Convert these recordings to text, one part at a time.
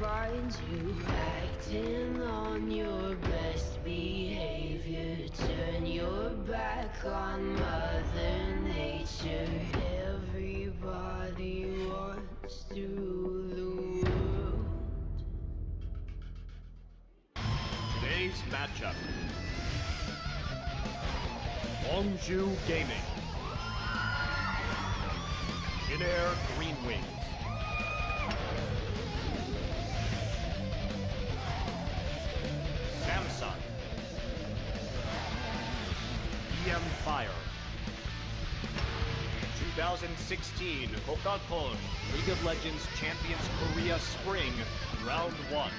find you acting on your best behavior. Turn your back on Mother Nature. Everybody wants to rule the world. Today's matchup. Longzhu Gaming. Jin-Air Green Wings. Samsung. EM Fire. 2016 Hokakon League of Legends Champions Korea Spring, Round 1.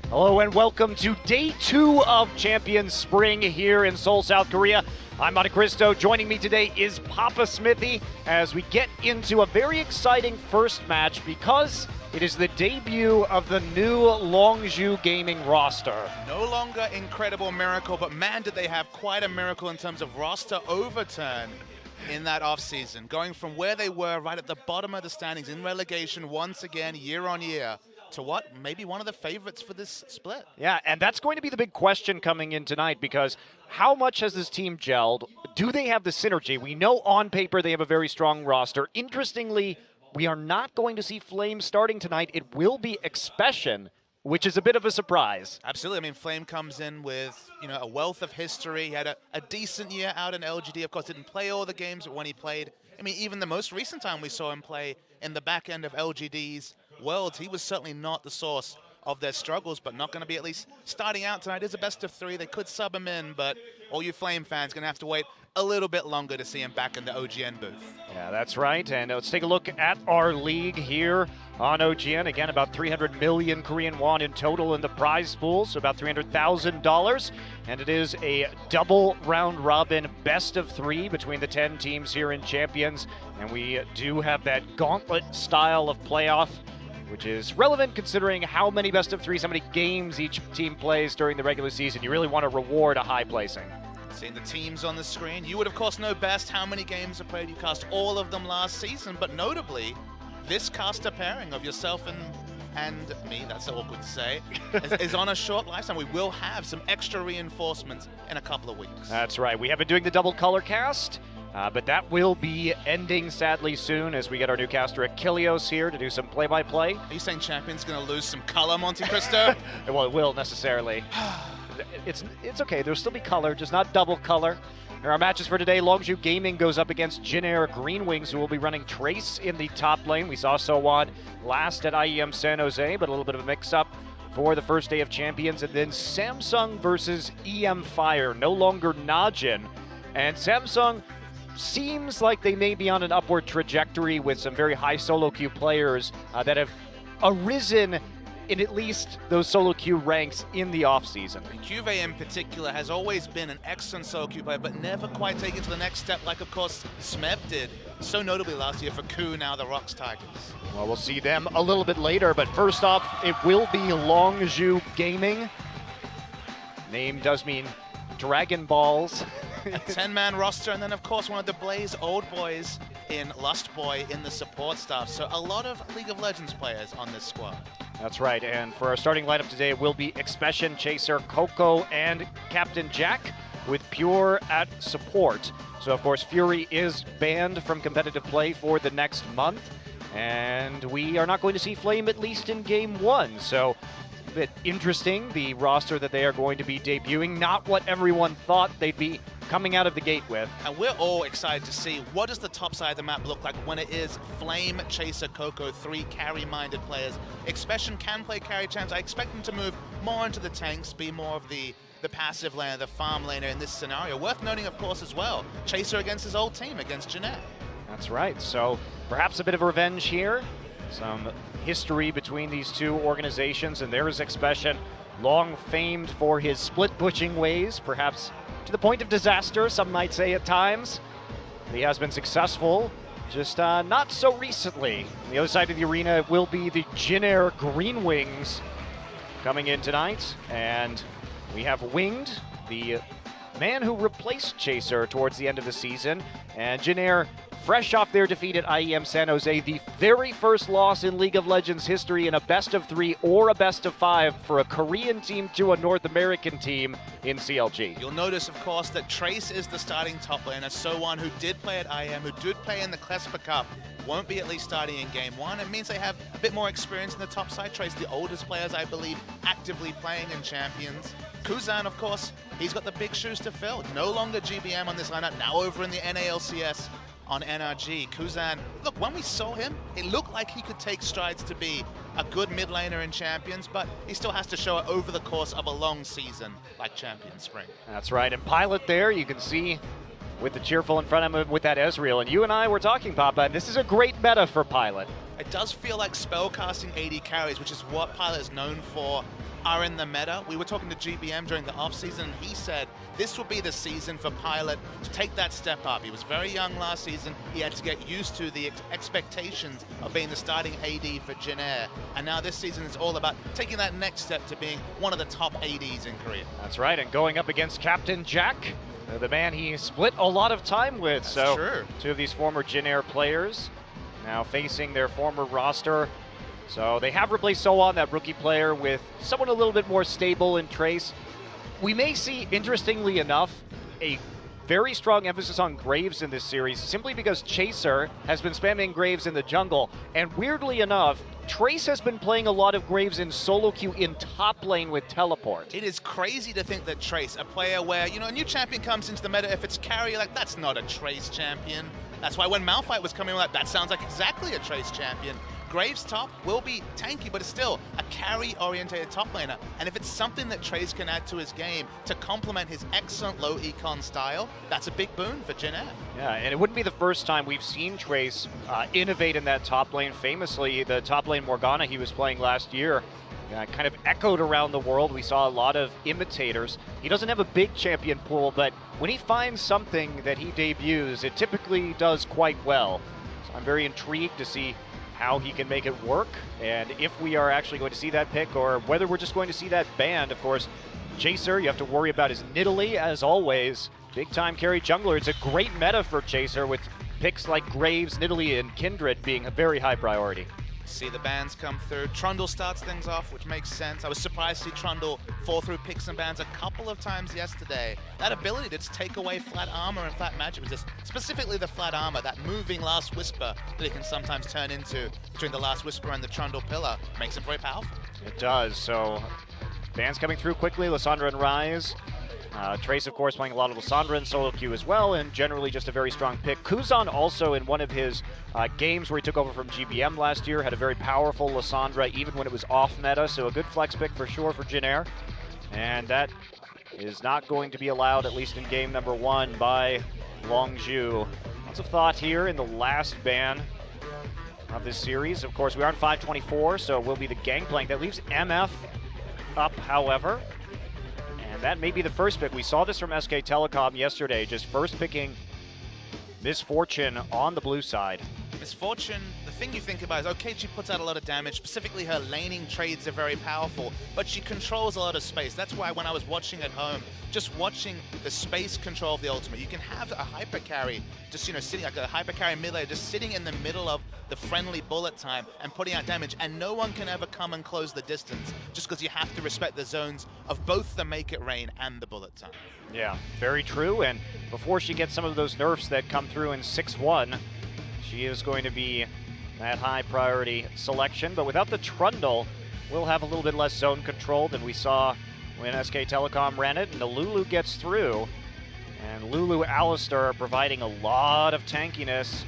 Hello and welcome to day 2 of Champions Spring here in Seoul, South Korea. I'm Monte Cristo. Joining me today is Papa Smithy as we get into a very exciting first match because it is the debut of the new Longzhu Gaming roster. No longer incredible miracle, but man, did they have quite a miracle in terms of roster overturn in that offseason. Going from where they were right at the bottom of the standings in relegation once again, year on year, to what? Maybe one of the favorites for this split. Yeah, and that's going to be the big question coming in tonight because how much has this team gelled? Do they have the synergy? We know on paper they have a very strong roster. Interestingly, we are not going to see Flame starting tonight. It will be Expression, which is a bit of a surprise. Absolutely. I mean, Flame comes in with, a wealth of history. He had a decent year out in LGD. Of course, didn't play all the games, but when he played, I mean, even the most recent time we saw him play in the back end of LGD's Worlds, he was certainly not the source of their struggles, but not going to be at least starting out tonight. It is a best of 3. They could sub him in, but all you Flame fans going to have to wait a little bit longer to see him back in the OGN booth. Yeah, that's right. And let's take a look at our league here on OGN. Again, about 300 million Korean won in total in the prize pool, so about $300,000. And it is a double round robin best of 3 between the 10 teams here in Champions. And we do have that gauntlet style of playoff, which is relevant considering how many best of 3s, how many games each team plays during the regular season. You really want to reward a high placing. Seeing the teams on the screen, you would of course know best how many games are played. You cast all of them last season, but notably, this caster pairing of yourself and me, that's awkward to say, is on a short lifetime. We will have some extra reinforcements in a couple of weeks. That's right. We have been doing the double color cast. But that will be ending sadly soon as we get our new caster Achilleos here to do some play-by-play. Are you saying Champion's going to lose some color, Monte Cristo? Well, it will necessarily. It's okay. There'll still be color, just not double color. There are matches for today. Longzhu Gaming goes up against Jin-Air Green Wings, who will be running Trace in the top lane. We saw So-Won last at IEM San Jose, but a little bit of a mix-up for the first day of Champions. And then Samsung versus EM Fire, no longer Najin. And Samsung seems like they may be on an upward trajectory with some very high solo queue players that have arisen in at least those solo queue ranks in the offseason. Juve in particular has always been an excellent solo queue player, but never quite taken to the next step like, of course, Smeb did so notably last year for KOO, now the Rocks Tigers. Well, we'll see them a little bit later, but first off, it will be Longzhu Gaming. Name does mean Dragon Balls. A 10-man roster, and then of course one of the Blaze old boys in Lust Boy in the support staff. So a lot of League of Legends players on this squad. That's right, and for our starting lineup today, it will be Expression, Chaser, Coco, and Captain Jack, with Pure at support. So of course Fury is banned from competitive play for the next month, and we are not going to see Flame at least in Game 1. So a bit interesting, the roster that they are going to be debuting, not what everyone thought they'd be coming out of the gate with. And we're all excited to see what does the top side of the map look like when it is Flame, Chaser, Coco, 3 carry-minded players. Expression can play carry champs. I expect them to move more into the tanks, be more of the passive laner, the farm laner in this scenario. Worth noting, of course, as well, Chaser against his old team, against Jin-Air. That's right, so perhaps a bit of revenge here. Some history between these two organizations, and there is Expression, long famed for his split pushing ways, perhaps to the point of disaster, some might say at times. He has been successful, just not so recently. On the other side of the arena will be the Jin Air Green Wings coming in tonight, and we have Winged, the man who replaced Chaser towards the end of the season, and Jin Air, fresh off their defeat at IEM San Jose, the very first loss in League of Legends history in a best-of-3 or a best-of-5 for a Korean team to a North American team in CLG. You'll notice, of course, that Trace is the starting top laner. Sowan, who did play at IEM, who did play in the Klespa Cup, won't be at least starting in Game 1. It means they have a bit more experience in the top side. Trace, the oldest players, I believe, actively playing in Champions. Kuzan, of course, he's got the big shoes to fill. No longer GBM on this lineup, now over in the NALCS on NRG. Kuzan, look, when we saw him, it looked like he could take strides to be a good mid laner in Champions, but he still has to show it over the course of a long season like Champions Spring. That's right, and Pilot there, you can see with the cheerful in front of him with that Ezreal, and you and I were talking, Papa, and this is a great meta for Pilot. It does feel like spellcasting AD carries, which is what Pilot is known for, are in the meta. We were talking to GBM during the offseason, and he said this would be the season for Pilot to take that step up. He was very young last season. He had to get used to the expectations of being the starting AD for Jin Air. And now this season is all about taking that next step to being one of the top ADs in Korea. That's right, and going up against Captain Jack, the man he split a lot of time with. That's so true. Two of these former Jin Air players now facing their former roster. So they have replaced Sowan, that rookie player, with someone a little bit more stable in Trace. We may see, interestingly enough, a very strong emphasis on Graves in this series, simply because Chaser has been spamming Graves in the jungle, and weirdly enough, Trace has been playing a lot of Graves in solo queue in top lane with teleport. It is crazy to think that Trace, a player where, you know, a new champion comes into the meta, if it's carry, you're like, that's not a Trace champion. That's why when Malphite was coming, like, that sounds like exactly a Trace champion. Graves top will be tanky, but it's still a carry-orientated top laner. And if it's something that Trace can add to his game to complement his excellent low econ style, that's a big boon for Jin Air. Yeah, and it wouldn't be the first time we've seen Trace innovate in that top lane. Famously, the top lane Morgana he was playing last year kind of echoed around the world. We saw a lot of imitators. He doesn't have a big champion pool, but when he finds something that he debuts, it typically does quite well. So I'm very intrigued to see how he can make it work, and if we are actually going to see that pick, or whether we're just going to see that banned. Of course, Chaser, you have to worry about his Nidalee, as always. Big-time carry jungler. It's a great meta for Chaser, with picks like Graves, Nidalee, and Kindred being a very high priority. See the bans come through. Trundle starts things off, which makes sense. I was surprised to see Trundle fall through picks and bans a couple of times yesterday. That ability to just take away flat armor and flat magic resist, specifically the flat armor, that moving Last Whisper that it can sometimes turn into between the Last Whisper and the Trundle pillar, makes it very powerful. It does. So bans coming through quickly. Lissandra and Ryze. Trace, of course, playing a lot of Lissandra in solo queue as well, and generally just a very strong pick. Kuzan also, in one of his games where he took over from GBM last year, had a very powerful Lissandra even when it was off meta, so a good flex pick for sure for Jin Air. And that is not going to be allowed, at least in game number 1, by Longzhu. Lots of thought here in the last ban of this series. Of course, we are on 524, so it will be the Gangplank. That leaves MF up, however. And that may be the first pick. We saw this from SK Telecom yesterday, just first picking Misfortune on the blue side. Misfortune, the thing you think about is, okay, she puts out a lot of damage, specifically her laning trades are very powerful, but she controls a lot of space. That's why when I was watching at home, just watching the space control of the ultimate, you can have a hyper carry, just, you know, sitting like a hyper carry mid laner, just sitting in the middle of the friendly bullet time and putting out damage, and no one can ever come and close the distance, just because you have to respect the zones of both the Make It Rain and the bullet time. Yeah, very true, and before she gets some of those nerfs that come through in 6-1, she is going to be that high priority selection, but without the Trundle, we'll have a little bit less zone control than we saw when SK Telecom ran it, and the Lulu gets through, and Lulu Alistar providing a lot of tankiness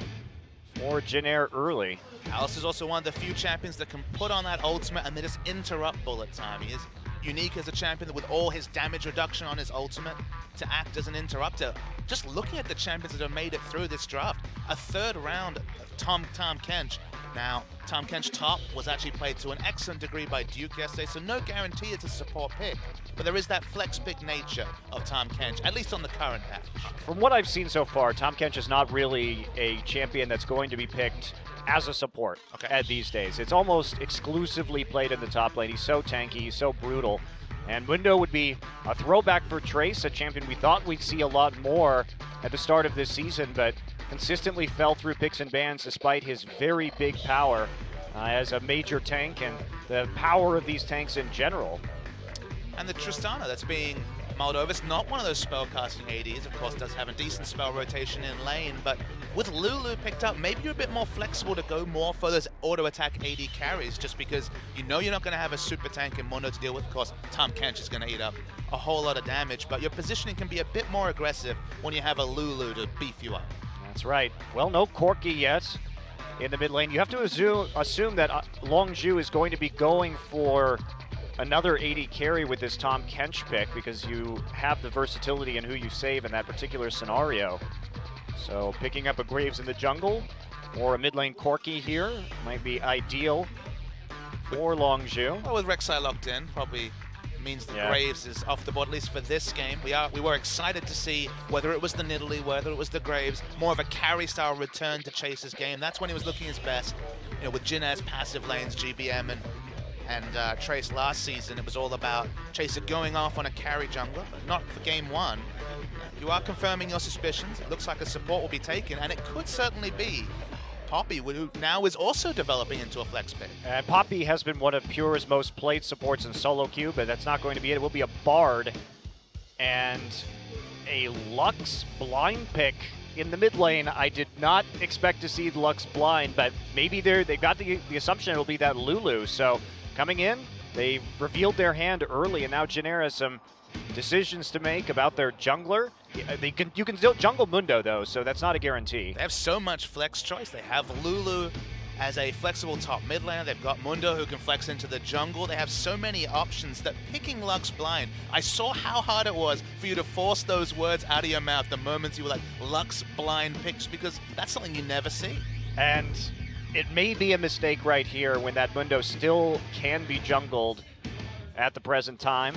for Jin Air early. Alistar's also one of the few champions that can put on that ultimate and then just interrupt bullet time. He is unique as a champion with all his damage reduction on his ultimate to act as an interrupter. Just looking at the champions that have made it through this draft, a third round of Tahm Kench Now, Tahm Kench top was actually played to an excellent degree by Duke yesterday, so no guarantee it's a support pick. But there is that flex pick nature of Tahm Kench, at least on the current patch. From what I've seen so far, Tahm Kench is not really a champion that's going to be picked as a support at these days. It's almost exclusively played in the top lane. He's so tanky, he's so brutal. And Mundo would be a throwback for Trace, a champion we thought we'd see a lot more at the start of this season, but consistently fell through picks and bans despite his very big power as a major tank and the power of these tanks in general. And the Tristana that's being mulled over. It's not one of those spellcasting ADs. Of course, does have a decent spell rotation in lane, but with Lulu picked up, maybe you're a bit more flexible to go more for those auto-attack AD carries, just because you know you're not going to have a super tank in Mundo to deal with. Of course, Tahm Kench is going to eat up a whole lot of damage, but your positioning can be a bit more aggressive when you have a Lulu to beef you up. That's right. Well, no Corki yet in the mid lane. You have to assume that Longzhu is going to be going for another AD carry with this Tahm Kench pick because you have the versatility in who you save in that particular scenario. So picking up a Graves in the jungle or a mid lane Corki here might be ideal for Longzhu. Well, with Rek'Sai locked in, probably means the Graves is off the board, at least for this game. We were excited to see whether it was the Nidalee, whether it was the Graves, more of a carry-style return to Chase's game. That's when he was looking his best. You know, with Jin-Air's passive lanes, GBM and Trace last season, it was all about Chaser going off on a carry jungler, but not for game one. You are confirming your suspicions. It looks like a support will be taken, and it could certainly be Poppy, who now is also developing into a flex pick. And Poppy has been one of Pure's most played supports in solo queue, but that's not going to be it. It will be a Bard and a Lux blind pick in the mid lane. I did not expect to see the Lux blind, but maybe they've got the assumption it'll be that Lulu. So coming in, they revealed their hand early, and now Jin-Air has some decisions to make about their jungler. You can still jungle Mundo though, so that's not a guarantee. They have so much flex choice. They have Lulu as a flexible top mid laner. They've got Mundo who can flex into the jungle. They have so many options that picking Lux blind, I saw how hard it was for you to force those words out of your mouth the moments you were like, Lux blind picks, because that's something you never see. And it may be a mistake right here when that Mundo still can be jungled at the present time.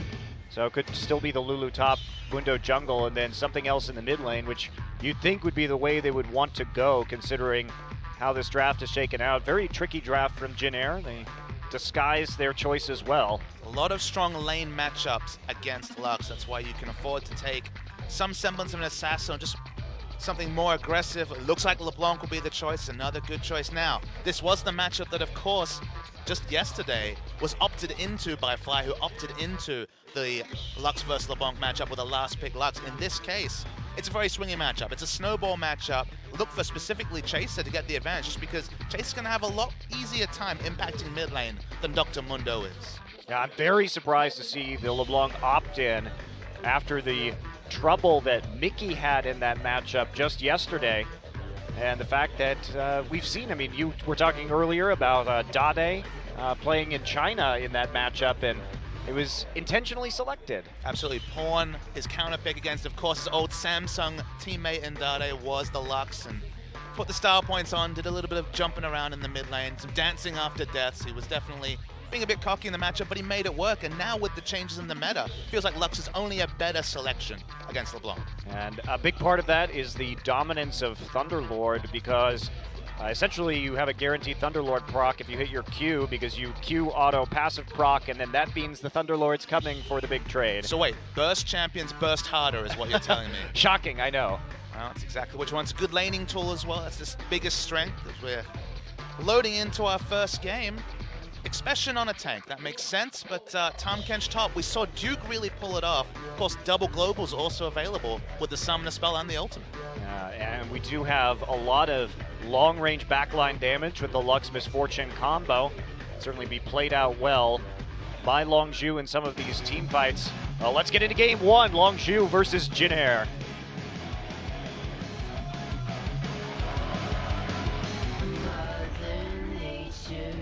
So it could still be the Lulu top, Mundo jungle, and then something else in the mid lane, which you'd think would be the way they would want to go, considering how this draft is shaken out. Very tricky draft from Jin-Air. They disguise their choice as well. A lot of strong lane matchups against Lux. That's why you can afford to take some semblance of an assassin, just something more aggressive. It looks like LeBlanc will be the choice, another good choice. Now, this was the matchup that, of course, just yesterday was opted into by Fly, who opted into the Lux versus LeBlanc matchup with a last pick Lux. In this case, it's a very swingy matchup. It's a snowball matchup. Look for specifically Chaser to get the advantage, just because Chaser's going to have a lot easier time impacting mid lane than Dr. Mundo is. Yeah, I'm very surprised to see the LeBlanc opt in after the trouble that Mickey had in that matchup just yesterday. And the fact that we've seen, I mean, you were talking earlier about Dade playing in China in that matchup, and it was intentionally selected. Absolutely. Pawn, his counter pick against, of course, his old Samsung teammate in Dade was the Lux, and put the style points on, did a little bit of jumping around in the mid lane, some dancing after deaths. He was definitely being a bit cocky in the matchup, but he made it work, and now with the changes in the meta, feels like Lux is only a better selection against LeBlanc. And a big part of that is the dominance of Thunderlord, because essentially you have a guaranteed Thunderlord proc if you hit your Q, because you Q auto passive proc, and then that means the Thunderlord's coming for the big trade. So wait, burst champions burst harder is what you're telling me. Shocking, I know. Well, that's exactly which one's a good laning tool as well. That's the biggest strength as we're loading into our first game. Expression on a tank, that makes sense, but Tahm Kench top, we saw Duke really pull it off. Of course, double globals also available with the Summoner spell and the ultimate. And we do have a lot of long-range backline damage with the Lux Misfortune combo. Certainly be played out well by Longzhu in some of these team fights. Well, let's get into game one, Longzhu versus Jin-Air. Mother Nature,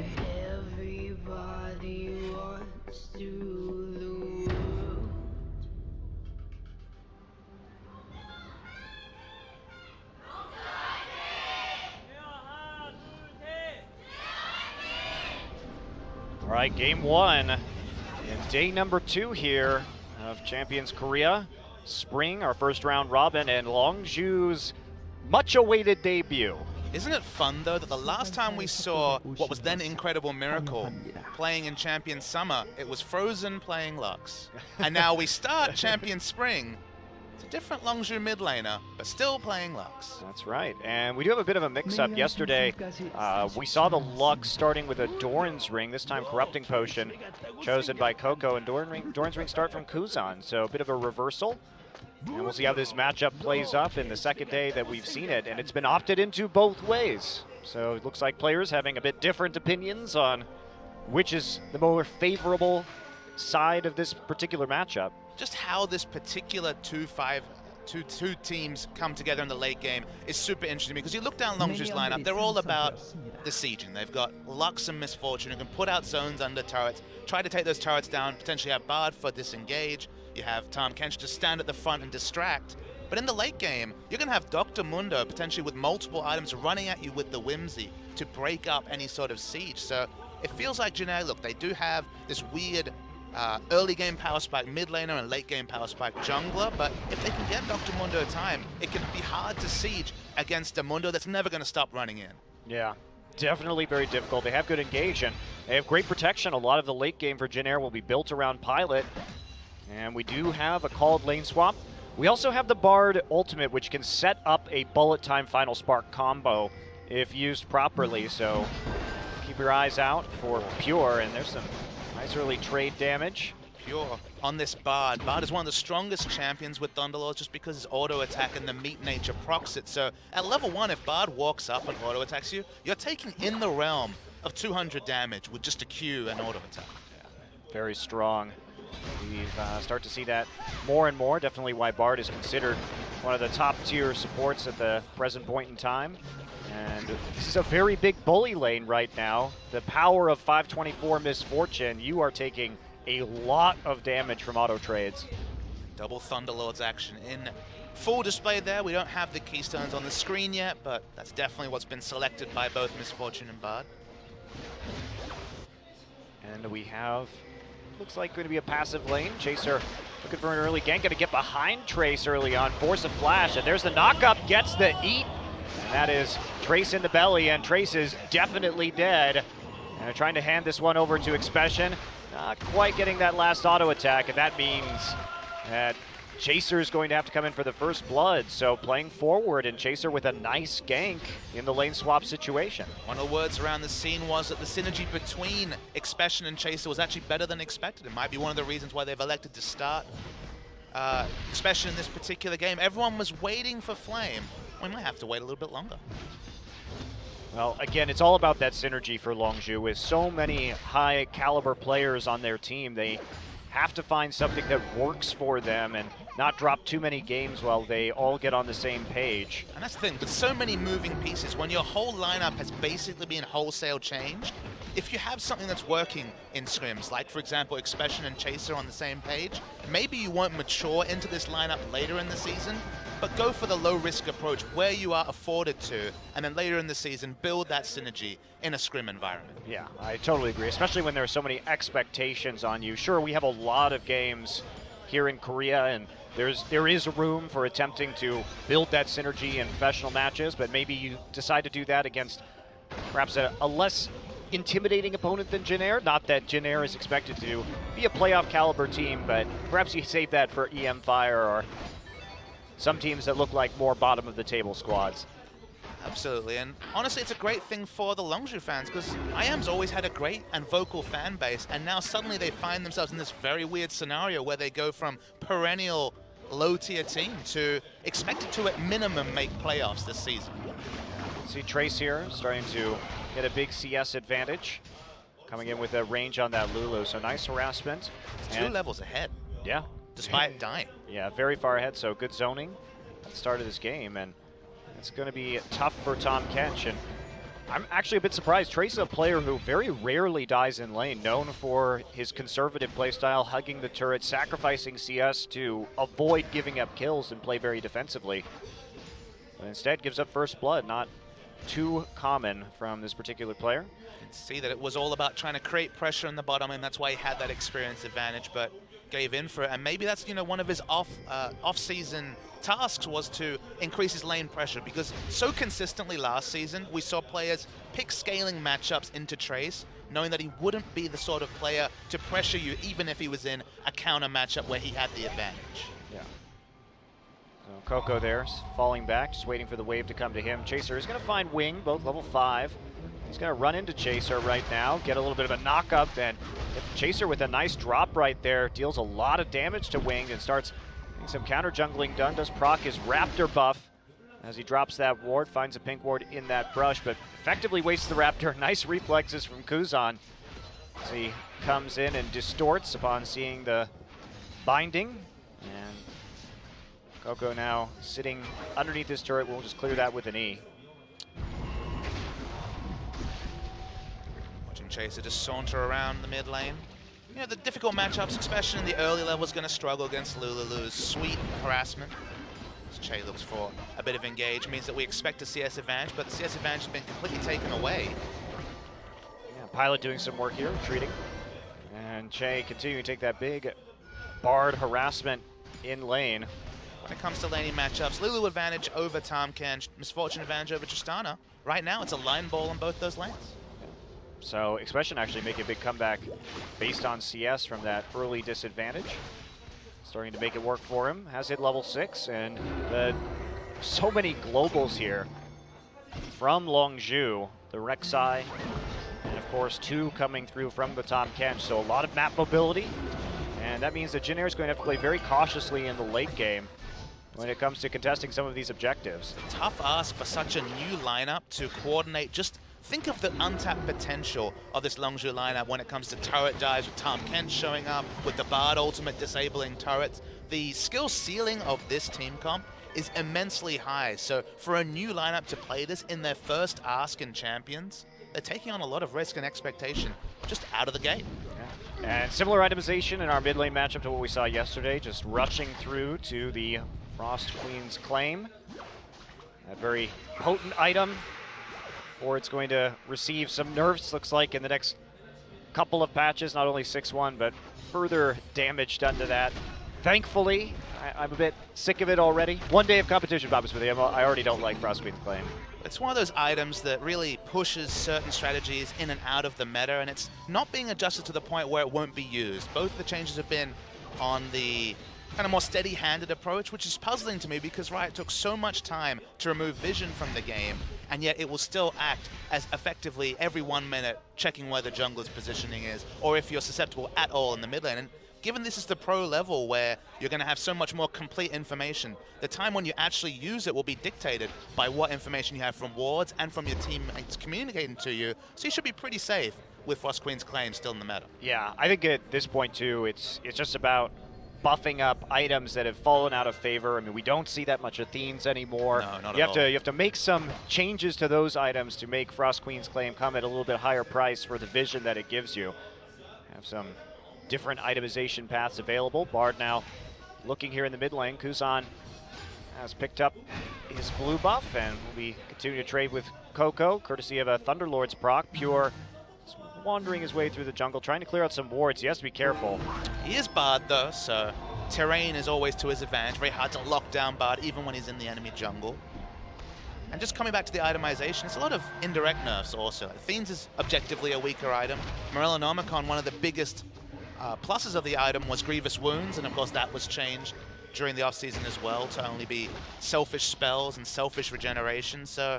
everybody wants to lose. All right, game one. And day number 2 here of Champions Korea. Spring, our first round robin, and Longju's much awaited debut. Isn't it fun, though, that the last time we saw what was then Incredible Miracle playing in Champion Summer, it was Frozen playing Lux. And now we start Champion Spring. It's a different Longju mid laner, but still playing Lux. That's right, and we do have a bit of a mix-up. Yesterday, we saw the Lux starting with a Doran's Ring, this time Corrupting Potion, chosen by Coco, and Doran's Ring start from Kuzan, so a bit of a reversal. And we'll see how this matchup plays up in the second day that we've seen it, and it's been opted into both ways. So it looks like players having a bit different opinions on which is the more favorable side of this particular matchup. Just how this particular two teams come together in the late game is super interesting because you look down Longju's lineup, they're all about the sieging. They've got Lux and Misfortune who can put out zones under turrets, try to take those turrets down, potentially have Bard for disengage. You have Tahm Kench to stand at the front and distract. But in the late game, you're going to have Dr. Mundo potentially with multiple items running at you with the Whimsy to break up any sort of siege. So it feels like Jin-Air, look, they do have this weird early game power spike mid laner and late game power spike jungler, but if they can get Dr. Mundo time, it can be hard to siege against a Mundo that's never going to stop running in. Yeah, definitely very difficult. They have good engage and they have great protection. A lot of the late game for Jin-Air will be built around Pilot. And we do have a called lane swap. We also have the Bard ultimate, which can set up a bullet time Final Spark combo if used properly. So keep your eyes out for Pure, and there's some nice early trade damage. Pure on this Bard. Bard is one of the strongest champions with Thunderlords just because his auto attack and the meat nature procs it. So at level 1, if Bard walks up and auto attacks you, you're taking in the realm of 200 damage with just a Q and auto attack. Yeah, very strong. We start to see that more and more. Definitely why Bard is considered one of the top tier supports at the present point in time. And this is a very big bully lane right now. The power of 524 Misfortune, you are taking a lot of damage from auto trades. Double Thunderlords action in full display there. We don't have the keystones on the screen yet, but that's definitely what's been selected by both Misfortune and Bard. And we have, looks like going to be a passive lane. Chaser looking for an early gank, going to get behind Trace early on, force a flash, and there's the knockup, gets the eat. And that is Trace in the belly, and Trace is definitely dead. And they're trying to hand this one over to Expression. Not quite getting that last auto attack, and that means that Chaser is going to have to come in for the first blood. So playing forward, and Chaser with a nice gank in the lane swap situation. One of the words around the scene was that the synergy between Expression and Chaser was actually better than expected. It might be one of the reasons why they've elected to start Expression in this particular game. Everyone was waiting for Flame. We might have to wait a little bit longer. Well, again, it's all about that synergy for Longju. With so many high caliber players on their team, they have to find something that works for them and not drop too many games while they all get on the same page. And that's the thing, with so many moving pieces, when your whole lineup has basically been wholesale changed, if you have something that's working in scrims, like for example Expression and Chaser on the same page, maybe you won't mature into this lineup later in the season, but go for the low-risk approach where you are afforded to, and then later in the season build that synergy in a scrim environment. Yeah, I totally agree, especially when there are so many expectations on you. Sure, we have a lot of games here in Korea, and there is room for attempting to build that synergy in professional matches, but maybe you decide to do that against perhaps a less intimidating opponent than Jin-Air. Not that Jin-Air is expected to be a playoff caliber team, but perhaps you save that for EM Fire or some teams that look like more bottom of the table squads. Absolutely, and honestly it's a great thing for the Longju fans because IM's always had a great and vocal fan base, and now suddenly they find themselves in this very weird scenario where they go from perennial low-tier team to expected to at minimum make playoffs this season. See Trace here starting to get a big CS advantage, coming in with a range on that Lulu, so nice harassment. It's 2 levels ahead. Yeah. Despite dying. Yeah, very far ahead, so good zoning at the start of this game, and it's going to be tough for Tahm Kench. And I'm actually a bit surprised. Trace is a player who very rarely dies in lane, known for his conservative playstyle, hugging the turret, sacrificing CS to avoid giving up kills and play very defensively. But instead gives up first blood, not too common from this particular player. You can see that it was all about trying to create pressure in the bottom, and that's why he had that experience advantage, but gave in for it. And maybe that's, you know, one of his off-season tasks was to increase his lane pressure, because so consistently last season we saw players pick scaling matchups into Trace, knowing that he wouldn't be the sort of player to pressure you even if he was in a counter matchup where he had the advantage. Yeah. So Coco there, falling back, just waiting for the wave to come to him. Chaser is going to find Wing, both level 5. He's going to run into Chaser right now, get a little bit of a knock-up, and Chaser with a nice drop right there, deals a lot of damage to Wing and starts getting some counter-jungling done. Does proc his Raptor buff as he drops that ward, finds a pink ward in that brush, but effectively wastes the Raptor. Nice reflexes from Kuzan as he comes in and distorts upon seeing the binding. And Coco now sitting underneath this turret. We'll just clear that with an E. Watching Chaser just saunter around the mid lane. You know, the difficult matchups, especially in the early levels, going to struggle against Lulu's sweet harassment. As Che looks for a bit of engage, means that we expect a CS advantage, but the CS advantage has been completely taken away. Yeah, Pilot doing some work here, retreating. And Che continuing to take that big Bard harassment in lane. When it comes to laning matchups, Lulu advantage over Tahm-Kench, Misfortune advantage over Tristana. Right now, it's a line ball on both those lanes. So Expression actually making a big comeback based on CS from that early disadvantage. Starting to make it work for him. Has hit level 6, and so many globals here from Longzhu, the Rek'Sai, and of course 2 coming through from the Tahm-Kench. So a lot of map mobility, and that means that Jin Air is going to have to play very cautiously in the late game when it comes to contesting some of these objectives. Tough ask for such a new lineup to coordinate. Just think of the untapped potential of this Longzhu lineup when it comes to turret dives, with Tahm-Kench showing up, with the Bard ultimate disabling turrets. The skill ceiling of this team comp is immensely high, so for a new lineup to play this in their first ask in Champions, they're taking on a lot of risk and expectation just out of the gate. Yeah. And similar itemization in our mid lane matchup to what we saw yesterday, just rushing through to the Frost Queen's Claim. A very potent item, or it's going to receive some nerfs, looks like, in the next couple of patches. Not only 6-1, but further damage done to that. Thankfully, I'm a bit sick of it already. One day of competition, Bob Smithy. I already don't like Frost Queen's Claim. It's one of those items that really pushes certain strategies in and out of the meta, and it's not being adjusted to the point where it won't be used. Both the changes have been on the kind of more steady-handed approach, which is puzzling to me because Riot took so much time to remove vision from the game, and yet it will still act as effectively every 1 minute checking where the jungler's positioning is, or if you're susceptible at all in the mid lane. And given this is the pro level where you're going to have so much more complete information, the time when you actually use it will be dictated by what information you have from wards and from your teammates communicating to you, so you should be pretty safe with Frost Queen's Claim still in the meta. Yeah, I think at this point too, it's just about buffing up items that have fallen out of favor. I mean, we don't see that much Athenes anymore. No, not you at have all. You have to make some changes to those items to make Frost Queen's Claim come at a little bit higher price for the vision that it gives you. Have some different itemization paths available. Bard now looking here in the mid lane. Kuzan has picked up his blue buff and will be continuing to trade with Coco, courtesy of a Thunderlord's proc. Pure is wandering his way through the jungle, trying to clear out some wards. He has to be careful. He is Bard though, so terrain is always to his advantage. Very hard to lock down Bard even when he's in the enemy jungle. And just coming back to the itemization, it's a lot of indirect nerfs also. Fiends is objectively a weaker item. Morellonomicon, one of the biggest pluses of the item was Grievous Wounds, and of course that was changed during the off-season as well to only be selfish spells and selfish regeneration. So,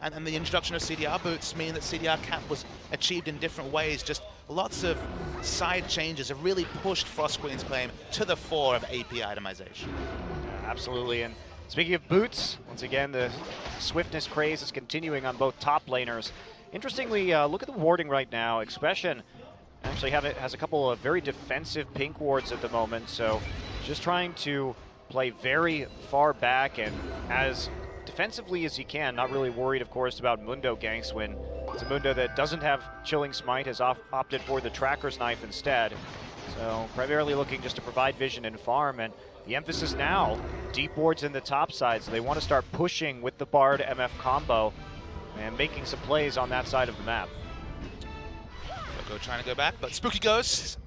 and the introduction of CDR boots mean that CDR cap was achieved in different ways. Just lots of side changes have really pushed Frost Queen's Claim to the fore of AP itemization. Yeah, absolutely. And speaking of boots, once again, the swiftness craze is continuing on both top laners. Interestingly, look at the warding right now. Expression actually has a couple of very defensive pink wards at the moment, so just trying to play very far back and as defensively as he can, not really worried, of course, about Mundo ganks when it's a Mundo that doesn't have Chilling Smite, has opted for the Tracker's Knife instead. So primarily looking just to provide vision and farm, and the emphasis now, deep wards in the top side, so they want to start pushing with the Bard MF combo. and making some plays on that side of the map. Coco trying to go back, but Spooky Ghost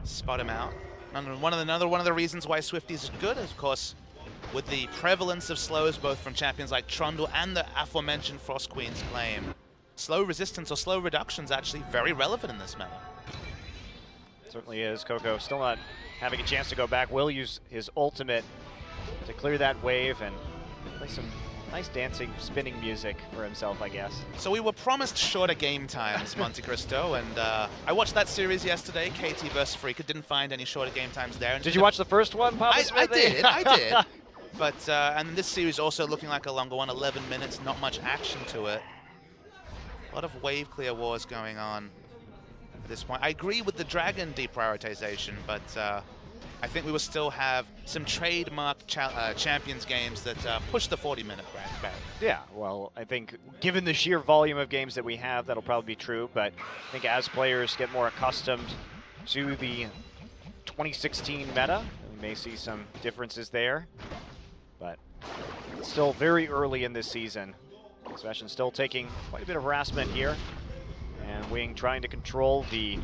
spot him out. Another one of the reasons why Swifties is good is, of course, with the prevalence of slows both from champions like Trundle and the aforementioned Frost Queen's Claim. Slow resistance or slow reduction is actually very relevant in this meta. Certainly is. Coco still not having a chance to go back. Will use his ultimate to clear that wave and play some nice dancing, spinning music for himself, I guess. So we were promised shorter game times, Monte Cristo, and I watched that series yesterday, KT versus Freaka. Didn't find any shorter game times there. And did you watch the first one, Papa I Smithy? did, I did. But, and this series also looking like a longer one, 11 minutes, not much action to it. A lot of wave clear wars going on at this point. I agree with the Dragon deprioritization, but I think we will still have some trademark Champions games that push the 40-minute back. Yeah, well, I think given the sheer volume of games that we have, that'll probably be true, but I think as players get more accustomed to the 2016 meta, we may see some differences there, but it's still very early in this season. Xpression still taking quite a bit of harassment here, and Wing trying to control the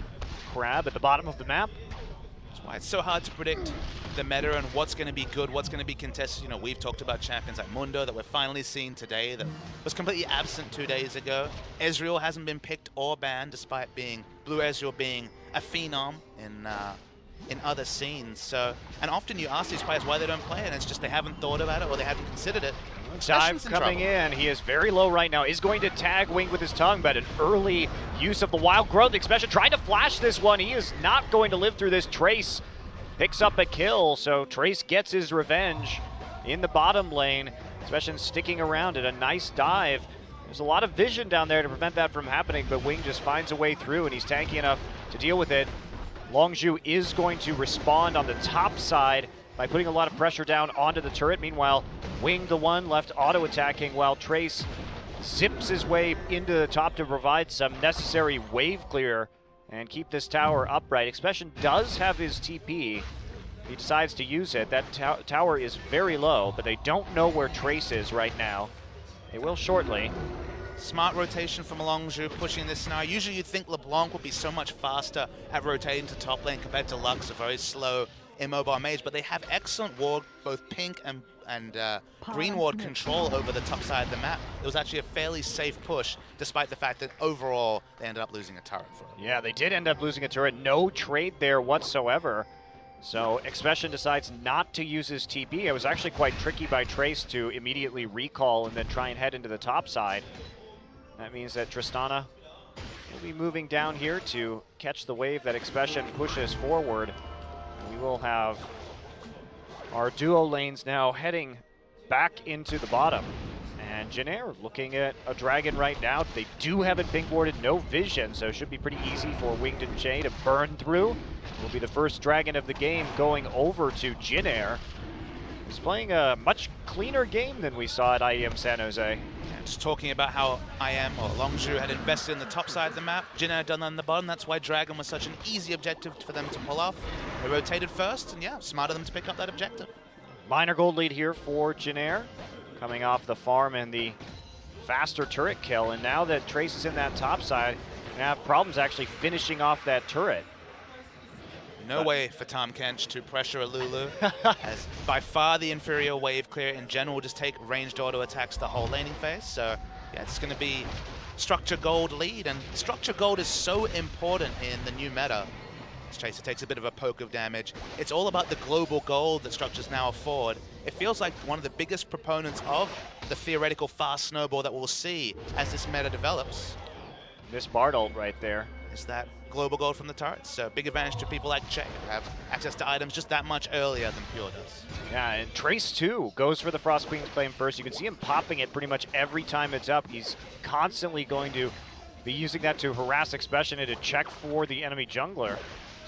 crab at the bottom of the map. That's why it's so hard to predict the meta and what's going to be good, what's going to be contested. You know, we've talked about champions like Mundo that we're finally seeing today that was completely absent 2 days ago. Ezreal hasn't been picked or banned, despite Blue Ezreal being a phenom in other scenes. So, and often you ask these players why they don't play it, and it's just they haven't thought about it or they haven't considered it. Dive coming in. He is very low right now. Is going to tag Wing with his tongue, but an early use of the wild growth. Xpression trying to flash this one. He is not going to live through this. Trace picks up a kill, so Trace gets his revenge in the bottom lane. Xpression sticking around at a nice dive. There's a lot of vision down there to prevent that from happening, but Wing just finds a way through, and he's tanky enough to deal with it. Longzhu is going to respond on the top side by putting a lot of pressure down onto the turret. Meanwhile, Wing, the one left auto-attacking, while Trace zips his way into the top to provide some necessary wave clear and keep this tower upright. Xpression does have his TP. He decides to use it. That tower is very low, but they don't know where Trace is right now. They will shortly. Smart rotation from Longzhu pushing this now. Usually you'd think LeBlanc would be so much faster at rotating to top lane compared to Lux, a very slow immobile mage, but they have excellent ward, both pink and green ward control over the top side of the map. It was actually a fairly safe push, despite the fact that overall they ended up losing a turret for it. Yeah, they did end up losing a turret. No trade there whatsoever. So Xpression decides not to use his TP. It was actually quite tricky by Trace to immediately recall and then try and head into the top side. That means that Tristana will be moving down here to catch the wave that Xpression pushes forward. We will have our duo lanes now heading back into the bottom. And Jin looking at a dragon right now. They do have it pink warded, no vision, so it should be pretty easy for Winged and Jay to burn through. Will be the first dragon of the game going over to Jin. He's playing a much cleaner game than we saw at IEM San Jose. Just talking about how IM or Longzhu had invested in the top side of the map. Jin had done that on the bottom. That's why Dragon was such an easy objective for them to pull off. They rotated first, and yeah, smart of them to pick up that objective. Minor gold lead here for Jin, coming off the farm and the faster turret kill. And now that Trace is in that top side, we have problems actually finishing off that turret. No way for Tahm Kench to pressure a Lulu, as by far the inferior wave clear in general will just take ranged auto attacks the whole laning phase. So yeah, it's going to be structure gold lead, and structure gold is so important in the new meta. As Tracer takes a bit of a poke of damage. It's all about the global gold that structures now afford. It feels like one of the biggest proponents of the theoretical fast snowball that we'll see as this meta develops. This Bard ult right there. Is that global gold from the turrets. So big advantage to people like Jay, who have access to items just that much earlier than Pure does. Yeah, and Trace too goes for the Frost Queen's Claim first. You can see him popping it pretty much every time it's up. He's constantly going to be using that to harass Xpression and to check for the enemy jungler.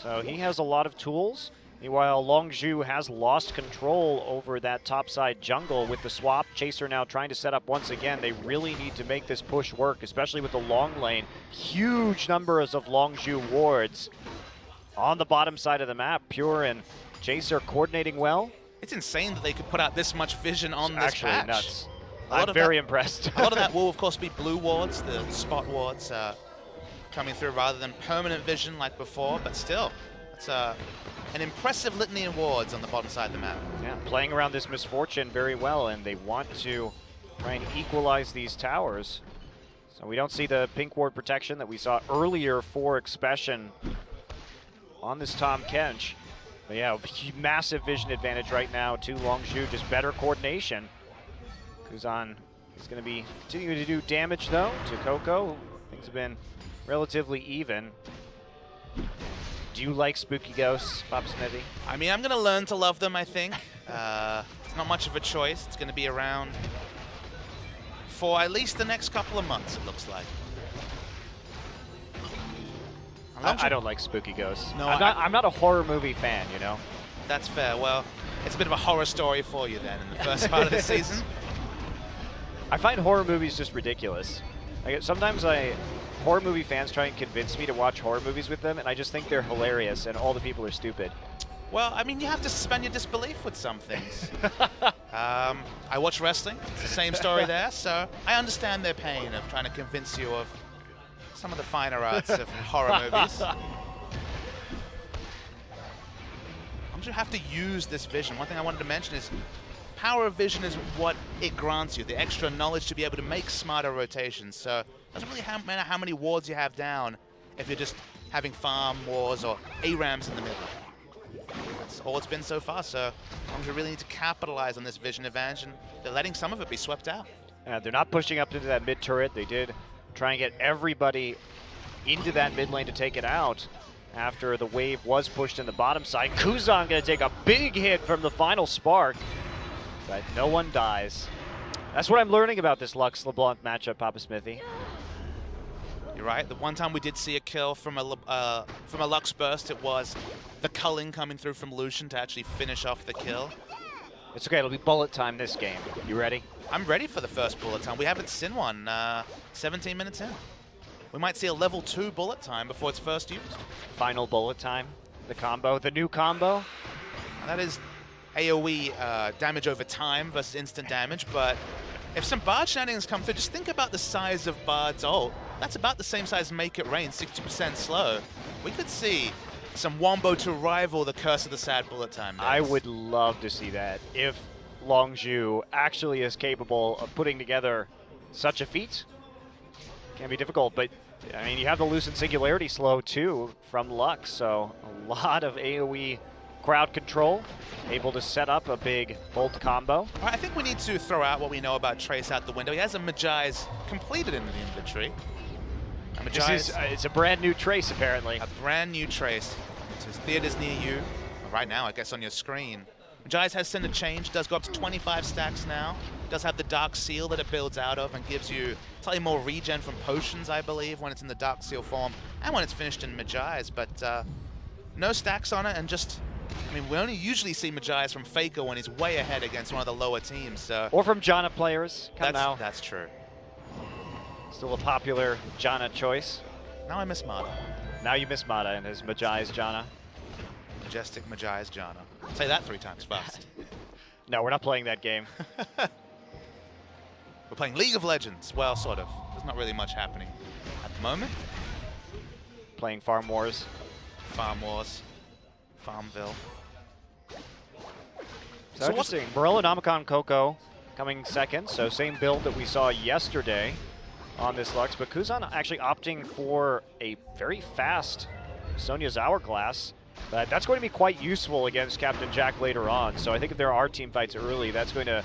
So he has a lot of tools. Meanwhile, Longzhu has lost control over that topside jungle with the swap. Chaser now trying to set up once again. They really need to make this push work, especially with the long lane. Huge numbers of Longzhu wards on the bottom side of the map. Pure and Chaser coordinating well. It's insane that they could put out this much vision on this actually patch. Nuts. I'm very impressed. A lot of that will, of course, be blue wards, the spot wards coming through rather than permanent vision like before, but still, it's an impressive litany of wards on the bottom side of the map. Yeah, playing around this Misfortune very well, and they want to try and equalize these towers. So we don't see the pink ward protection that we saw earlier for Expression on this Tahm Kench. But yeah, massive vision advantage right now to Longzhu, just better coordination. Kuzan is going to be continuing to do damage though to Coco. Things have been relatively even. Do you like spooky ghosts, Papa Smithy? I mean, I'm going to learn to love them, I think. It's not much of a choice. It's going to be around for at least the next couple of months, it looks like. I don't like spooky ghosts. No, I'm not a horror movie fan, you know? That's fair. Well, it's a bit of a horror story for you then in the first part of the season. I find horror movies just ridiculous. Like, sometimes horror movie fans try and convince me to watch horror movies with them, and I just think they're hilarious, and all the people are stupid. Well, I mean, you have to suspend your disbelief with some things. I watch wrestling. It's the same story there, so I understand their pain of trying to convince you of some of the finer arts of horror movies. You have to use this vision. One thing I wanted to mention is power of vision is what it grants you, the extra knowledge to be able to make smarter rotations. So it doesn't really matter how many wards you have down if you're just having farm wars or ARAMs in the middle. That's all it's been so far, so we really need to capitalize on this vision advantage, and they're letting some of it be swept out. They're not pushing up into that mid turret. They did try and get everybody into that mid lane to take it out after the wave was pushed in the bottom side. Kuzan going to take a big hit from the final spark, but no one dies. That's what I'm learning about this Lux LeBlanc matchup, Papa Smithy. You're right. The one time we did see a kill from a Lux burst, it was the culling coming through from Lucian to actually finish off the kill. It's okay. It'll be bullet time this game. You ready? I'm ready for the first bullet time. We haven't seen one 17 minutes in. We might see a level 2 bullet time before it's first used. Final bullet time, the combo, the new combo. And that is AoE damage over time versus instant damage, but if some Bard shenanigans come through, just think about the size of Bard's ult. That's about the same size as Make It Rain, 60% slow. We could see some Wombo to rival the Curse of the Sad bullet time. I would love to see that if Longzhu actually is capable of putting together such a feat. Can be difficult, but I mean, you have the Lucent Singularity slow too from Lux, so a lot of AoE crowd control, able to set up a big bolt combo. I think we need to throw out what we know about Trace out the window. He has a Magi's completed in the inventory. It's a brand new Trace, apparently. A brand new Trace. So his theater's near you. Right now, I guess, on your screen. Magi's has seen a change, does go up to 25 stacks now. Does have the Dark Seal that it builds out of and gives you slightly more regen from potions, I believe, when it's in the Dark Seal form and when it's finished in Magi's. But no stacks on it, and just, I mean, we only usually see Magi's from Faker when he's way ahead against one of the lower teams. So or from Janna players. That's true. Still a popular Janna choice. Now I miss Mata. Now you miss Mata and his Magi's Janna. Majestic Magi's Janna. Say that 3 times fast. No, we're not playing that game. We're playing League of Legends. Well, sort of. There's not really much happening at the moment. Playing Farm Wars. Farm Wars. Farmville. So interesting. Morello, Namicon, Coco coming second. So same build that we saw yesterday on this Lux. But Kuzan actually opting for a very fast Sonya's Hourglass. But that's going to be quite useful against Captain Jack later on. So I think if there are team fights early, that's going to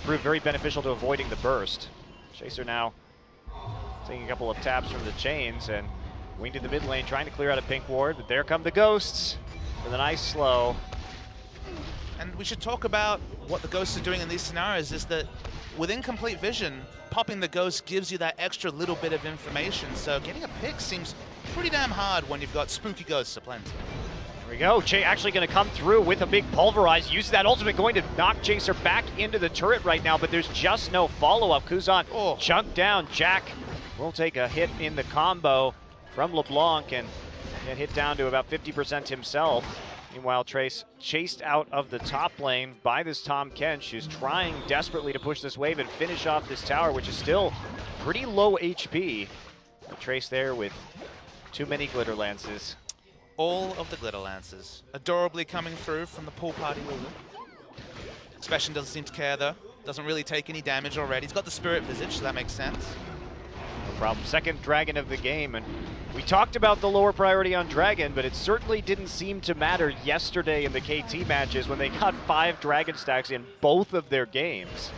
prove very beneficial to avoiding the burst. Chaser now taking a couple of taps from the chains and wing to the mid lane, trying to clear out a pink ward. But there come the ghosts with a nice slow. And we should talk about what the ghosts are doing in these scenarios, is that with incomplete vision, popping the ghost gives you that extra little bit of information. So getting a pick seems pretty damn hard when you've got spooky ghosts aplenty. There we go. Che actually going to come through with a big pulverize. Uses that ultimate, going to knock Chaser back into the turret right now, but there's just no follow-up. Kuzan chunked down. Jack will take a hit in the combo from LeBlanc and get hit down to about 50% himself Meanwhile, Trace chased out of the top lane by this Tahm Kench, who's trying desperately to push this wave and finish off this tower, which is still pretty low HP. But Trace there with too many Glitter Lances. All of the Glitter Lances adorably coming through from the pool party Lulu. Specian doesn't seem to care though. Doesn't really take any damage already. He's got the Spirit Visage, so that makes sense. No problem. Second Dragon of the game, and we talked about the lower priority on Dragon, but it certainly didn't seem to matter yesterday in the KT matches when they got 5 Dragon stacks in both of their games.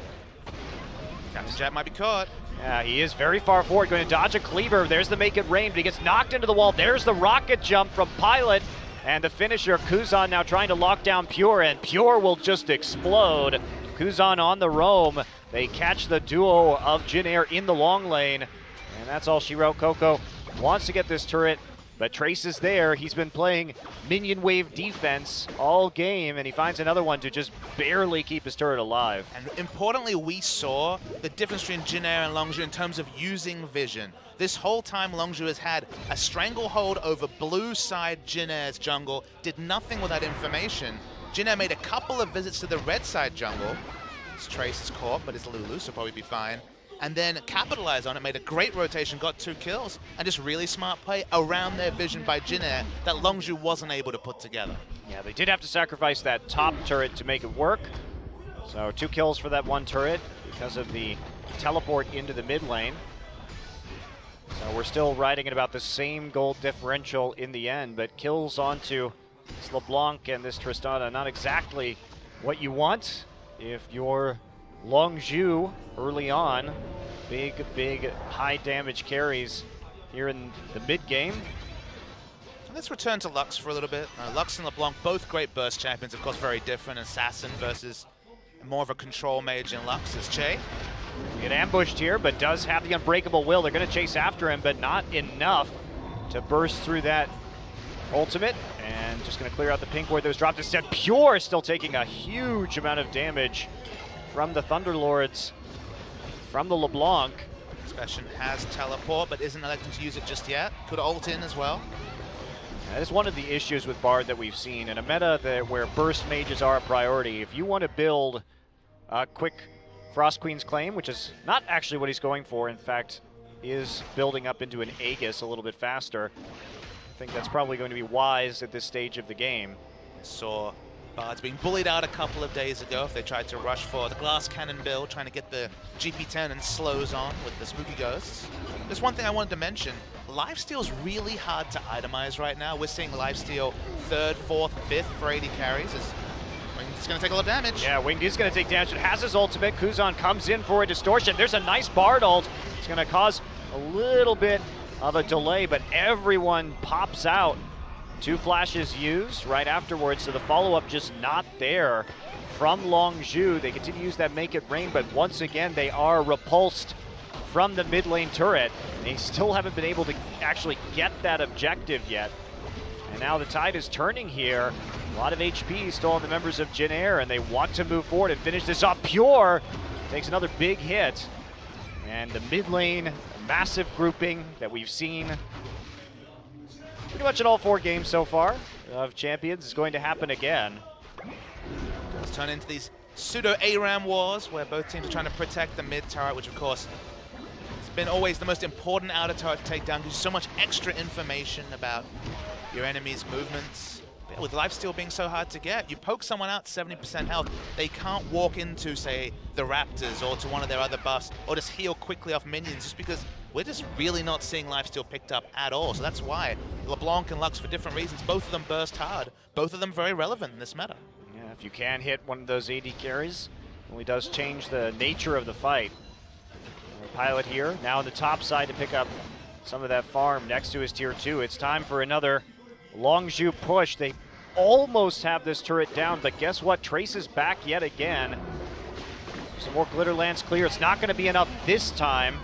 Captain Jack might be caught. Yeah, he is very far forward, going to dodge a cleaver. There's the Make It Rain, but he gets knocked into the wall. There's the rocket jump from Pilot, and the finisher, Kuzan, now trying to lock down Pure, and Pure will just explode. Kuzan on the roam. They catch the duo of Jin Air in the long lane, and that's all she wrote. Coco wants to get this turret, but Trace is there. He's been playing minion wave defense all game, and he finds another one to just barely keep his turret alive. And importantly, we saw the difference between Jin Air and Longzhu in terms of using vision. This whole time, Longzhu has had a stranglehold over blue side Jin Air's jungle, did nothing with that information. Jin Air made a couple of visits to the red side jungle. His Trace is caught, but his Lulu, so probably be fine. And then capitalized on it, made a great rotation, got 2 kills, and just really smart play around their vision by Jin Air that Longzhu wasn't able to put together. Yeah, they did have to sacrifice that top turret to make it work. So 2 kills for that one turret because of the teleport into the mid lane. So we're still riding at about the same gold differential in the end, but kills onto this LeBlanc and this Tristana, not exactly what you want if you're Longzhu early on. Big high damage carries here in the mid game. Let's return to Lux for a little bit. Lux and LeBlanc, both great burst champions, of course very different. Assassin versus more of a control mage in Lux is Che. Get ambushed here, but does have the Unbreakable Will. They're going to chase after him, but not enough to burst through that ultimate. And just going to clear out the pink ward that was dropped instead. Pure still taking a huge amount of damage from the Thunderlords, from the LeBlanc. Specian has teleport, but isn't electing to use it just yet. Could ult in as well. That is one of the issues with Bard that we've seen. In a meta where burst mages are a priority, if you want to build a quick Frost Queen's Claim, which is not actually what he's going for, in fact, is building up into an Aegis a little bit faster. I think that's probably going to be wise at this stage of the game. Saw Bards being bullied out a couple of days ago if they tried to rush for the Glass Cannon build, trying to get the GP10 and slows on with the Spooky Ghosts. There's one thing I wanted to mention. Lifesteal's really hard to itemize right now. We're seeing lifesteal 3rd, 4th, 5th for AD carries. It's going to take a lot of damage. Yeah, Winged is going to take damage. It has his ultimate. Kuzan comes in for a distortion. There's a nice Bard ult. It's going to cause a little bit of a delay, but everyone pops out. 2 flashes used right afterwards, so the follow-up just not there from Longzhu. They continue to use that Make It Rain, but once again, they are repulsed from the mid lane turret. They still haven't been able to actually get that objective yet. And now the tide is turning here. A lot of HP still on the members of Jin Air, and they want to move forward and finish this off. Pure takes another big hit. And the mid lane, massive grouping that we've seen pretty much in all 4 games so far of Champions is going to happen again. Let's turn into these pseudo ARAM wars where both teams are trying to protect the mid turret, which of course has been always the most important outer turret to take down because there's so much extra information about your enemy's movements. With lifesteal being so hard to get, you poke someone out 70% health, they can't walk into, say, the Raptors or to one of their other buffs or just heal quickly off minions just because we're just really not seeing lifesteal picked up at all. So that's why LeBlanc and Lux, for different reasons, both of them burst hard. Both of them very relevant in this meta. Yeah, if you can hit one of those AD carries, it really does change the nature of the fight. Pilot here, now on the top side to pick up some of that farm next to his tier 2. It's time for another Longzhu push. They almost have this turret down, but guess what? Trace is back yet again. Some more Glitter Lance clear. It's not going to be enough this time,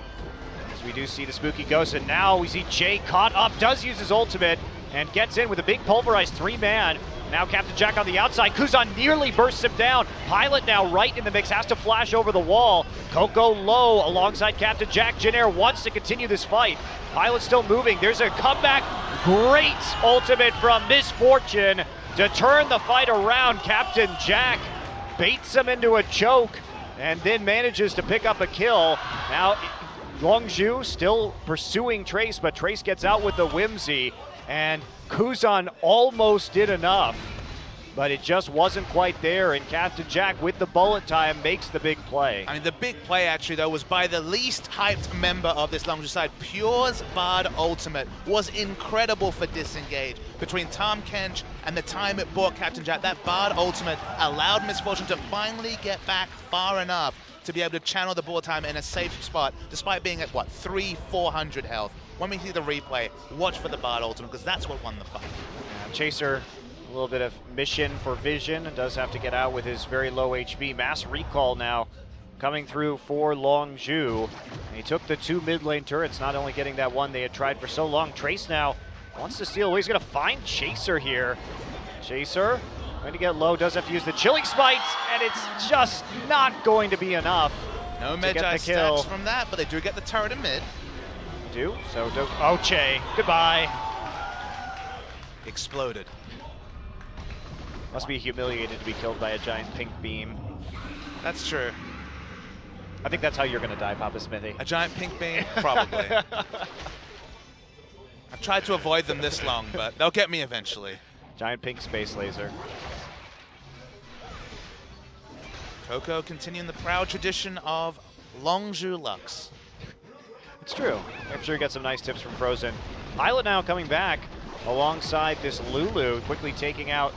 as we do see the Spooky Ghost, and now we see Jay caught up, does use his ultimate, and gets in with a big pulverized 3-man. Now Captain Jack on the outside. Kuzan nearly bursts him down. Pilot now right in the mix, has to flash over the wall. Coco low alongside Captain Jack. Jin Air wants to continue this fight. Pilot still moving. There's a comeback. Great ultimate from Misfortune. to turn the fight around. Captain Jack baits him into a choke and then manages to pick up a kill. Now, Longzhu still pursuing Trace, but Trace gets out with the Whimsy, and Kuzan almost did enough, but it just wasn't quite there, and Captain Jack with the bullet time makes the big play. I mean, the big play actually though was by the least hyped member of this Longzhu side. Pure's Bard ultimate was incredible for disengage. Between Tahm Kench and the time it bought Captain Jack, that Bard ultimate allowed Miss Fortune to finally get back far enough to be able to channel the bullet time in a safe spot, despite being at what, 300-400 health. When we see the replay, watch for the Bard ultimate, because that's what won the fight. Chaser, a little bit of mission for Vision, and does have to get out with his very low HP. Mass recall now coming through for Longzhu. And he took the 2 mid lane turrets, not only getting that one they had tried for so long. Trace now wants to steal away. He's going to find Chaser here. Chaser going to get low, does have to use the Chilling Smite, and it's just not going to be enough. No Magi stacks from that, but they do get the turret in mid. So does Oche. Goodbye. Exploded. Must be humiliated to be killed by a giant pink beam. That's true. I think that's how you're going to die, Papa Smithy. A giant pink beam? Probably. I've tried to avoid them this long, but they'll get me eventually. Giant pink space laser. Coco continuing the proud tradition of Longzhu Lux. It's true. I'm sure you got some nice tips from Frozen. Pilot now coming back alongside this Lulu, quickly taking out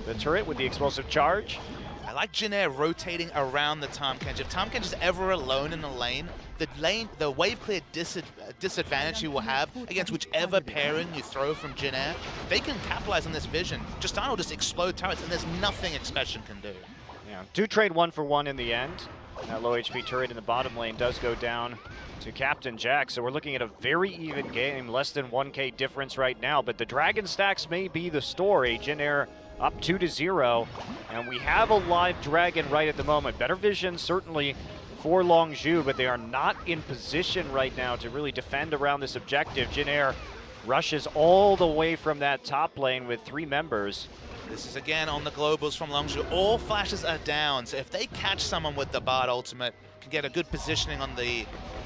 the turret with the explosive charge. I like Jin Air rotating around the Tahm Kench. If Tahm Kench is ever alone in the lane, the wave clear disadvantage you will have against whichever pairing you throw from Jin Air, they can capitalize on this vision. Justana will just explode turrets, and there's nothing Expression can do. Yeah, do trade 1-for-1 in the end. That low HP turret in the bottom lane does go down to Captain Jack, so we're looking at a very even game, less than 1K difference right now, but the Dragon stacks may be the story. Jin Air up 2-0, and we have a live Dragon right at the moment. Better vision certainly for Longzhu, but they are not in position right now to really defend around this objective. Jin Air rushes all the way from that top lane with 3 members. This is again on the globals from Longzhu. All flashes are down, so if they catch someone with the Bard ultimate, can get a good positioning on the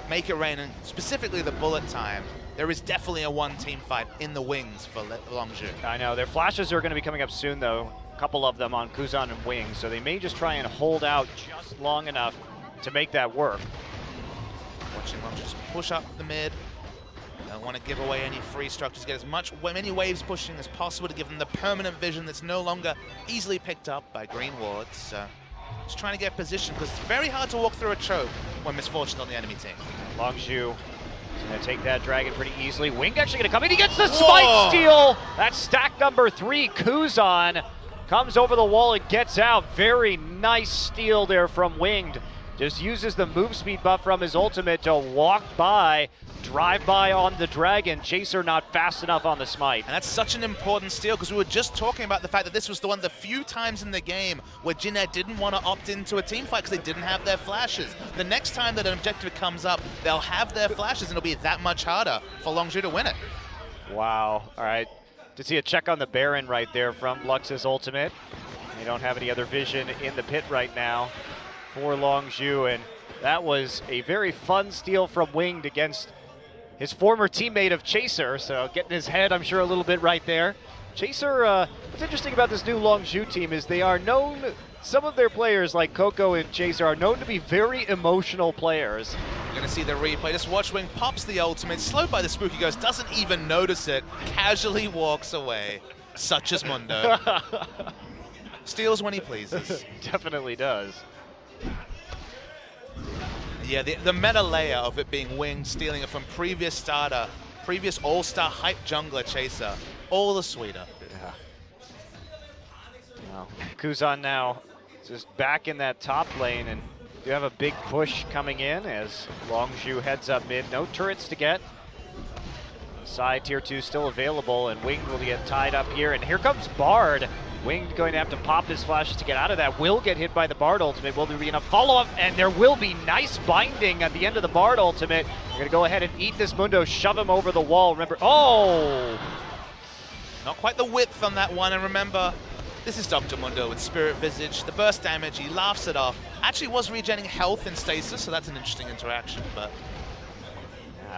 Make It Rain, and specifically the bullet time, there is definitely a one-team fight in the wings for Longzhu. I know, their flashes are going to be coming up soon though, a couple of them on Kuzan and Wings, so they may just try and hold out just long enough to make that work. Watching Longzhu just push up the mid. Don't want to give away any free structures, get as many waves pushing as possible to give them the permanent vision that's no longer easily picked up by green wards. Just trying to get position, because it's very hard to walk through a choke when Miss Fortune on the enemy team. Longzhu is going to take that Dragon pretty easily. Wing actually going to come in. He gets the Smite steal. That's stack number 3. Kuzan comes over the wall and gets out. Very nice steal there from Winged. Just uses the move speed buff from his ultimate to walk by, drive by on the Dragon. Chaser not fast enough on the Smite. And that's such an important steal, because we were just talking about the fact that this was one of the few times in the game where Jin Air didn't want to opt into a team fight because they didn't have their flashes. The next time that an objective comes up, they'll have their flashes, and it'll be that much harder for Longzhu to win it. Wow. All right. To see a check on the Baron right there from Lux's ultimate. They don't have any other vision in the pit right now for Longzhu, and that was a very fun steal from Winged against his former teammate of Chaser, so getting his head, I'm sure, a little bit right there. Chaser, what's interesting about this new Longzhu team is they are known, some of their players like Coco and Chaser are known to be very emotional players. You're going to see the replay. Just watch Wing pops the ultimate, slowed by the Spooky Ghost, doesn't even notice it, casually walks away. Such as Mundo. Steals when he pleases. Definitely does. Yeah, the meta layer of it being Wing stealing it from previous all-star hype jungler Chaser, all the sweeter. Yeah. Wow. Kuzan now just back in that top lane, and you have a big push coming in as Longzhu heads up mid. No turrets to get. Side tier 2 still available, and Winged will get tied up here, and here comes Bard. Winged going to have to pop his flashes to get out of that. Will get hit by the Bard ultimate. Will there be enough follow-up? And there will be nice binding at the end of the Bard ultimate. You're going to go ahead and eat this Mundo, shove him over the wall. Remember, oh! Not quite the width on that one, and remember, This is Dr. Mundo with Spirit Visage. The burst damage, he laughs it off. Actually was regenerating health in stasis, so that's an interesting interaction, but...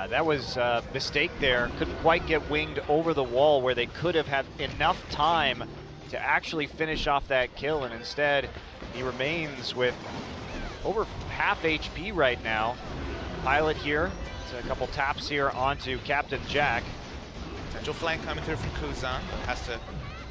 That was a mistake there. Couldn't quite get winged over the wall where they could have had enough time to actually finish off that kill, and instead he remains with over half HP right now. Pilot here, it's a couple taps here onto Captain Jack. Potential flank coming through from Kuzan, but has to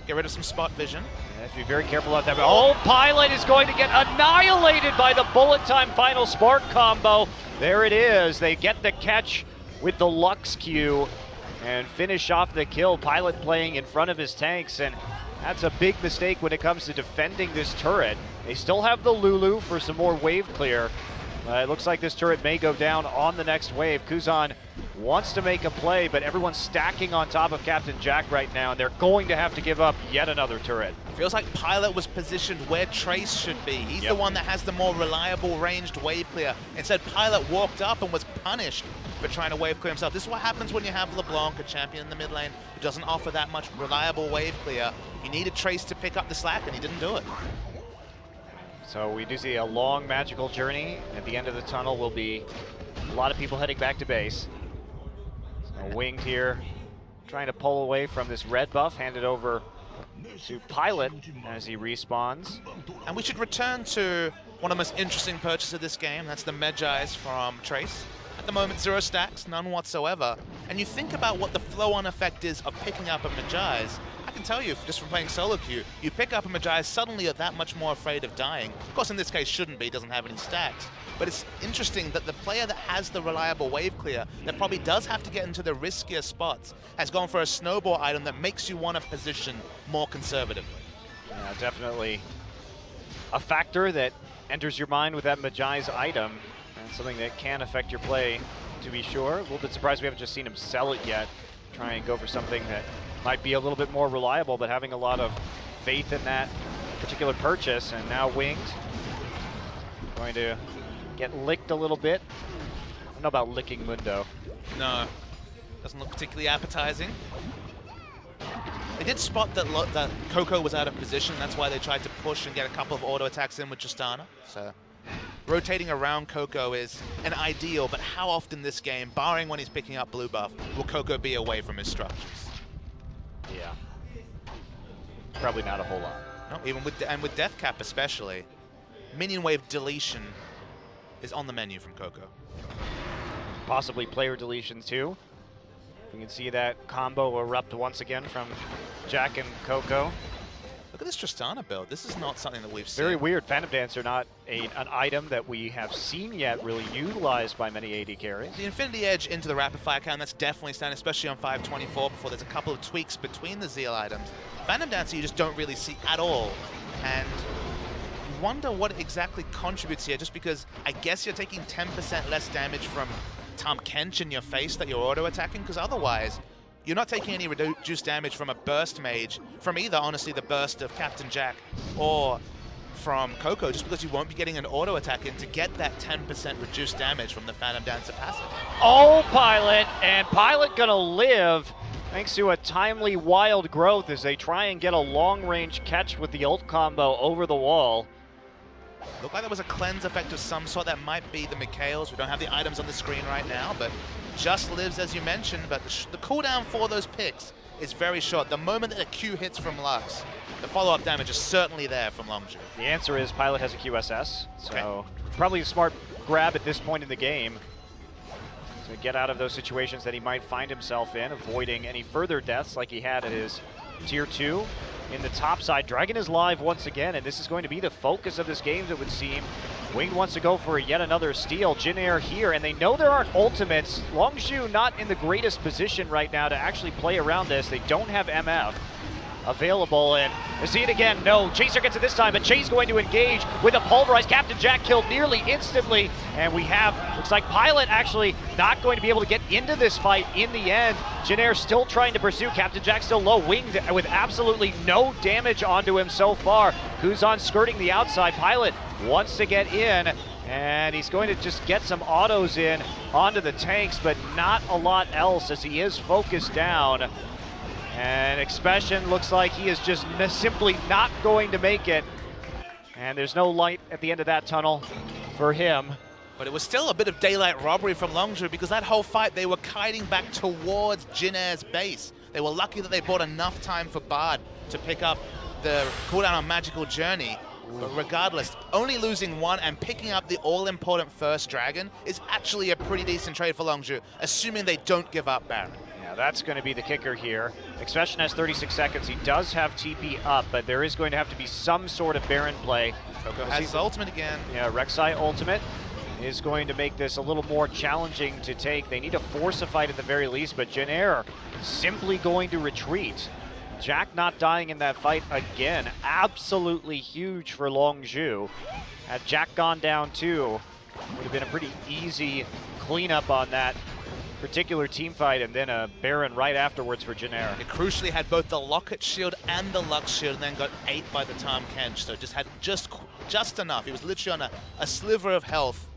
get rid of some spot vision. Has to be very careful of that. Oh, Pilot is going to get annihilated by the bullet time final spark combo. There it is. They get the catch with the Lux Q and finish off the kill. Pilot playing in front of his tanks, and that's a big mistake when it comes to defending this turret. They still have the Lulu for some more wave clear. It looks like this turret may go down on the next wave. Kuzan wants to make a play, but everyone's stacking on top of Captain Jack right now, and they're going to have to give up yet another turret. Feels like Pilot was positioned where Trace should be. He's the one that has the more reliable ranged wave clear. Instead, Pilot walked up and was punished for trying to wave clear himself. This is what happens when you have LeBlanc, a champion in the mid lane, who doesn't offer that much reliable wave clear. You needed Trace to pick up the slack, and he didn't do it. So we do see a long magical journey. At the end of the tunnel will be a lot of people heading back to base. So Winged here, trying to pull away from this red buff, handed over to Pilot as he respawns. And we should return to one of the most interesting purchases of this game. That's the Medjais from Trace. At the moment, 0 stacks, none whatsoever. And you think about what the flow-on effect is of picking up a Medjais. I can tell you, just from playing solo queue, you pick up a Medjais, suddenly you're that much more afraid of dying. Of course, in this case, shouldn't be, doesn't have any stacks. But it's interesting that the player that has the reliable wave clear, that probably does have to get into the riskier spots, has gone for a snowball item that makes you want to position more conservatively. Yeah, definitely a factor that enters your mind with that Medjais item. And something that can affect your play, to be sure. A little bit surprised we haven't just seen him sell it yet. Try and go for something that might be a little bit more reliable, but having a lot of faith in that particular purchase. And now Winged going to get licked a little bit. I don't know about licking Mundo. No, doesn't look particularly appetizing. They did spot that that Coco was out of position. That's why they tried to push and get a couple of auto attacks in with Tristana. So rotating around Coco is an ideal, but how often this game, barring when he's picking up blue buff, will Coco be away from his structures? Yeah. Probably not a whole lot. No, even with Death Cap especially, minion wave deletion is on the menu from Coco. Possibly player deletions too. We can see that combo erupt once again from Jack and Coco. Look at this Tristana build. This is not something that we've seen. Very weird. Phantom Dancer, not an item that we have seen yet really utilized by many AD carries. The Infinity Edge into the Rapid Fire Cannon, that's definitely standing, especially on 524 before there's a couple of tweaks between the Zeal items. Phantom Dancer you just don't really see at all. And you wonder what exactly contributes here, just because I guess you're taking 10% less damage from Tahm Kench in your face that you're auto-attacking, because otherwise you're not taking any reduced damage from a burst mage, from either, honestly, the burst of Captain Jack or from Coco, just because you won't be getting an auto attack in to get that 10% reduced damage from the Phantom Dancer passive. Oh, Pilot, and Pilot gonna live thanks to a timely wild growth as they try and get a long-range catch with the ult combo over the wall. Looked like there was a cleanse effect of some sort. That might be the Mikhails. We don't have the items on the screen right now, but just lives, as you mentioned. But the cooldown for those picks is very short. The moment that a Q hits from Lux, the follow-up damage is certainly there from Longzhu. The answer is Pilot has a QSS, so okay. Probably a smart grab at this point in the game to get out of those situations that he might find himself in, avoiding any further deaths like he had at his Tier 2. In the top side, Dragon is live once again, and this is going to be the focus of this game, it would seem. Winged wants to go for yet another steal. Jin Air here, and they know there aren't ultimates. Longzhu not in the greatest position right now to actually play around this. They don't have MF available, and we see it again. No, Chaser gets it this time, but Chase going to engage with a pulverize. Captain Jack killed nearly instantly, and we have, looks like Pilot actually not going to be able to get into this fight in the end. Jin Air still trying to pursue. Captain Jack still low, Winged with absolutely no damage onto him so far. Kuzan skirting the outside. Pilot wants to get in, and he's going to just get some autos in onto the tanks, but not a lot else as he is focused down. And Expression looks like he is just simply not going to make it. And there's no light at the end of that tunnel for him. But it was still a bit of daylight robbery from Longzhu because that whole fight they were kiting back towards Jin Air's base. They were lucky that they bought enough time for Bard to pick up the cooldown on Magical Journey. But regardless, only losing one and picking up the all-important first dragon is actually a pretty decent trade for Longzhu, assuming they don't give up Baron. Yeah, that's going to be the kicker here. Expression has 36 seconds. He does have TP up, but there is going to have to be some sort of Baron play. Coco has his ultimate again. Yeah, Rek'Sai ultimate is going to make this a little more challenging to take. They need to force a fight at the very least, but Jin Air simply going to retreat. Jack not dying in that fight again, absolutely huge for Longzhu. Had Jack gone down too, would have been a pretty easy cleanup on that particular team fight, and then a Baron right afterwards for Jin Air. It crucially had both the Locket shield and the Lux shield, and then got ate by the Tahm Kench, so just had just enough. He was literally on a sliver of health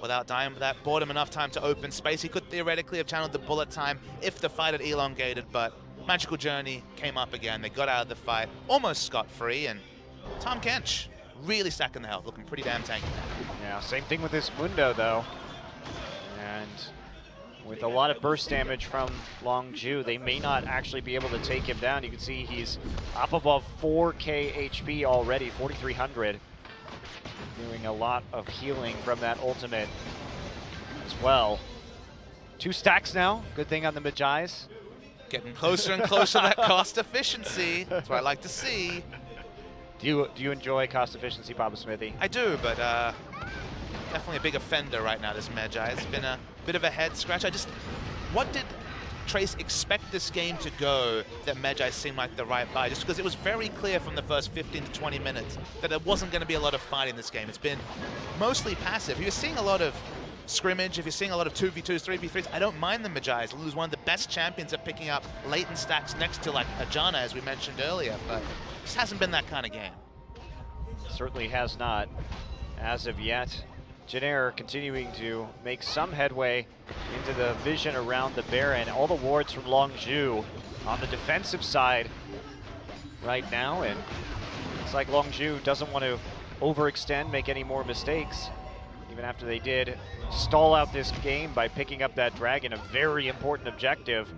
without dying, but that bought him enough time to open space. He could theoretically have channeled the bullet time if the fight had elongated, but Magical Journey came up again. They got out of the fight almost scot-free, and Tahm Kench really stacking the health, looking pretty damn tanky. Yeah, same thing with this Mundo though. And with a lot of burst damage from Longzhu, they may not actually be able to take him down. You can see he's up above 4k HP already, 4,300. Doing a lot of healing from that ultimate as well. 2 stacks now, good thing on the Magi's. Getting closer and closer to that cost efficiency. That's what I like to see. Do you enjoy cost efficiency, Papa Smithy? I do, but definitely a big offender right now, this Magi. It's been a bit of a head scratch. What did Trace expect this game to go that Magi seemed like the right buy? Just because it was very clear from the first 15 to 20 minutes that there wasn't going to be a lot of fight in this game. It's been mostly passive. You're seeing a lot of scrimmage, if you're seeing a lot of 2v2s, 3v3s, I don't mind the Magi's. Lose one of the best champions at picking up latent stacks next to like Ajana, as we mentioned earlier, but this hasn't been that kind of game. Certainly has not as of yet. Jin Air continuing to make some headway into the vision around the Baron. All the wards from Longzhu on the defensive side right now, and it's like Longzhu doesn't want to overextend, make any more mistakes, even after they did stall out this game by picking up that dragon, a very important objective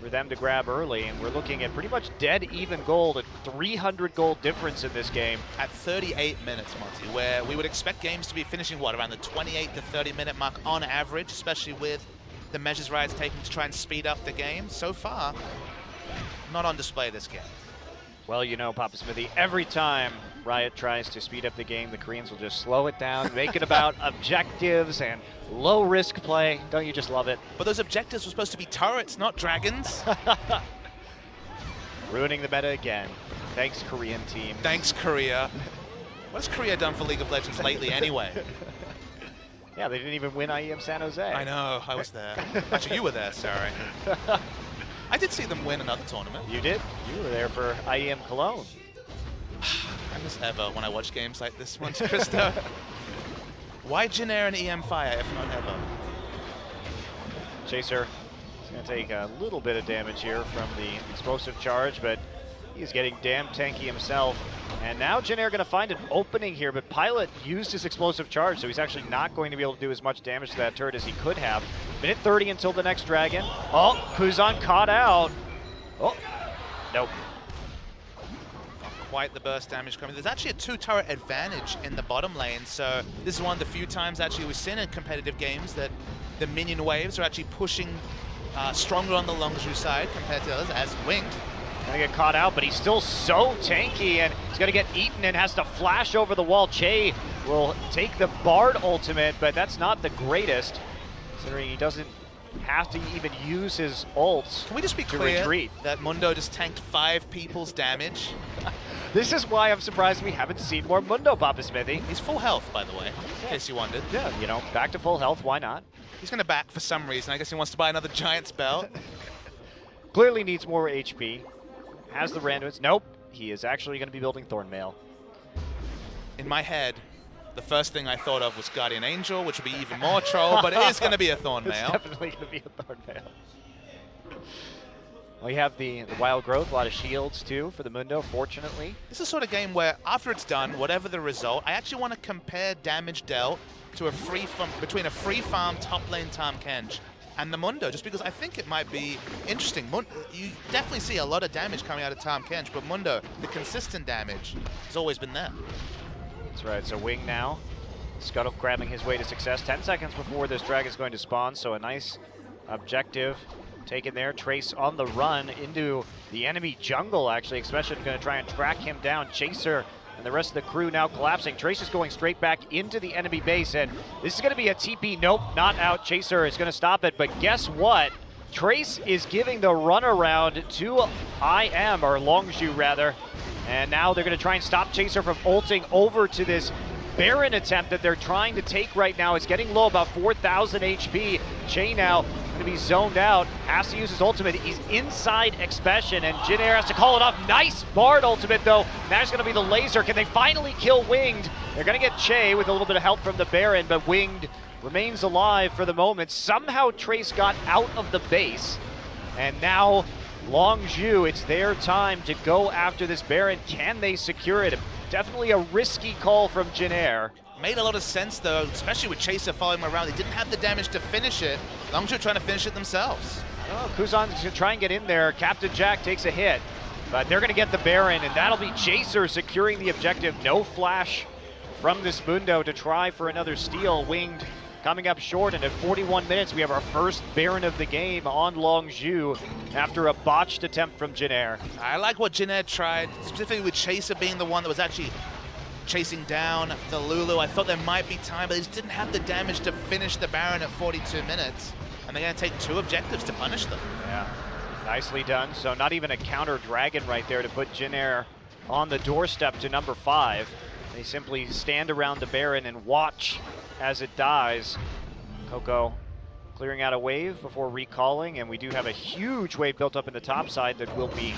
for them to grab early. And we're looking at pretty much dead even gold, a 300 gold difference in this game. At 38 minutes, Monty, where we would expect games to be finishing, what, around the 28 to 30 minute mark on average, especially with the measures Riot's taking to try and speed up the game. So far, not on display this game. Well, you know, Papa Smithy, every time Riot tries to speed up the game, the Koreans will just slow it down, make it about objectives and low-risk play. Don't you just love it? But those objectives were supposed to be turrets, not dragons. Ruining the meta again. Thanks, Korean team. Thanks, Korea. What has Korea done for League of Legends lately anyway? Yeah, they didn't even win IEM San Jose. I know, I was there. Actually, you were there, sorry. I did see them win another tournament. You did? You were there for IEM Cologne. I miss Ever when I watch games like this one, Krista. Why Jin Air and EM Fire, if not Ever? Chaser is going to take a little bit of damage here from the explosive charge, but he's getting damn tanky himself. And now Jin Air going to find an opening here, but Pilot used his explosive charge, so he's actually not going to be able to do as much damage to that turret as he could have. Minute 30 until the next dragon. Oh, Kuzan caught out. Oh, nope. Not quite the burst damage coming. There's actually a 2-turret advantage in the bottom lane, so this is one of the few times actually we've seen in competitive games that the minion waves are actually pushing stronger on the Longzhu side compared to others, as Winged. Gonna get caught out, but he's still so tanky, and he's gonna get eaten and has to flash over the wall. Che will take the Bard ultimate, but that's not the greatest, considering he doesn't have to even use his ults. Can we just be to clear retreat. that Mundo just tanked 5 people's damage? This is why I'm surprised we haven't seen more Mundo, Papa Smithy. He's full health, by the way, in case you wondered. Yeah, you know, back to full health, why not? He's going to back for some reason. I guess he wants to buy another Giant's belt. Clearly needs more HP. Has the randoms. Nope, he is actually going to be building Thornmail. In my head, the first thing I thought of was Guardian Angel, which would be even more troll, but it is going to be a Thornmail. It's definitely going to be a Thornmail. We have the wild growth, a lot of shields too for the Mundo, fortunately. This is the sort of game where after it's done, whatever the result, I actually want to compare damage dealt to between a free farm top lane Tahm Kench and the Mundo, just because I think it might be interesting. You definitely see a lot of damage coming out of Tahm Kench, but Mundo, the consistent damage has always been there. That's right, so Wing now, Scuttle grabbing his way to success. 10 seconds before this dragon is going to spawn, so a nice objective taken there. Trace on the run into the enemy jungle, actually. Expression going to try and track him down. Chaser and the rest of the crew now collapsing. Trace is going straight back into the enemy base, and this is going to be a TP. Nope, not out. Chaser is going to stop it, but guess what? Trace is giving the runaround to IM, or Longzhu rather, and now they're going to try and stop Chaser from ulting over to this Baron attempt that they're trying to take right now. It's getting low, about 4,000 HP. Che now going to be zoned out, has to use his ultimate. He's inside Expression, and Jin Air has to call it off. Nice Bard ultimate, though. That's going to be the laser. Can they finally kill Winged? They're going to get Che with a little bit of help from the Baron, but Winged remains alive for the moment. Somehow Trace got out of the base, and now Longzhu, it's their time to go after this Baron. Can they secure it? Definitely a risky call from Jin Air. Made a lot of sense, though, especially with Chaser following him around. They didn't have the damage to finish it. Longzhu trying to finish it themselves. I don't know, Kuzan's going to try and get in there. Captain Jack takes a hit, but they're going to get the Baron, and that'll be Chaser securing the objective. No flash from this Mundo to try for another steal. Winged coming up short, and at 41 minutes, we have our first Baron of the game on Longzhu after a botched attempt from Jin Air. I like what Jin Air tried, specifically with Chaser being the one that was actually chasing down the Lulu. I thought there might be time, but they just didn't have the damage to finish the Baron at 42 minutes. And they're going to take 2 objectives to punish them. Yeah, nicely done. So not even a counter dragon right there to put Jin Air on the doorstep to number 5. They simply stand around the Baron and watch as it dies. Coco clearing out a wave before recalling, and we do have a huge wave built up in the top side that will be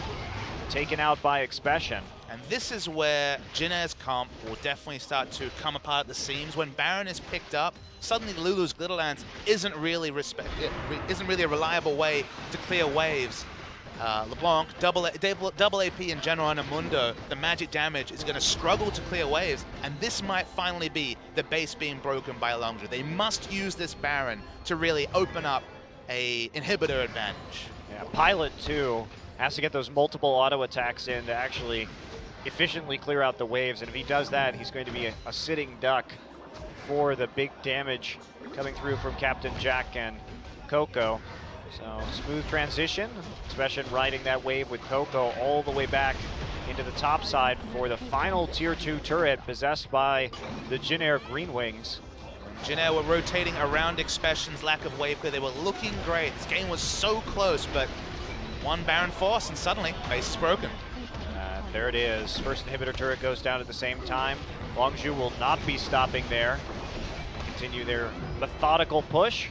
taken out by Expression. And this is where Jin Air's comp will definitely start to come apart at the seams. When Baron is picked up, suddenly Lulu's Glitterlance isn't really a reliable way to clear waves. LeBlanc, double AP in general on a Mundo, the magic damage is going to struggle to clear waves, and this might finally be the base being broken by Longzhu. They must use this Baron to really open up a inhibitor advantage. Yeah, Pilot too has to get those multiple auto attacks in to actually efficiently clear out the waves, and if he does that, he's going to be a sitting duck for the big damage coming through from Captain Jack and Coco. So smooth transition, Expression riding that wave with Coco all the way back into the top side for the final tier 2 turret possessed by the Jin Air Green Wings. Jin Air were rotating around Expression's lack of wave clear. They were looking great. This game was so close, but one Baron force and suddenly base is broken. There it is. First inhibitor turret goes down at the same time. Longzhu will not be stopping there. Continue their methodical push.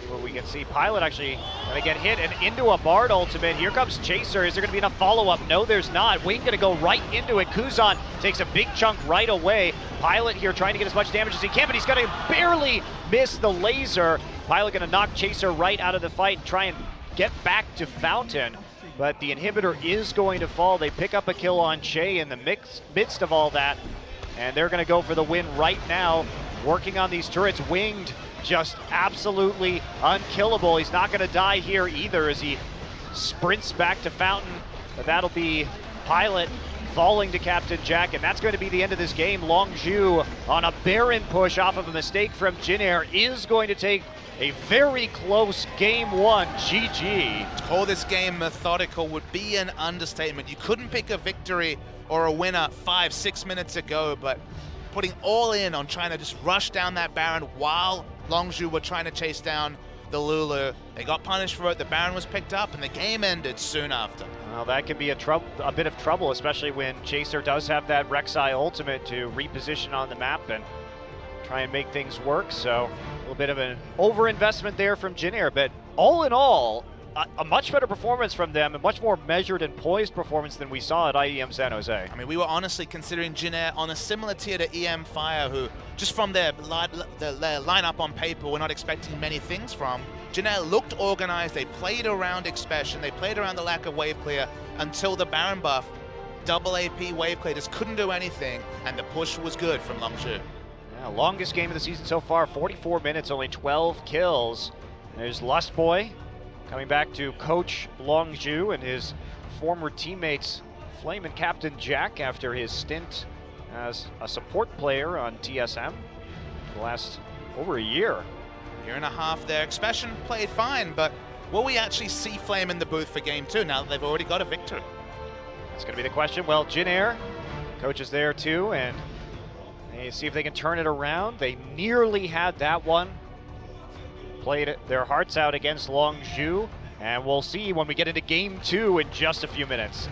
What we can see. Pilot actually going to get hit and into a Bard ultimate. Here comes Chaser. Is there going to be enough follow-up? No, there's not. Wing going to go right into it. Kuzan takes a big chunk right away. Pilot here trying to get as much damage as he can, but he's going to barely miss the laser. Pilot going to knock Chaser right out of the fight and try and get back to Fountain. But the inhibitor is going to fall. They pick up a kill on Che in the midst of all that, and they're going to go for the win right now. Working on these turrets. Winged just absolutely unkillable. He's not going to die here either as he sprints back to Fountain. But that'll be Pilot falling to Captain Jack, and that's going to be the end of this game. Longzhu on a Baron push off of a mistake from Jin Air is going to take a very close game 1. GG. To call this game methodical would be an understatement. You couldn't pick a victory or a winner 5-6 minutes ago, but putting all in on trying to just rush down that Baron while Longzhu were trying to chase down the Lulu. They got punished for it. The Baron was picked up, and the game ended soon after. Well, that could be a bit of trouble, especially when Chaser does have that Rek'Sai ultimate to reposition on the map and try and make things work. So a little bit of an overinvestment there from Jin Air, but all in all, a much better performance from them, a much more measured and poised performance than we saw at IEM San Jose. I mean, we were honestly considering Jin Air on a similar tier to EM Fire, who just from their lineup on paper, we're not expecting many things from. Jin Air looked organized. They played around Expression. They played around the lack of wave clear until the Baron buff. Double AP wave clear just couldn't do anything, and the push was good from Longzhu. Yeah, longest game of the season so far, 44 minutes, only 12 kills. There's Lustboy coming back to coach Longzhu and his former teammates Flame and Captain Jack after his stint as a support player on TSM for the last over a year. Year and a half there. Expression played fine, but will we actually see Flame in the booth for game 2 now that they've already got a victory? That's going to be the question. Well, Jin Air, coach is there too, and they see if they can turn it around. They nearly had that one. Played their hearts out against Longzhu, and we'll see when we get into game 2 in just a few minutes.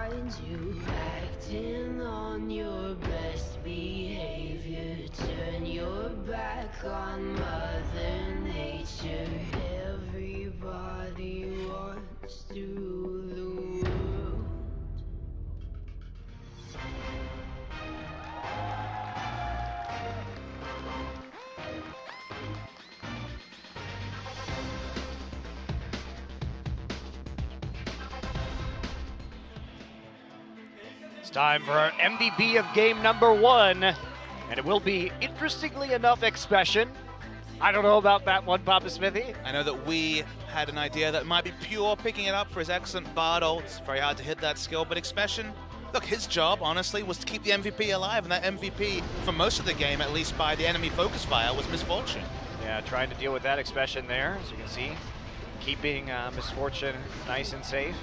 find you acting on your best behavior. Turn your back on Mother Nature. Everybody wants to rule the world. It's time for our MVP of game number 1, and it will be, interestingly enough, Expression. I don't know about that one, Papa Smithy. I know that we had an idea that it might be Pure picking it up for his excellent Bard ult. It's very hard to hit that skill, but Expression, look, his job, honestly, was to keep the MVP alive, and that MVP, for most of the game, at least by the enemy focus fire, was Misfortune. Yeah, trying to deal with that Expression there, as you can see. Keeping Misfortune nice and safe.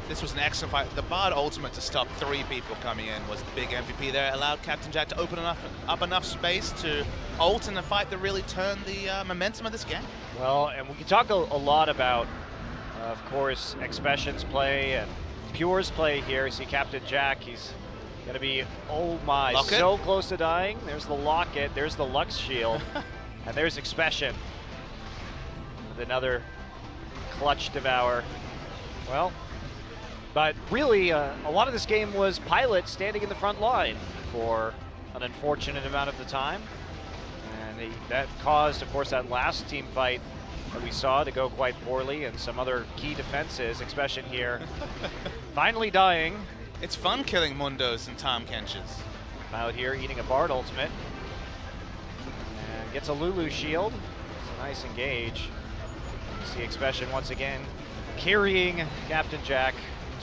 This was an excellent fight. The Bard ultimate to stop 3 people coming in was the big MVP there. It allowed Captain Jack to open up enough space to ult in a fight that really turned the momentum of this game. Well, and we can talk a lot about, of course, Expression's play and Pure's play here. You see Captain Jack, he's going to be, oh my, Locket? so close to dying. There's the Locket, there's the Lux Shield, and there's Expression with another clutch devour. Well, but really, a lot of this game was Pilot standing in the front line for an unfortunate amount of the time. And that caused, of course, that last team fight that we saw to go quite poorly, and some other key defenses, Expression here, finally dying. It's fun killing Mundos and Tahm Kenches. Out here eating a Bard ultimate. And gets a Lulu shield. It's a nice engage. You see Expression once again carrying Captain Jack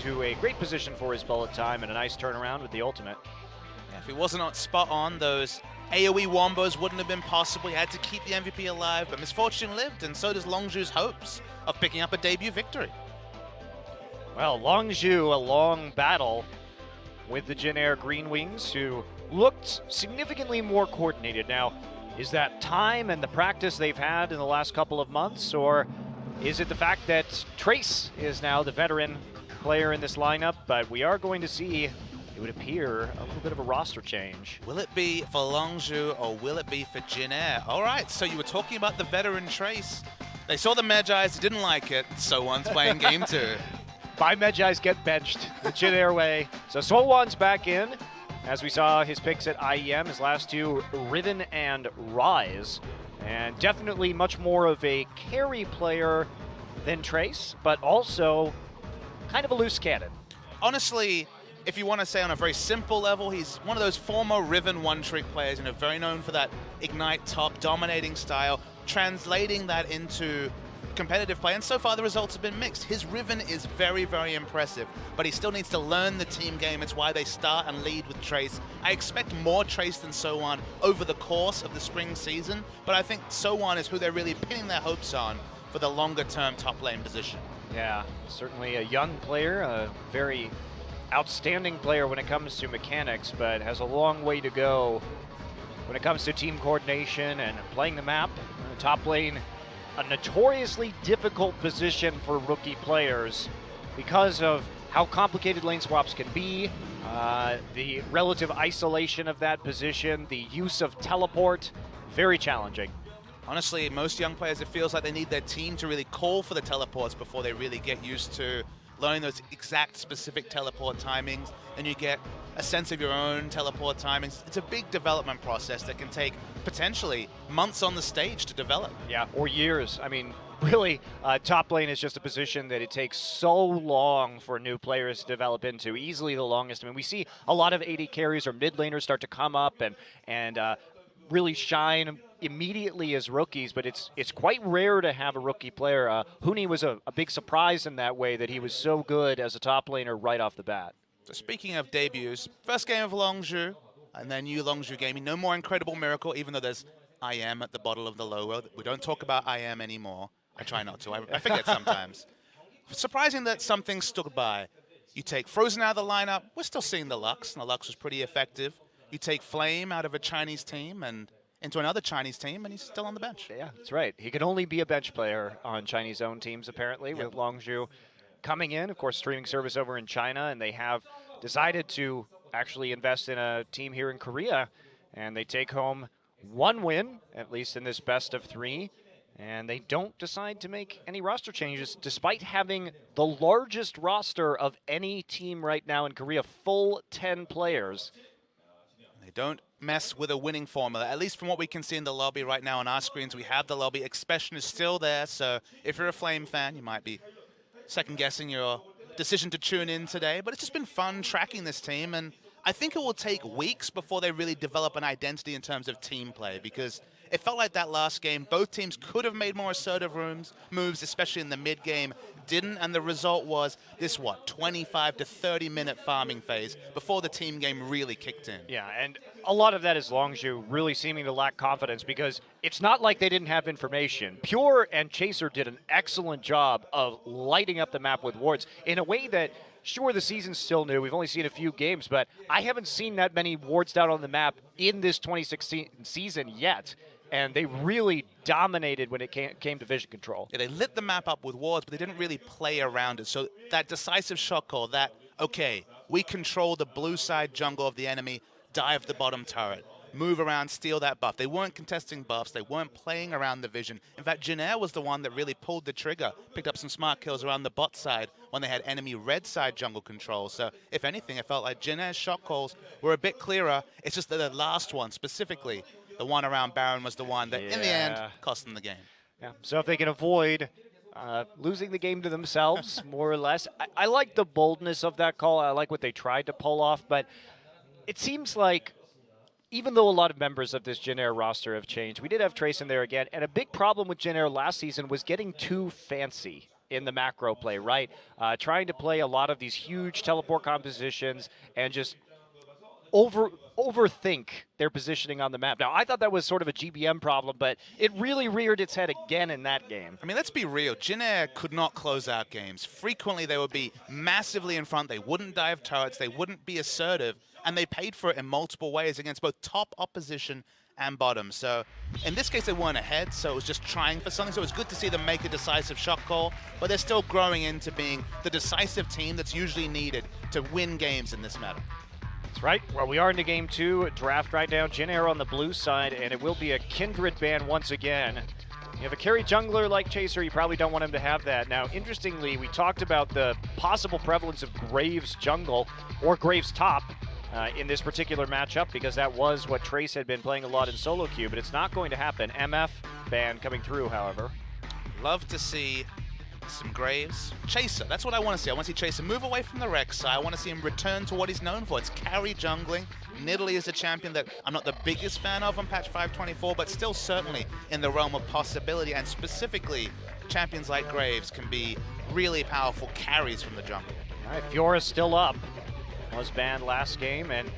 to a great position for his bullet time and a nice turnaround with the ultimate. Yeah, if he wasn't on spot on, those AoE wombos wouldn't have been possible. He had to keep the MVP alive, but Misfortune lived, and so does Longzhu's hopes of picking up a debut victory. Well, Longzhu, a long battle with the Jin Air Green Wings, who looked significantly more coordinated. Now, is that time and the practice they've had in the last couple of months, or is it the fact that Trace is now the veteran player in this lineup? But we are going to see, it would appear, a little bit of a roster change. Will it be for Longzhu or will it be for Jin Air? All right, so you were talking about the veteran Trace. They saw the Magi's, they didn't like it, so one's playing game 2. By Magi's get benched the Jin Air way. So Sowan's back in. As we saw his picks at IEM, his last 2, Riven and Rise. And definitely much more of a carry player than Trace, but also kind of a loose cannon. Honestly, if you want to say on a very simple level, he's one of those former Riven one-trick players, very known for that Ignite top dominating style, translating that into competitive play, and so far the results have been mixed. His Riven is very, very impressive, but he still needs to learn the team game. It's why they start and lead with Trace. I expect more Trace than Sowan over the course of the spring season, but I think Sowan is who they're really pinning their hopes on for the longer-term top lane position. Yeah, certainly a young player, a very outstanding player when it comes to mechanics, but has a long way to go when it comes to team coordination and playing the map. The top lane, a notoriously difficult position for rookie players because of how complicated lane swaps can be, the relative isolation of that position, the use of teleport, very challenging. Honestly, most young players, it feels like they need their team to really call for the teleports before they really get used to learning those exact specific teleport timings, and you get a sense of your own teleport timings. It's a big development process that can take potentially months on the stage to develop. Yeah, or years. I mean, really, top lane is just a position that it takes so long for new players to develop into, easily the longest. I mean, we see a lot of AD carries or mid laners start to come up and really shine immediately as rookies, but it's quite rare to have a rookie player. Huni was a big surprise in that way, that he was so good as a top laner right off the bat. So speaking of debuts, first game of Longzhu, and then new Longzhu gaming. No more Incredible Miracle, even though there's IM at the bottom of the logo. We don't talk about IM anymore. I try not to. I forget sometimes. Surprising that something stood by. You take Frozen out of the lineup. We're still seeing the Lux, and the Lux was pretty effective. You take Flame out of a Chinese team and into another Chinese team, and he's still on the bench. Yeah, that's right. He can only be a bench player on Chinese-owned teams, apparently, with Longzhu coming in, of course, streaming service over in China, and they have decided to actually invest in a team here in Korea, and they take home 1 win, at least in this best of 3, and they don't decide to make any roster changes, despite having the largest roster of any team right now in Korea, full 10 players. They don't mess with a winning formula. At least from what we can see in the lobby right now on our screens, we have the lobby. Expression is still there, so if you're a Flame fan, you might be second-guessing your decision to tune in today. But it's just been fun tracking this team, and I think it will take weeks before they really develop an identity in terms of team play, because it felt like that last game, both teams could have made more assertive moves, especially in the mid-game, didn't, and the result was this, 25 to 30-minute farming phase before the team game really kicked in. Yeah, and a lot of that is Longzhu really seeming to lack confidence, because it's not like they didn't have information. Pure and Chaser did an excellent job of lighting up the map with wards in a way that, sure, the season's still new. We've only seen a few games, but I haven't seen that many wards down on the map in this 2016 season yet. And they really dominated when it came to vision control. Yeah, they lit the map up with wards, but they didn't really play around it. So that decisive shot call, that, okay, we control the blue side jungle of the enemy, dive the bottom turret, move around, steal that buff. They weren't contesting buffs. They weren't playing around the vision. In fact, Jin Air was the one that really pulled the trigger, picked up some smart kills around the bot side when they had enemy red side jungle control. So if anything, it felt like Jin Air's shot calls were a bit clearer. It's just that the last one specifically, the one around Baron, was the one that, in the end, cost them the game. Yeah. So if they can avoid losing the game to themselves, more or less. I like the boldness of that call. I like what they tried to pull off. But it seems like, even though a lot of members of this Jin Air roster have changed, we did have Trace in there again. And a big problem with Jin Air last season was getting too fancy in the macro play, right? Trying to play a lot of these huge teleport compositions and just overthink their positioning on the map. Now, I thought that was sort of a GBM problem, but it really reared its head again in that game. I mean, let's be real. Jin Air could not close out games. Frequently, they would be massively in front. They wouldn't dive turrets. They wouldn't be assertive. And they paid for it in multiple ways against both top opposition and bottom. So in this case, they weren't ahead, so it was just trying for something. So it was good to see them make a decisive shot call, but they're still growing into being the decisive team that's usually needed to win games in this meta. That's right. Well, we are into game 2. Draft right now. Jin Air on the blue side, and it will be a Kindred ban once again. You have a carry jungler like Chaser, you probably don't want him to have that. Now, interestingly, we talked about the possible prevalence of Graves jungle or Graves top in this particular matchup, because that was what Trace had been playing a lot in solo queue, but it's not going to happen. MF ban coming through, however. Love to see some Graves. Chaser, that's what I want to see. I want to see Chaser move away from the Rex side. I want to see him return to what he's known for. It's carry jungling. Nidalee is a champion that I'm not the biggest fan of on patch 524, but still certainly in the realm of possibility, and specifically champions like Graves can be really powerful carries from the jungle. All right, Fiora's still up. Was banned last game, and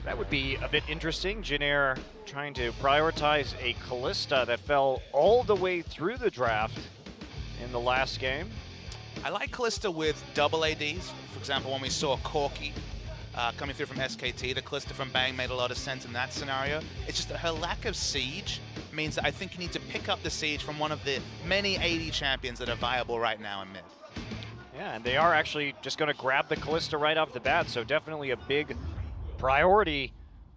that would be a bit interesting. Jin Air trying to prioritize a Kalista that fell all the way through the draft in the last game. I like Kalista with double ADs. For example, when we saw Corki coming through from SKT, the Kalista from Bang made a lot of sense in that scenario. It's just that her lack of siege means that I think you need to pick up the siege from one of the many AD champions that are viable right now in mid. Yeah, and they are actually just going to grab the Kalista right off the bat, so definitely a big priority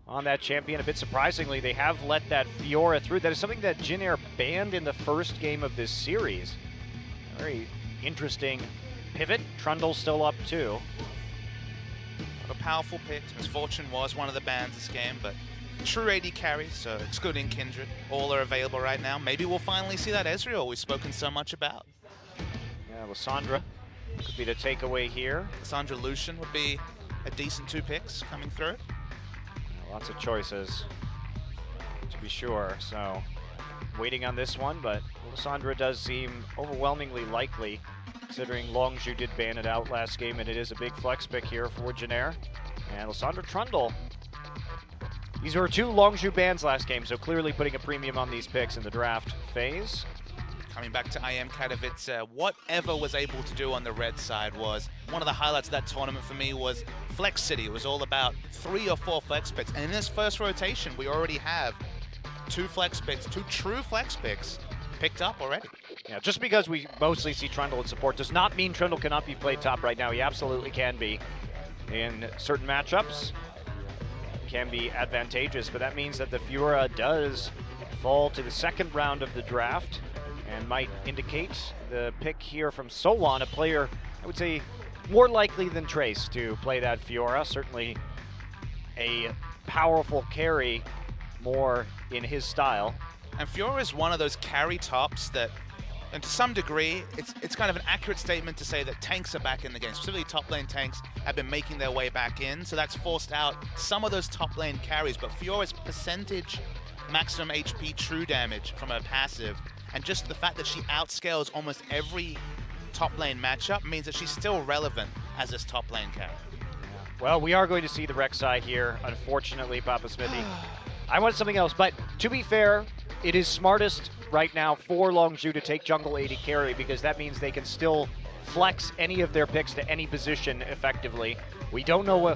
on that champion. A bit surprisingly, they have let that Fiora through. That is something that Jin Air banned in the first game of this series. Very interesting pivot. Trundle's still up too. A powerful pick. Misfortune was one of the bans this game, but true AD carries, so excluding Kindred, all are available right now. Maybe we'll finally see that Ezreal we've spoken so much about. Yeah, Lissandra could be the takeaway here. Sandra Lucian would be a decent 2 picks coming through. Yeah, lots of choices, to be sure. So, waiting on this one, but Lissandra does seem overwhelmingly likely, considering Longzhu did ban it out last game, and it is a big flex pick here for Jin Air. And Lissandra Trundle. These were 2 Longzhu bans last game, so clearly putting a premium on these picks in the draft phase. Coming back to IM Katowice, whatever was able to do on the red side was one of the highlights of that tournament for me. Was Flex City. It was all about 3 or 4 flex picks, and in this first rotation we already have 2 flex picks, 2 true flex picks picked up already. Yeah, just because we mostly see Trundle in support does not mean Trundle cannot be played top right now. He absolutely can be in certain matchups. Can be advantageous, but that means that the Fiora does fall to the second round of the draft and might indicate the pick here from Solon, a player I would say more likely than Trace to play that Fiora. Certainly a powerful carry, more in his style. And Fiora is one of those carry tops that, and to some degree, it's kind of an accurate statement to say that tanks are back in the game. Specifically, top lane tanks have been making their way back in, so that's forced out some of those top lane carries. But Fiora's percentage maximum HP true damage from her passive, and just the fact that she outscales almost every top lane matchup means that she's still relevant as this top lane carry. Well, we are going to see the Rek'Sai here, unfortunately, Papa Smithy. I want something else, but to be fair, it is smartest right now for Longzhu to take jungle AD carry because that means they can still flex any of their picks to any position effectively. We don't know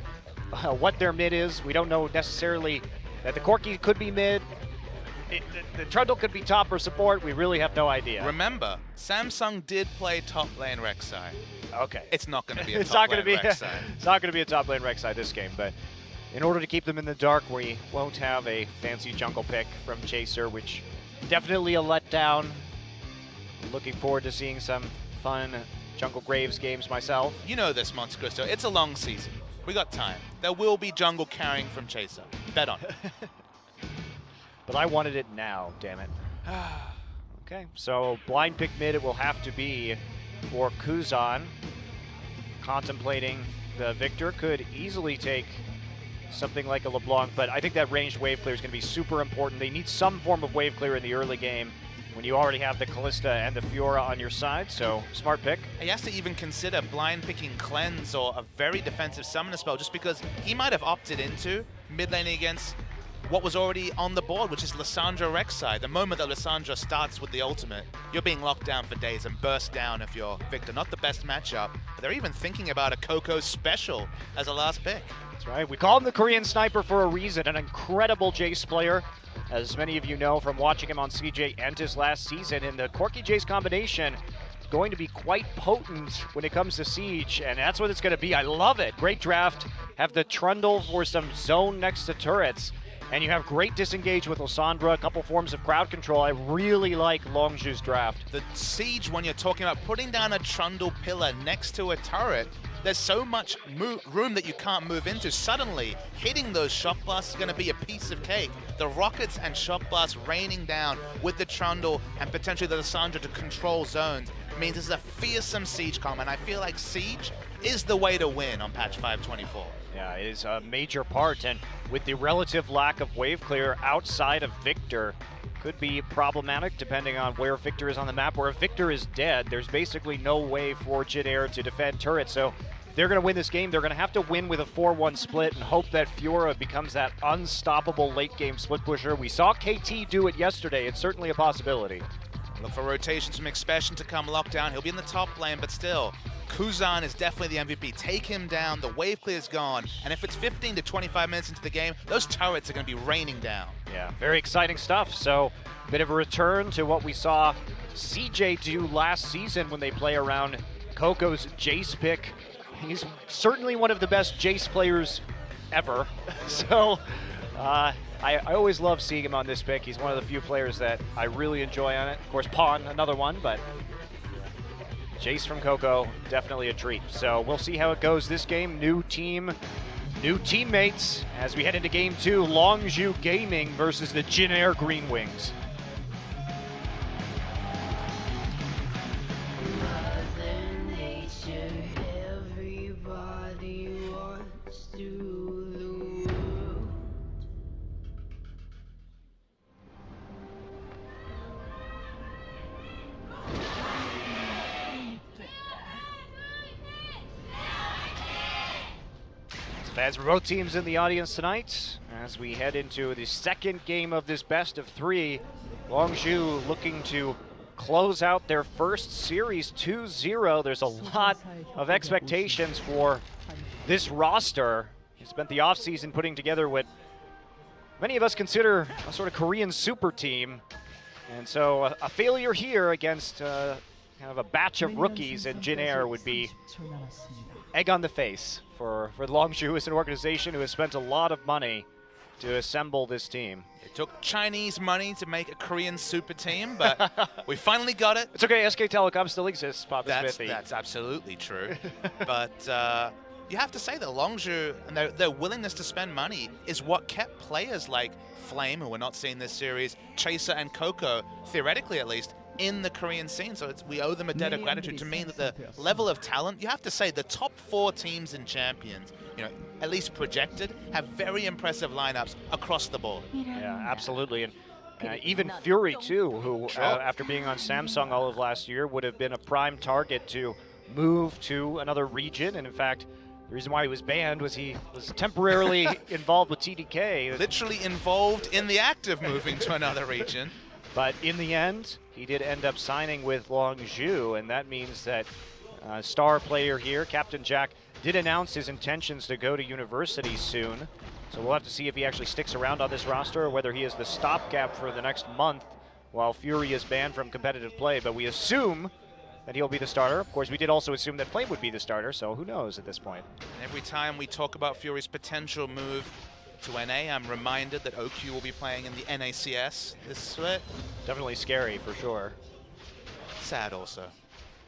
what their mid is. We don't know necessarily that the Corki could be mid. The Trundle could be top or support. We really have no idea. Remember, Samsung did play top lane Rek'Sai. Okay. It's not going to be a It's top not lane going to be. Rek'Sai. It's not going to be a top lane Rek'Sai this game, but in order to keep them in the dark, we won't have a fancy jungle pick from Chaser, which definitely a letdown. Looking forward to seeing some fun Jungle Graves games myself. You know this, Monte Cristo. It's a long season. We got time. There will be jungle carrying from Chaser. Bet on it. But I wanted it now, damn it. Okay, so blind pick mid it will have to be for Kuzan. Contemplating the Victor, could easily take something like a LeBlanc, but I think that ranged wave clear is going to be super important. They need some form of wave clear in the early game when you already have the Kalista and the Fiora on your side, so smart pick. He has to even consider blind picking Cleanse or a very defensive summoner spell just because he might have opted into mid laning against what was already on the board, which is Lissandra Rek'Sai. The moment that Lissandra starts with the ultimate, you're being locked down for days and burst down if you're Victor. Not the best matchup, but they're even thinking about a Coco special as a last pick. That's right. We call him the Korean Sniper for a reason. An incredible Jace player, as many of you know from watching him on CJ Entis last season. And the Corki Jace combination is going to be quite potent when it comes to Siege, and that's what it's going to be. I love it. Great draft. Have the Trundle for some zone next to turrets. And you have great disengage with Lissandra, a couple forms of crowd control. I really like Longzhu's draft. The Siege, when you're talking about putting down a Trundle pillar next to a turret, there's so much room that you can't move into. Suddenly, hitting those shock blasts is going to be a piece of cake. The rockets and shock blasts raining down with the Trundle and potentially the Lissandra to control zones means this is a fearsome Siege comp, and I feel like Siege is the way to win on patch 524. Yeah, it is a major part, and with the relative lack of wave clear outside of Victor, could be problematic depending on where Victor is on the map. Where if Victor is dead, there's basically no way for Jin Air to defend turrets. So if they're going to win this game, they're going to have to win with a 4-1 split and hope that Fiora becomes that unstoppable late game split pusher. We saw KT do it yesterday. It's certainly a possibility. Look for rotations from Expression to come lock down. He'll be in the top lane, but still, Kuzan is definitely the MVP. Take him down, the wave clear is gone, and if it's 15 to 25 minutes into the game, those turrets are going to be raining down. Yeah, very exciting stuff. So, a bit of a return to what we saw CJ do last season when they play around Coco's Jace pick. He's certainly one of the best Jace players ever. So, I always love seeing him on this pick. He's one of the few players that I really enjoy on it. Of course, Pawn, another one, but Jace from Coco, definitely a treat. So we'll see how it goes this game. New team, new teammates as we head into game 2. Longzhu Gaming versus the Jin Air Green Wings. Mother Nature, everybody wants to lose. Fans from both teams in the audience tonight as we head into the second game of this best of 3. Longzhu looking to close out their first series 2-0. There's a lot of expectations for this roster. He spent the offseason putting together what many of us consider a sort of Korean super team. And so a failure here against kind of a batch of rookies in Jin Air would be egg on the face for Longzhu as an organization who has spent a lot of money to assemble this team. It took Chinese money to make a Korean super team, but we finally got it. It's okay, SK Telecom still exists, Papa Smithy. That's absolutely true. But you have to say that Longzhu and their willingness to spend money is what kept players like Flame, who we're not seeing this series, Chaser and Coco, theoretically at least, in the Korean scene. So we owe them a debt of gratitude to mean that the level of talent, you have to say the top 4 teams in Champions, at least projected, have very impressive lineups across the board. Yeah, absolutely. And even Fury, too, who, after being on Samsung all of last year, would have been a prime target to move to another region. And in fact, the reason why he was banned was he was temporarily involved with TDK. Literally involved in the act of moving to another region. But in the end, he did end up signing with Longzhu, and that means that star player here, Captain Jack, did announce his intentions to go to university soon. So we'll have to see if he actually sticks around on this roster or whether he is the stopgap for the next month while Fury is banned from competitive play. But we assume that he'll be the starter. Of course, we did also assume that Flame would be the starter, so who knows at this point. Every time we talk about Fury's potential move to NA, I'm reminded that OQ will be playing in the NACS this split. Definitely scary, for sure. Sad also.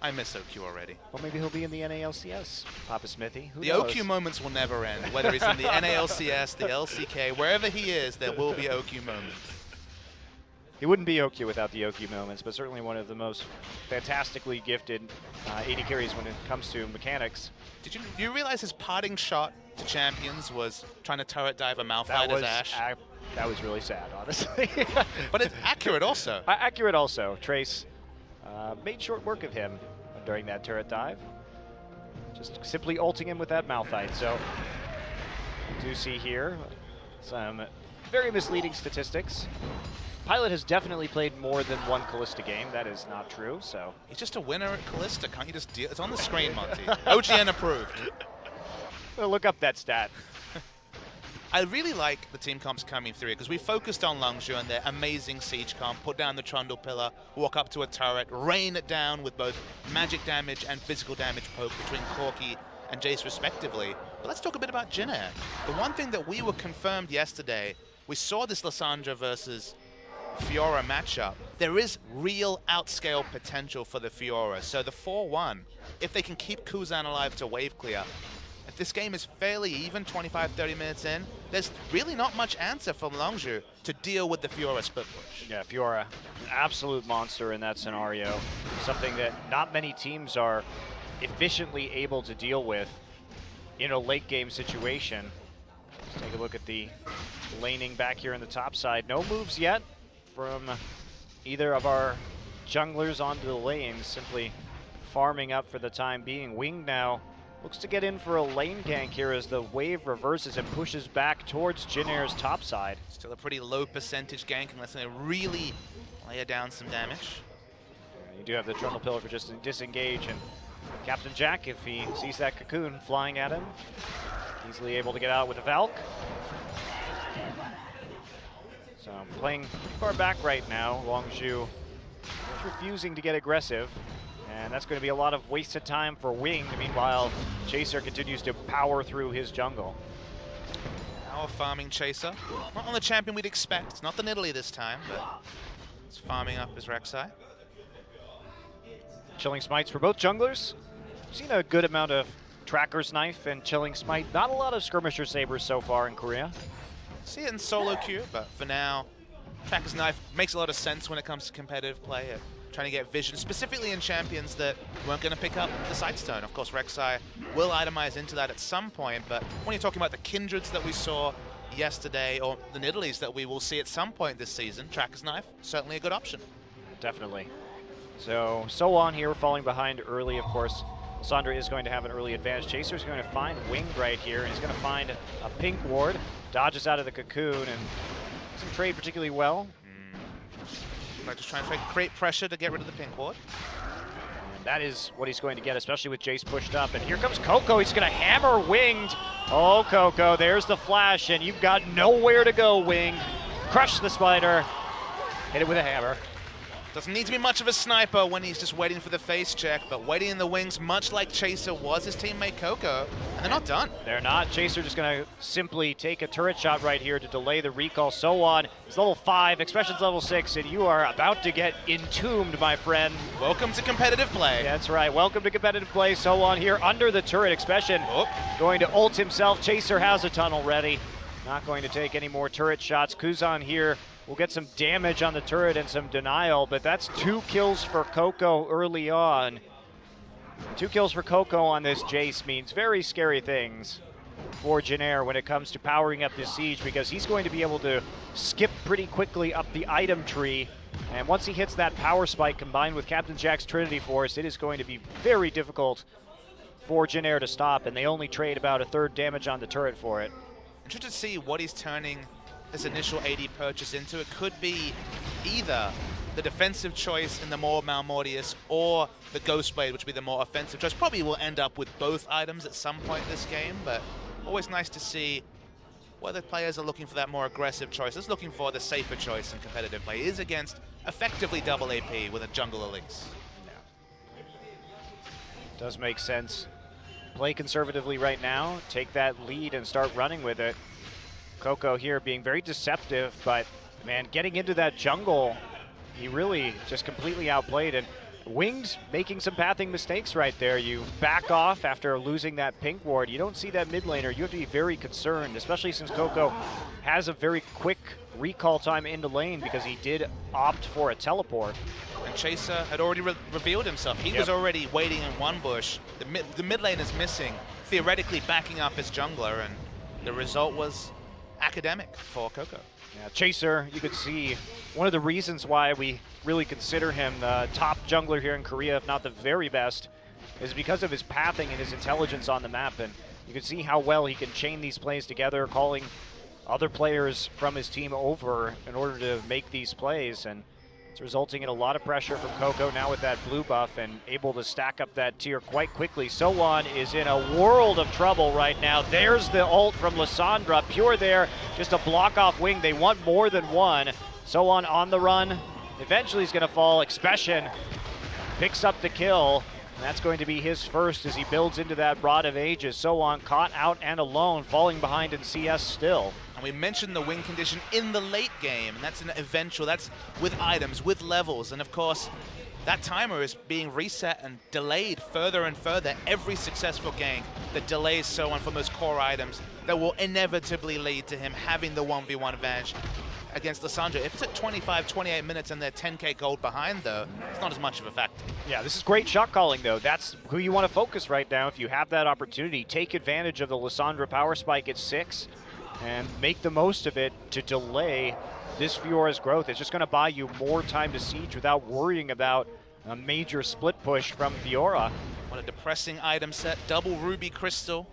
I miss OQ already. Well, maybe he'll be in the NALCS, Papa Smithy. Who the knows? OQ moments will never end. Whether he's in the NALCS, the LCK, wherever he is, there will be OQ moments. He wouldn't be OQ without the OQ moments, but certainly one of the most fantastically gifted AD carries when it comes to mechanics. Did you realize his parting shot to Champions was trying to turret dive a Malphite as Ashe? That was really sad, honestly. But it's accurate also. Accurate also. Trace made short work of him during that turret dive. Just simply ulting him with that Malphite. So, we do see here some very misleading statistics. Pilot has definitely played more than one Kalista game. That is not true, so. He's just a winner at Kalista. Can't you just deal? It's on the screen, Monty. OGN approved. Well, look up that stat. I really like the team comps coming through because we focused on Longzhu and their amazing siege comp, put down the Trundle Pillar, walk up to a turret, rain it down with both magic damage and physical damage poke between Corki and Jace respectively. But let's talk a bit about Jin Air. The one thing that we were confirmed yesterday, we saw this Lissandra versus Fiora matchup. There is real outscale potential for the Fiora. So the 4-1, if they can keep Kuzan alive to wave clear, if this game is fairly even 25-30 minutes in, there's really not much answer from Longzhu to deal with the Fiora split push. Yeah, Fiora, an absolute monster in that scenario. Something that not many teams are efficiently able to deal with in a late game situation. Let's take a look at the laning back here in the top side. No moves yet from either of our junglers onto the lanes, simply farming up for the time being. Wing now looks to get in for a lane gank here as the wave reverses and pushes back towards Jin Air's top side. Still a pretty low percentage gank unless they really lay down some damage. You do have the Trundle Pillar for just disengage, and Captain Jack, if he sees that cocoon flying at him, easily able to get out with a Valk. So playing pretty far back right now. Longzhu is refusing to get aggressive, and that's going to be a lot of wasted time for Wing. Meanwhile, Chaser continues to power through his jungle. Our farming Chaser. Not on the champion we'd expect. It's not the Nidalee this time, but it's farming up his Rek'Sai. Chilling Smites for both junglers. We've seen a good amount of Tracker's Knife and Chilling Smite. Not a lot of Skirmisher Sabers so far in Korea. See it in solo queue, but for now, Tracker's Knife makes a lot of sense when it comes to competitive play. Trying to get vision, specifically in champions that weren't going to pick up the Sightstone. Of course, Rek'Sai will itemize into that at some point, but when you're talking about the Kindreds that we saw yesterday, or the Nidalees that we will see at some point this season, Tracker's Knife, certainly a good option. Definitely. So on here, falling behind early, of course. Lissandra is going to have an early advantage. Chaser's going to find Winged right here, and he's going to find a pink ward, dodges out of the cocoon, and doesn't trade particularly well. Might just try and create pressure to get rid of the pink ward. And that is what he's going to get, especially with Jace pushed up. And here comes Coco. He's going to hammer Winged. Oh, Coco, there's the flash, and you've got nowhere to go, Winged. Crush the spider. Hit it with a hammer. Doesn't need to be much of a sniper when he's just waiting for the face check, but waiting in the wings, much like Chaser was his teammate Coco, and they're not done. They're not. Chaser just going to simply take a turret shot right here to delay the recall. Sowon is level 5, Expression's level 6, and you are about to get entombed, my friend. Welcome to competitive play. That's right. Welcome to competitive play. Sowon here under the turret. Expression going to ult himself. Chaser has a tunnel ready. Not going to take any more turret shots. Kuzan here will get some damage on the turret and some denial, but that's 2 kills for Coco early on. 2 kills for Coco on this Jace means very scary things for Jin when it comes to powering up this siege, because he's going to be able to skip pretty quickly up the item tree. And once he hits that power spike combined with Captain Jack's Trinity Force, it is going to be very difficult for Jin to stop, and they only trade about a third damage on the turret for it. Interested to see what he's turning this initial AD purchase into. It could be either the defensive choice in the more Malmortius or the Ghostblade, which would be the more offensive choice. Probably will end up with both items at some point this game, but always nice to see whether players are looking for that more aggressive choice. Is looking for the safer choice in competitive play. Is against effectively double AP with a jungle Elise. Does make sense. Play conservatively right now, take that lead and start running with it. Coco here being very deceptive, but man, getting into that jungle, he really just completely outplayed. And Winged making some pathing mistakes right there. You back off after losing that pink ward. You don't see that mid laner. You have to be very concerned, especially since Coco has a very quick recall time into lane because he did opt for a teleport. And Chaser had already revealed himself. He was already waiting in one bush. The mid lane is missing, theoretically backing up his jungler, and the result was academic for Coco. Yeah, Chaser, you could see one of the reasons why we really consider him the top jungler here in Korea, if not the very best, is because of his pathing and his intelligence on the map. And you can see how well he can chain these plays together, calling other players from his team over in order to make these plays. And it's resulting in a lot of pressure from Coco now with that blue buff and able to stack up that tier quite quickly. Sowon is in a world of trouble right now. There's the ult from Lissandra. Pure there, just a block off Wing. They want more than one. Sowon on the run. Eventually he's going to fall. Expression picks up the kill. And that's going to be his first as he builds into that Rod of Ages. Sowon caught out and alone, falling behind in CS still. And we mentioned the wing condition in the late game, and that's an eventual, that's with items, with levels, and of course, that timer is being reset and delayed further and further every successful gank that delays Sowon from those core items that will inevitably lead to him having the 1v1 advantage against Lissandra. If it's at 25, 28 minutes and they're 10k gold behind, though, it's not as much of a factor. Yeah, this is great shot calling, though. That's who you want to focus right now if you have that opportunity. Take advantage of the Lissandra power spike at 6 and make the most of it to delay this Fiora's growth. It's just going to buy you more time to siege without worrying about a major split push from Fiora. What a depressing item set. Double Ruby Crystal.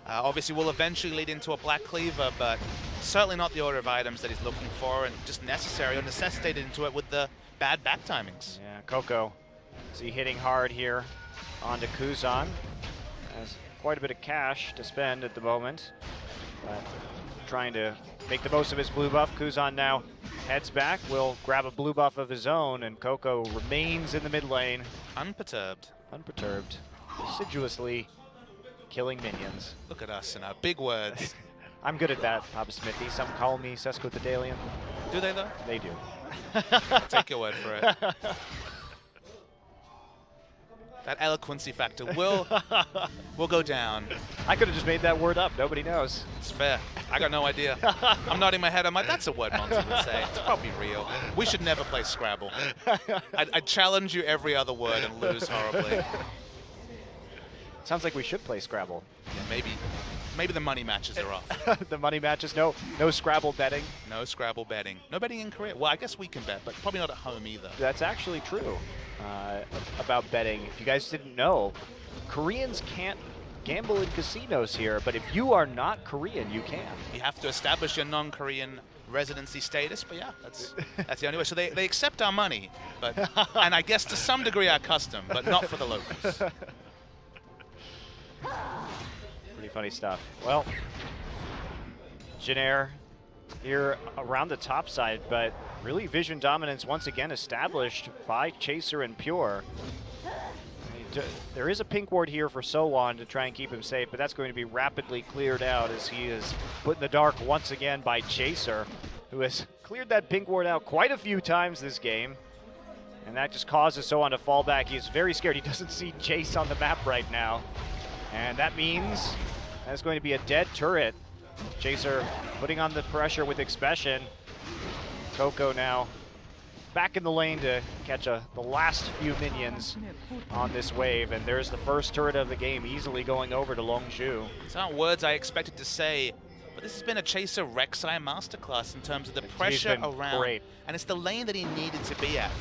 Obviously will eventually lead into a Black Cleaver, but certainly not the order of items that he's looking for, and just necessary or necessitated into it with the bad back timings. Yeah, Coco, is he hitting hard here onto Kuzan. Has quite a bit of cash to spend at the moment, but trying to make the most of his blue buff. Kuzan now heads back, will grab a blue buff of his own, and Coco remains in the mid lane. Unperturbed. Unperturbed, assiduously killing minions. Look at us and our big words. I'm good at that, Papa Smithy. Some call me Sesko the Dalian. Do they, though? They do. Take your word for it. That eloquency factor will go down. I could have just made that word up. Nobody knows. It's fair. I got no idea. I'm nodding my head. I'm like, that's a word Monty would say. It's probably real. We should never play Scrabble. I'd challenge you every other word and lose horribly. Sounds like we should play Scrabble. Yeah, maybe the money matches are off. The money matches, no Scrabble betting. No Scrabble betting. No betting in Korea. Well, I guess we can bet, but probably not at home either. That's actually true about betting. If you guys didn't know, Koreans can't gamble in casinos here, but if you are not Korean, you can. You have to establish your non-Korean residency status, but yeah, that's the only way. So they accept our money, but and I guess to some degree our custom, but not for the locals. Pretty funny stuff. Well, Jin here around the top side, but really vision dominance once again established by Chaser and Pure. There is a pink ward here for Sowon to try and keep him safe, but that's going to be rapidly cleared out as he is put in the dark once again by Chaser, who has cleared that pink ward out quite a few times this game. And that just causes Sowon to fall back. He's very scared. He doesn't see Jace on the map right now. And that means that's going to be a dead turret. Chaser putting on the pressure with Expression. Coco now back in the lane to catch the last few minions on this wave. And there's the first turret of the game easily going over to Longzhu. These aren't words I expected to say, but this has been a Chaser Rek'Sai masterclass in terms of the pressure around. Great. And it's the lane that he needed to be at.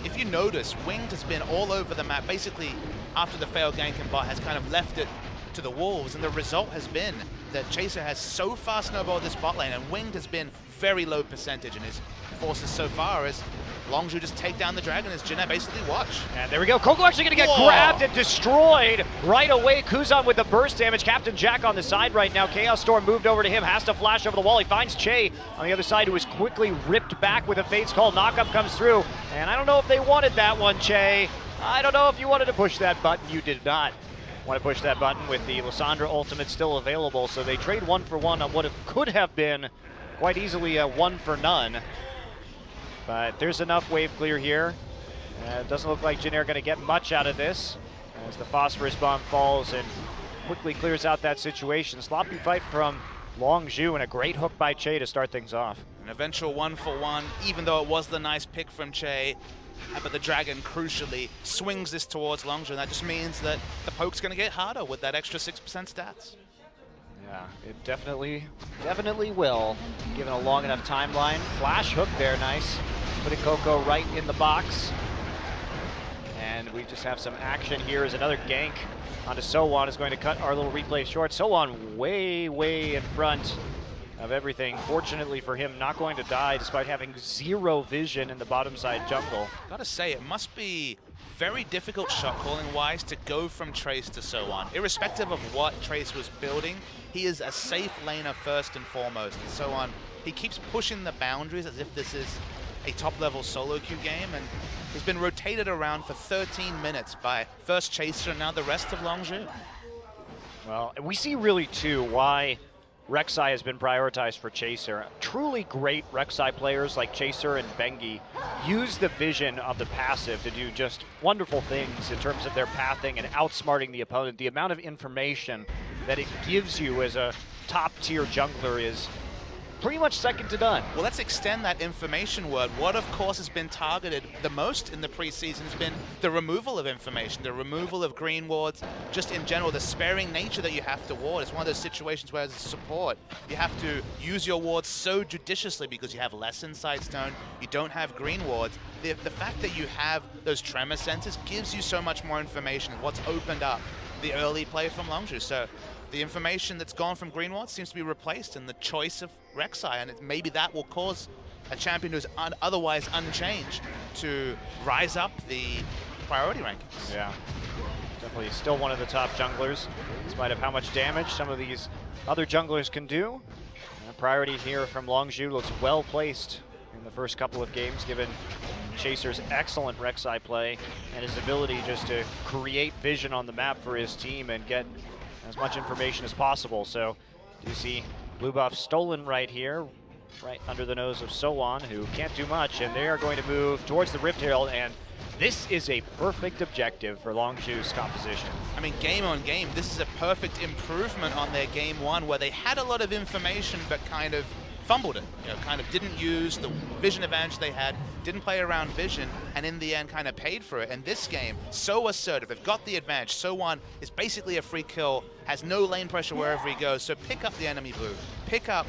If you notice, Winged has been all over the map. Basically, after the failed gank and bot, has kind of left it to the wolves, and the result has been that Chaser has so far snowballed this bot lane, and Winged has been very low percentage in his forces so far as Longzhu just take down the dragon as Jin Air basically watch. And there we go. Coco actually going to get grabbed and destroyed right away. Kuzan with the burst damage. Captain Jack on the side right now. Chaos Storm moved over to him. Has to flash over the wall. He finds Che on the other side, who is quickly ripped back with a Fate's Call. Knockup comes through. And I don't know if they wanted that one, Che. I don't know if you wanted to push that button. You did not want to push that button with the Lissandra ultimate still available. So they trade 1 for 1 on what could have been quite easily a 1 for none. But there's enough wave clear here. It doesn't look like Jin Air going to get much out of this as the Phosphorus Bomb falls and quickly clears out that situation. Sloppy fight from Longzhu and a great hook by Che to start things off. An eventual 1 for 1, even though it was the nice pick from Che. But the dragon, crucially, swings this towards Longzhu, and that just means that the poke's going to get harder with that extra 6% stats. Yeah, it definitely will, given a long enough timeline. Flash hook there, nice. Putting Coco right in the box. And we just have some action here as another gank onto Sowon is going to cut our little replay short. Sowon way in front of everything. Fortunately for him, not going to die despite having 0 vision in the bottom side jungle. Gotta say, it must be very difficult shot calling wise to go from Trace to Sowon. Irrespective of what Trace was building, he is a safe laner first and foremost. And Sowon, he keeps pushing the boundaries as if this is a top-level solo queue game, and he's been rotated around for 13 minutes by first Chaser and now the rest of Longzhu. Well, we see really too why Rek'Sai has been prioritized for Chaser. Truly great Rek'Sai players like Chaser and Bengi use the vision of the passive to do just wonderful things in terms of their pathing and outsmarting the opponent. The amount of information that it gives you as a top-tier jungler is pretty much second to none. Well, let's extend that information word. What, of course, has been targeted the most in the preseason has been the removal of information, the removal of green wards, just in general, the sparing nature that you have to ward. It's one of those situations where, as a support, you have to use your wards so judiciously because you have less Insight Stone, you don't have green wards. The fact that you have those tremor sensors gives you so much more information, what's opened up the early play from Longzhu. So the information that's gone from green wards seems to be replaced in the choice of Rek'Sai, and maybe that will cause a champion who's otherwise unchanged to rise up the priority rankings. Yeah, definitely still one of the top junglers, in spite of how much damage some of these other junglers can do. And priority here from Longzhu looks well placed in the first couple of games, given Chaser's excellent Rek'Sai play and his ability just to create vision on the map for his team and get as much information as possible. So you see blue buff stolen right here, right under the nose of Sowon, who can't do much, and they are going to move towards the Rift Herald, and this is a perfect objective for Longzhu's composition. I mean, game on game, this is a perfect improvement on their game one, where they had a lot of information but kind of fumbled it, kind of didn't use the vision advantage they had, didn't play around vision, and in the end kind of paid for it. And this game, so assertive, they've got the advantage. Sowon is basically a free kill, has no lane pressure wherever he goes, so pick up the enemy blue, pick up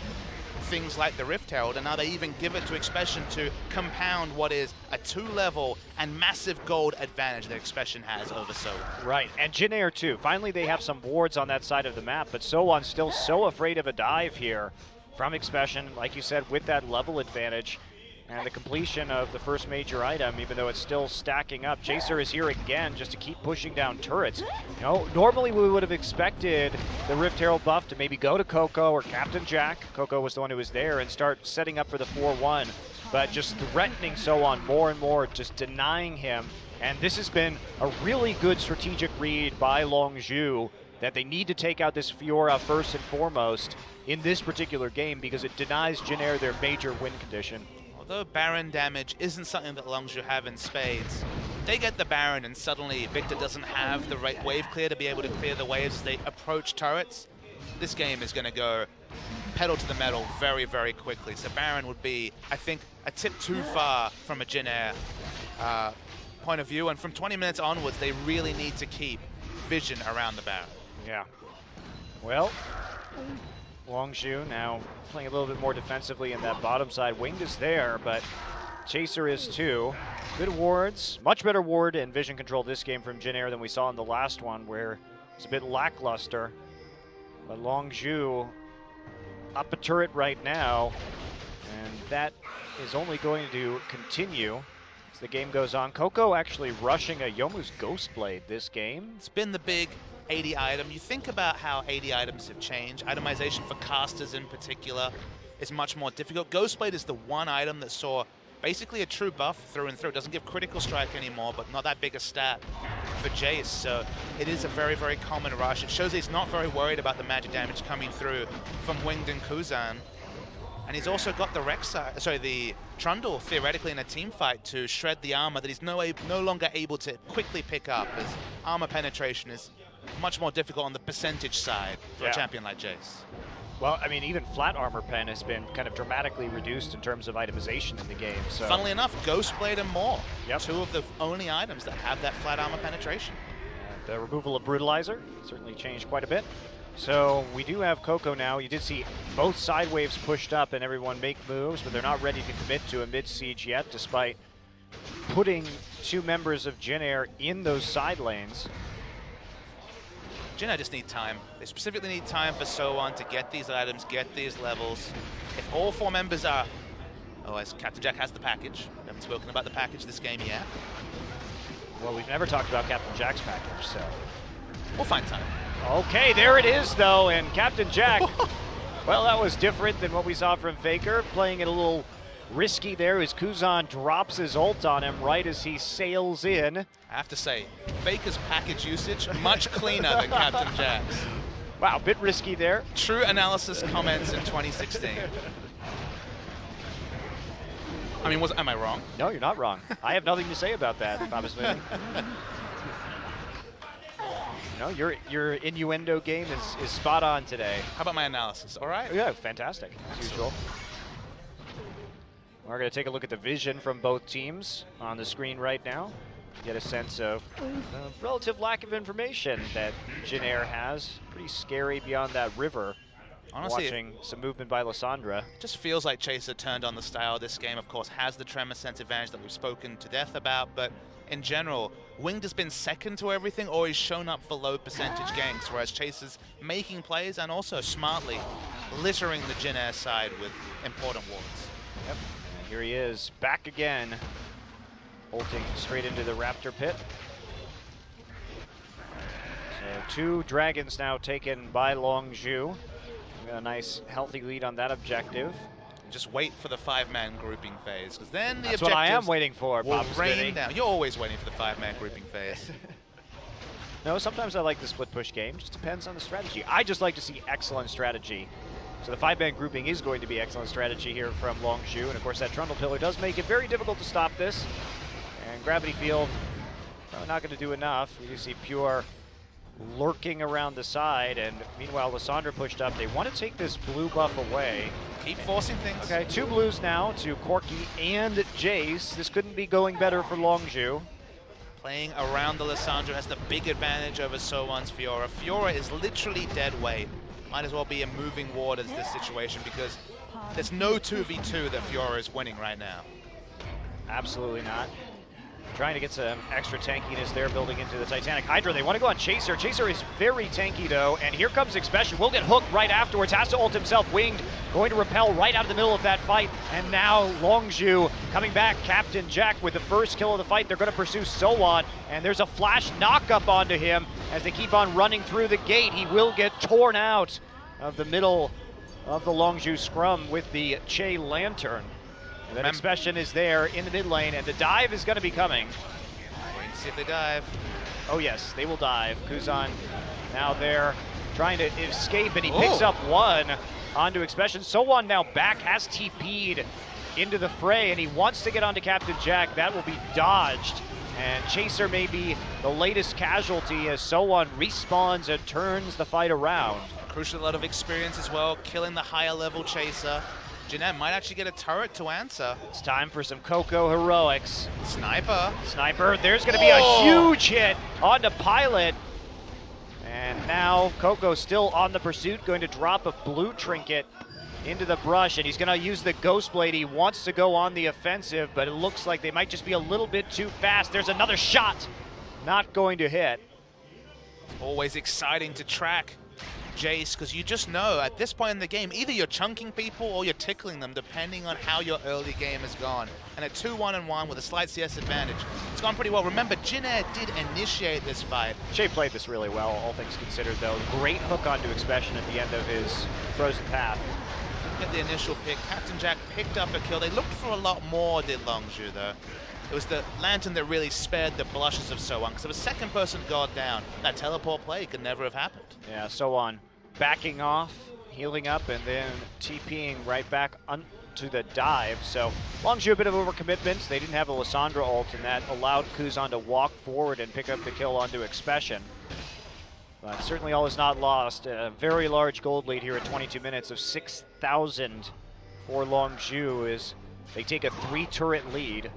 things like the Rift Herald, and now they even give it to Expression to compound what is a 2-level and massive gold advantage that Expression has over Sowon. Right, and Jin Air too. Finally they have some wards on that side of the map, but Sowon's still so afraid of a dive here from Expression, like you said, with that level advantage. and the completion of the first major item, even though it's still stacking up. Chaser is here again just to keep pushing down turrets. You know, normally we would have expected the Rift Herald buff to maybe go to Coco or Captain Jack. Coco was the one who was there, and start setting up for the 4-1, but just threatening So-On more and more, just denying him. And this has been a really good strategic read by Longzhu that they need to take out this Fiora first and foremost in this particular game because it denies Jin Air their major win condition. Although Baron damage isn't something that Longzhu have in spades, they get the Baron and suddenly Victor doesn't have the right wave clear to be able to clear the waves as they approach turrets. This game is going to go pedal to the metal very, very quickly. So Baron would be, I think, a tip too far from a Jin Air point of view. And from 20 minutes onwards, they really need to keep vision around the Baron. Yeah. Well, Longzhu now playing a little bit more defensively in that bottom side. Winged is there, but Chaser is too. Good wards, much better ward and vision control this game from Jin Air than we saw in the last one, where it's a bit lackluster. But Longzhu up a turret right now, and that is only going to continue as the game goes on. Coco actually rushing a Youmuu's Ghostblade this game. It's been the big 80 item. You think about how 80 items have changed. Itemization for casters in particular is much more difficult. Ghostblade is the one item that saw basically a true buff through and through. It doesn't give critical strike anymore, but not that big a stat for Jace. So it is a very, very common rush. It shows he's not very worried about the magic damage coming through from Winged and Kuzan. And he's also got the the Trundle theoretically in a team fight to shred the armor that he's no longer able to quickly pick up, as armor penetration is much more difficult on the percentage side for a champion like Jace. Well, I mean, even flat armor pen has been kind of dramatically reduced in terms of itemization in the game. So, funnily enough, Ghostblade and Maw, Yep. two of the only items that have that flat armor penetration. the removal of Brutalizer certainly changed quite a bit. So we do have Coco now. You did see both side waves pushed up and everyone make moves, but they're not ready to commit to a mid-siege yet, despite putting two members of Jin Air in those side lanes. Jin Air just need time. They specifically need time for So-On to get these items, get these levels. If all four members are... Oh, as Captain Jack has the package. We haven't spoken about the package this game yet. Well, we've never talked about Captain Jack's package, so... We'll find time. Okay, there it is, though, and Captain Jack, well, that was different than what we saw from Faker, playing it a little risky there as Kuzan drops his ult on him right as he sails in. I have to say, Faker's package usage, much cleaner than Captain Jack's. Wow, bit risky there. True analysis comments in 2016. I mean, am I wrong? No, you're not wrong. I have nothing to say about that, Thomas Mooney. No, your innuendo game is spot on today. How about my analysis? All right? Yeah, fantastic, as usual. We're going to take a look at the vision from both teams on the screen right now. Get a sense of the relative lack of information that Jin Air has. Pretty scary beyond that river. Honestly, watching some movement by Lissandra. Just feels like Chaser turned on the style. This game, of course, has the tremor sense advantage that we've spoken to death about, but in general, Winged has been second to everything, or he's shown up for low percentage ganks, whereas Chaser's making plays and also smartly littering the Jin Air side with important wards. Yep, and here he is, back again, ulting straight into the Raptor pit. So 2 dragons now taken by Longzhu. We got a nice, healthy lead on that objective. Just wait for the 5-man grouping phase, because then the That's what I am waiting for, will Bob rain Smitty. down. You're always waiting for the 5-man grouping phase. No, sometimes I like the split push game. Just depends on the strategy. I just like to see excellent strategy. So the 5-man grouping is going to be excellent strategy here from Longzhu, and of course that Trundle Pillar does make it very difficult to stop this. And Gravity Field, probably not going to do enough. We do see Pure lurking around the side, and meanwhile Lissandra pushed up. They want to take this blue buff away. Keep forcing things. Okay, 2 blues now to Corki and Jace. This couldn't be going better for Longzhu. Playing around the Lissandra has the big advantage over So-On's Fiora. Fiora is literally dead weight. Might as well be a moving ward as this situation, because there's no 2v2 that Fiora is winning right now. Absolutely not. Trying to get some extra tankiness there, building into the Titanic Hydra. They want to go on Chaser. Chaser is very tanky, though, and here comes Expression. Will get hooked right afterwards. Has to ult himself. Winged, going to repel right out of the middle of that fight. And now Longzhu coming back. Captain Jack with the first kill of the fight. They're going to pursue Sowon, and there's a flash knock-up onto him as they keep on running through the gate. He will get torn out of the middle of the Longzhu scrum with the Che Lantern. And then Expression is there in the mid lane, and the dive is going to be coming. Wait to see if they dive. Oh yes, they will dive. Kuzan now there trying to escape, and he picks up one onto Expression. Sowon now back, has TP'd into the fray, and he wants to get onto Captain Jack. That will be dodged. And Chaser may be the latest casualty as Sowon respawns and turns the fight around. Crucial, a lot of experience as well, killing the higher level Chaser. Jeanette might actually get a turret to answer. It's time for some Coco heroics. Sniper. Sniper, there's going to be a huge hit onto Pilot. And now Coco still on the pursuit, going to drop a blue trinket into the brush, and he's going to use the Ghost Blade. He wants to go on the offensive, but it looks like they might just be a little bit too fast. There's another shot, not going to hit. Always exciting to track Jace, because you just know at this point in the game, either you're chunking people or you're tickling them, depending on how your early game has gone. And a 2-1-1 with a slight CS advantage, it's gone pretty well. Remember, Jin Air did initiate this fight. Shay played this really well, all things considered, though. Great hook onto Expression at the end of his Frozen Path. At the initial pick, Captain Jack picked up a kill. They looked for a lot more, did Longzhu, though. It was the Lantern that really spared the blushes of Sowon, because if a second person got down, that teleport play could never have happened. Yeah, Sowon backing off, healing up, and then TPing right back onto the dive. So Longzhu a bit of overcommitments. They didn't have a Lissandra ult, and that allowed Kuzan to walk forward and pick up the kill onto Expression. But certainly all is not lost. A very large gold lead here at 22 minutes of 6,000 for Longzhu as they take a 3-turret lead.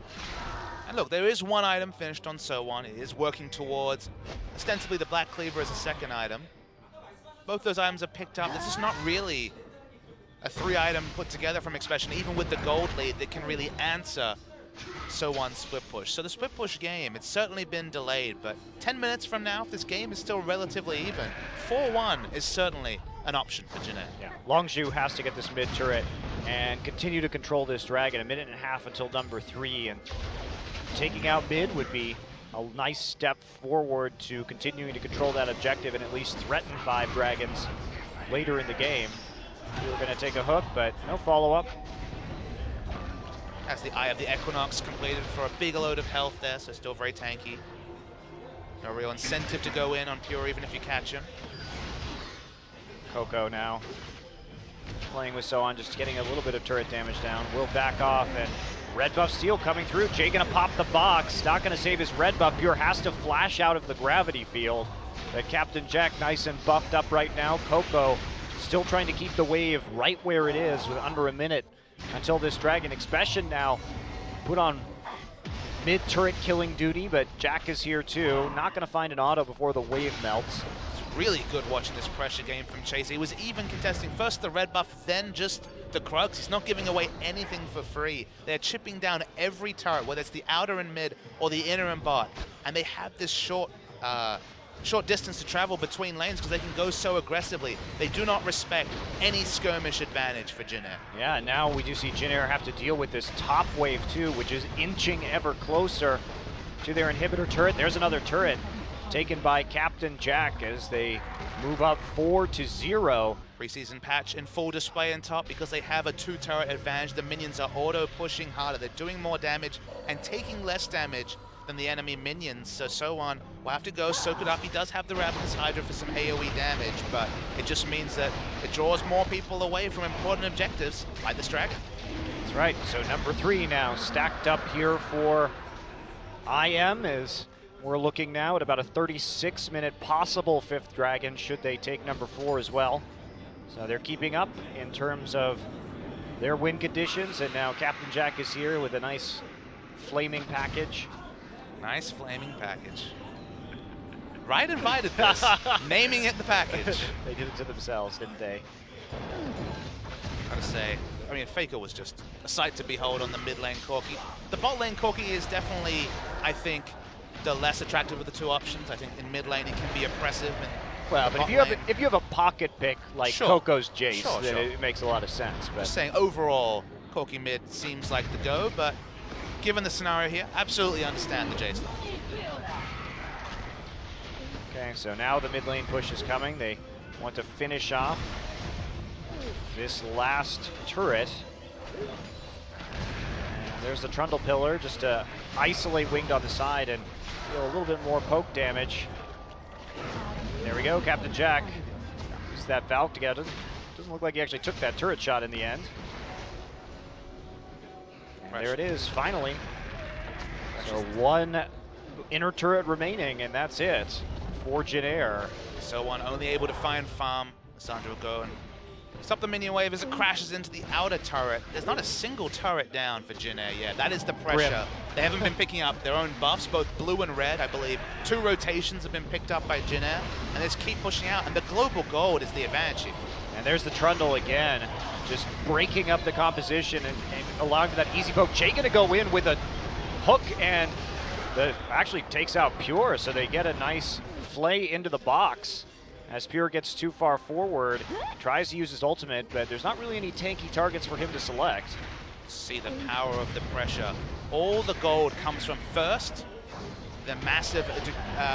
And look, there is one item finished on Sowon. It is working towards ostensibly the Black Cleaver as a second item. Both those items are picked up. This is not really a 3-item put together from Expression, even with the gold lead that can really answer Sowon's split push. So the split push game, it's certainly been delayed, but 10 minutes from now, if this game is still relatively even, 4-1 is certainly an option for Jeanette. Yeah, Longzhu has to get this mid turret and continue to control this dragon. 1.5 minutes until number 3, and taking out mid would be a nice step forward to continuing to control that objective and at least threaten 5 dragons later in the game. We were going to take a hook, but no follow-up. Has the Eye of the Equinox completed for a big load of health there, so still very tanky. No real incentive to go in on Pure even if you catch him. Coco now playing with Sowon, just getting a little bit of turret damage down. Will back off, and red buff steal coming through. Jay gonna pop the box, not gonna save his red buff. Pure has to flash out of the gravity field. But Captain Jack nice and buffed up right now. Coco still trying to keep the wave right where it is with under 1 minute until this dragon. Expression now put on mid-turret killing duty, but Jack is here too. Not gonna find an auto before the wave melts. It's really good watching this pressure game from Chase. He was even contesting first the red buff, then just the Krugs. He's not giving away anything for free. They're chipping down every turret, whether it's the outer and mid or the inner and bot. And they have this short distance to travel between lanes because they can go so aggressively. They do not respect any skirmish advantage for Jin Air. Yeah, now we do see Jin Air have to deal with this top wave too, which is inching ever closer to their inhibitor turret. There's another turret taken by Captain Jack as they move up 4-0. Preseason patch in full display on top because they have a 2-turret advantage. The minions are auto-pushing harder. They're doing more damage and taking less damage than the enemy minions. So Sowon will have to go soak it up. He does have the Ravenous Hydra for some AoE damage, but it just means that it draws more people away from important objectives like this dragon. That's right, so number 3 now stacked up here for IM as we're looking now at about a 36-minute possible 5th dragon should they take number 4 as well. So they're keeping up in terms of their win conditions, and now Captain Jack is here with a nice flaming package. Nice flaming package. Riot invited this, naming it the package. They did it to themselves, didn't they? Gotta say, I mean, Faker was just a sight to behold on the mid lane Corki. The bot lane Corki is definitely, I think, the less attractive of the two options. I think in mid lane he can be oppressive. And Well, but if you have a pocket pick like Sure. Coco's Jace, Sure, then sure. it makes a lot of sense. But just saying, overall, Corki mid seems like the go, but given the scenario here, absolutely understand the Jace. okay, so now the mid lane push is coming. They want to finish off this last turret. And there's the Trundle Pillar just to isolate Winged on the side and deal a little bit more poke damage. There we go, Captain Jack. Uses that Valk to get it. Doesn't look like he actually took that turret shot in the end. And there it is, finally. So one inner turret remaining, and that's it for Jin Air. So1 only able to find farm. Sandra will go and stop the minion wave as it crashes into the outer turret. There's not a single turret down for Jin Air yet. That is the pressure. Grim. They haven't been picking up their own buffs, both blue and red, I believe. 2 rotations have been picked up by Jin Air, and they just keep pushing out, and the global gold is the advantage here. And there's the Trundle again, just breaking up the composition and allowing for that easy poke. Jay gonna go in with a hook and actually takes out Pure, so they get a nice flay into the box. As Pure gets too far forward, tries to use his ultimate, but there's not really any tanky targets for him to select. See the power of the pressure. All the gold comes from first, the massive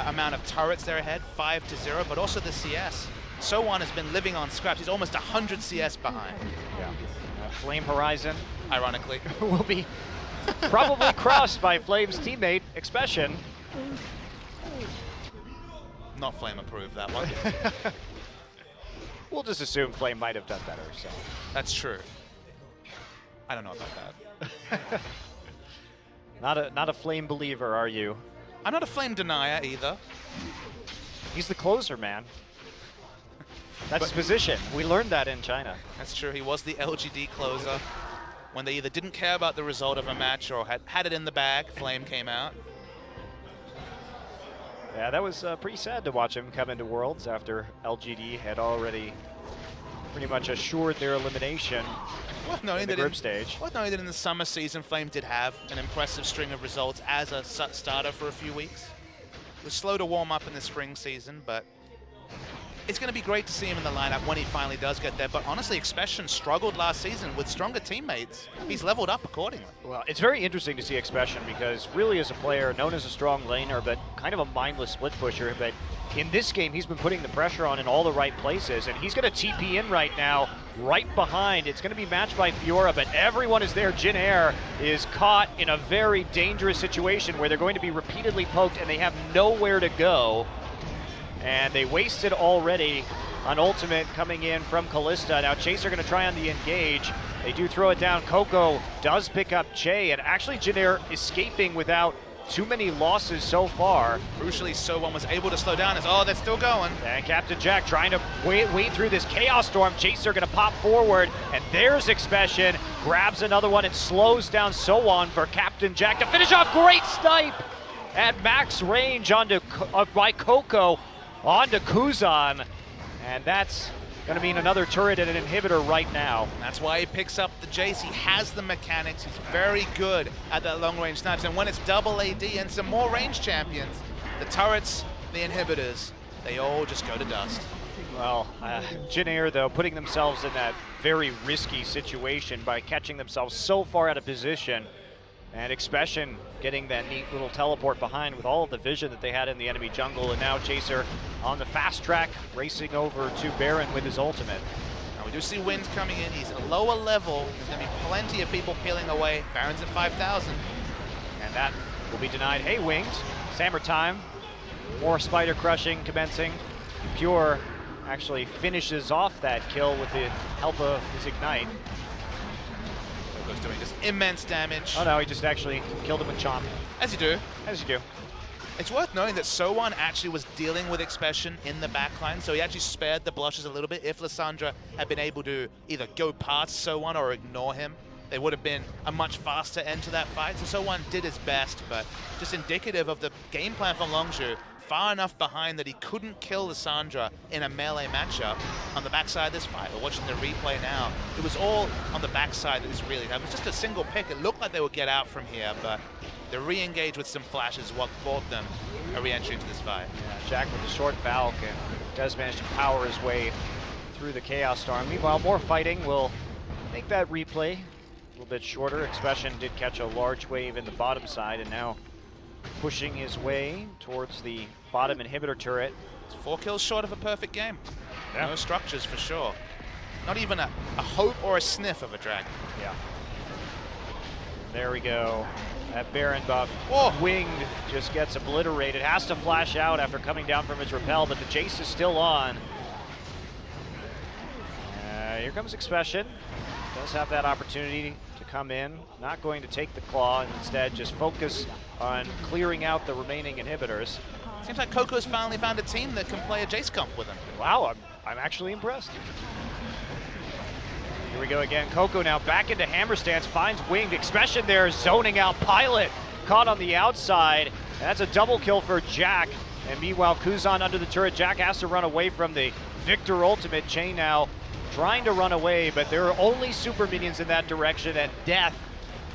amount of turrets there ahead, 5-0, but also the CS. So1 has been living on scraps. He's almost 100 CS behind. Yeah. Flame Horizon Ironically. will be probably crossed by Flame's teammate, Expression. Not flame approved, that one. We'll just assume Flame might have done better, so. That's true. I don't know about that. Not a Flame believer, are you? I'm not a flame denier either. He's the closer, man. That's his position. We learned that in China. That's true. He was the LGD closer. When they either didn't care about the result of a match or had it in the bag, Flame came out. Yeah, that was pretty sad to watch him come into Worlds after LGD had already pretty much assured their elimination Worth noting in the that group stage. Worth noting that in the summer season, Flame did have an impressive string of results as a starter for a few weeks. It was slow to warm up in the spring season, but it's going to be great to see him in the lineup when he finally does get there. But honestly, Expression struggled last season with stronger teammates. He's leveled up accordingly. Well, it's very interesting to see Expression because really as a player, known as a strong laner, but kind of a mindless split pusher. But in this game, he's been putting the pressure on in all the right places, and he's going to TP in right now, right behind. It's going to be matched by Fiora, but everyone is there. Jin Air is caught in a very dangerous situation where they're going to be repeatedly poked, and they have nowhere to go. And they wasted already an ultimate coming in from Kalista. Now Chaser going to try on the engage. They do throw it down. Coco does pick up Che, and actually Jin Air escaping without too many losses so far. Crucially, So1 was able to slow down. Oh, they're still going. And Captain Jack trying to wade through this Chaos Storm. Chaser going to pop forward, and there's Expression. Grabs another one and slows down So1 for Captain Jack to finish off. Great snipe at max range onto by Coco onto Kuzan. And that's going to mean another turret and an inhibitor right now. That's why he picks up the Jace. He has the mechanics. He's very good at that long-range snipes. And when it's double AD and some more range champions, the turrets, the inhibitors, they all just go to dust. Well, Jin Air, though, putting themselves in that very risky situation by catching themselves so far out of position. And Expression getting that neat little teleport behind with all of the vision that they had in the enemy jungle. And now Chaser on the fast track, racing over to Baron with his ultimate. Now we do see Wind coming in. He's a lower level. There's going to be plenty of people peeling away. Baron's at 5,000. And that will be denied. Hey, Winged, Sammer time. More spider crushing commencing. Pure actually finishes off that kill with the help of his Ignite. Coco's doing just immense damage. Oh no, he just actually killed him with Chomp. As you do. As you do. It's worth knowing that So1 actually was dealing with Expression in the backline, so he actually spared the blushes a little bit. If Lissandra had been able to either go past So1 or ignore him, they would have been a much faster end to that fight. So So1 did his best, but just indicative of the game plan from Longzhu. far enough behind that he couldn't kill Lissandra in a melee matchup on the backside of this fight. We're watching the replay now. It was all on the backside of this really. That was just a single pick. It looked like they would get out from here, but the re-engage with some flashes is what brought them a re-entry into this fight. Yeah, Jack with the short Valk and does manage to power his way through the Chaos Storm. Meanwhile, more fighting will make that replay a little bit shorter. Expression did catch a large wave in the bottom side and now pushing his way towards the bottom inhibitor turret. It's 4 kills short of a perfect game. Yeah. No structures for sure. Not even a hope or a sniff of a dragon. Yeah. There we go. That Baron buff, Oh. Winged, just gets obliterated. Has to flash out after coming down from his repel, but the Jace is still on. Here comes Expression. Does have that opportunity to come in. Not going to take the claw and instead just focus on clearing out the remaining inhibitors. Seems like Coco's finally found a team that can play a Jace comp with him. Wow, I'm actually impressed. Here we go again. Coco now back into hammer stance, finds Winged. Expression there, zoning out Pilot. Caught on the outside. And that's a double kill for Jack. And meanwhile, Kuzan under the turret. Jack has to run away from the Victor ultimate. Chain now trying to run away, but there are only super minions in that direction, and Death,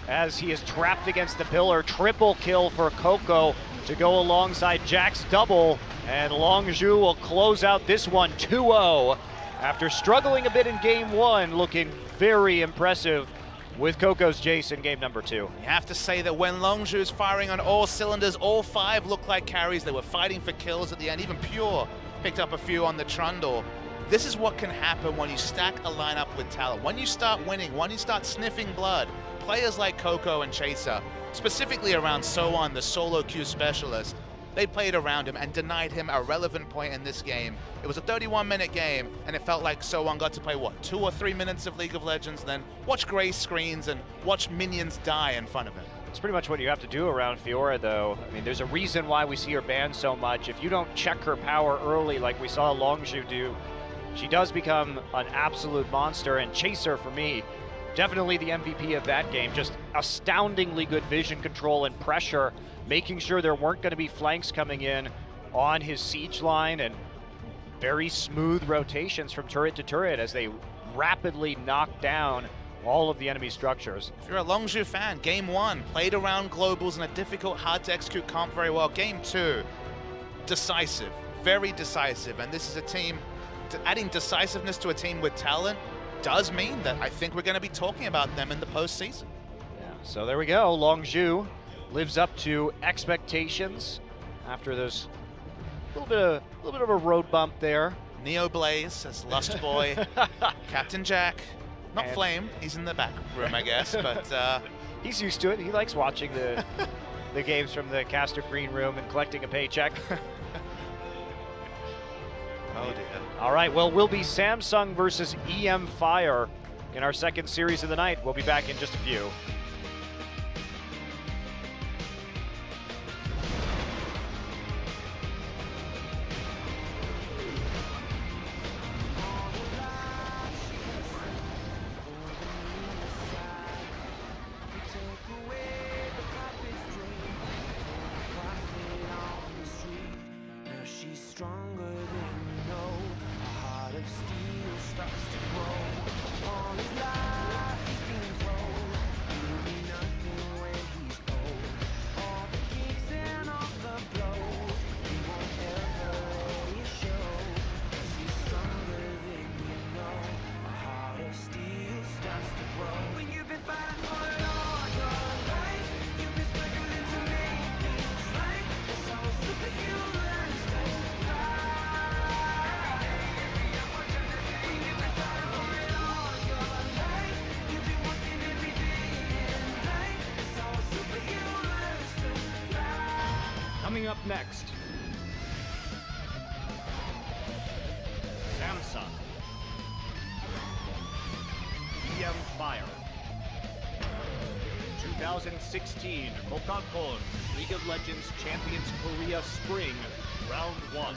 as he is trapped against the pillar. Triple kill for Coco to go alongside Jack's double, and Longzhu will close out this one 2-0 after struggling a bit in game one, looking very impressive with Coco's Jace in game number 2. You have to say that when Longzhu is firing on all cylinders, all 5 looked like carries. They were fighting for kills at the end. Even Pure picked up a few on the Trundle. This is what can happen when you stack a lineup with talent. When you start winning, when you start sniffing blood, players like Coco and Chaser, specifically around Soan, the solo queue specialist, they played around him and denied him a relevant point in this game. It was a 31-minute game, and it felt like Soan got to play, what, 2 or 3 minutes of League of Legends, then watch gray screens and watch minions die in front of him. It's pretty much what you have to do around Fiora, though. I mean, there's a reason why we see her banned so much. If you don't check her power early like we saw Longzhu do, she does become an absolute monster. And Chaser, for me, definitely the MVP of that game. Just astoundingly good vision control and pressure, making sure there weren't going to be flanks coming in on his siege line, and very smooth rotations from turret to turret as they rapidly knock down all of the enemy structures. If you're a Longzhu fan, game 1, played around globals in a difficult, hard to execute comp very well. Game 2, decisive, very decisive. And this is a team, adding decisiveness to a team with talent does mean that I think we're going to be talking about them in the postseason. Yeah, so there we go. Longzhu lives up to expectations after those little bit of a road bump there. Neo Blaze as Lust Boy, Captain Jack, not And Flame, he's in the back room, I guess, but he's used to it. He likes watching the games from the caster green room and collecting a paycheck. oh dear. All right, well, we'll be Samsung versus EM Fire in our second series of the night. We'll be back in just a few. Coming up next, Samsung, EM Fire, 2016 Coca-Cola League of Legends Champions Korea Spring, Round 1.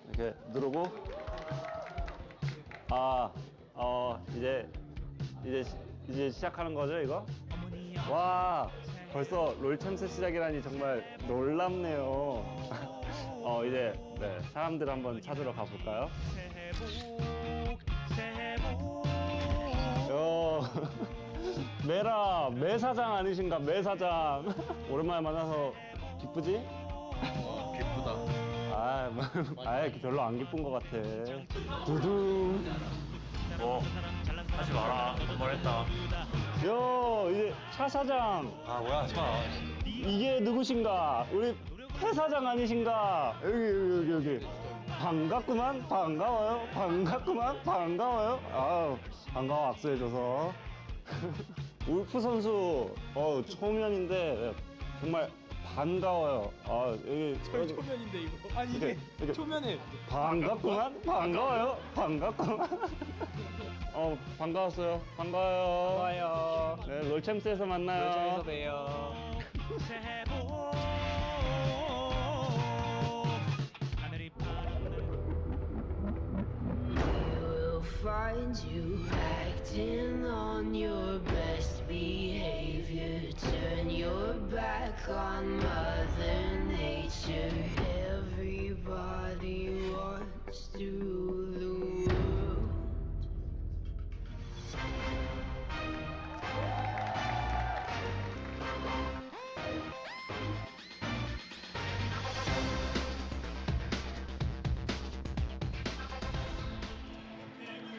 이렇게 누르고 이제 시작하는 거죠, 이거? 와, 벌써 롤 챔스 시작이라니 정말 놀랍네요. 이제 네, 사람들 한번 찾으러 가볼까요? 메라, 매사장 아니신가, 매사장. 오랜만에 만나서 기쁘지? 기쁘다. 별로 안 기쁜 것 같아. 두둥. 하지 마라. 뭐랬다. 이제 차 사장. 뭐야, 차. 이게 누구신가? 우리 폐 사장 아니신가? 여기. 반갑구만, 반가워요. 반가워 악수해줘서. 울프 선수, 초면인데 정말 반가워요. 여기 초면인데 이거. 아니 이게 초면에. 반갑구만, 반가워요. 반가웠어요. 반가워요. 네, 롤챔스에서 만나요. 봬요. Will find you acting on your best behavior. Turn your back on Mother Nature. Everybody wants to rule the world.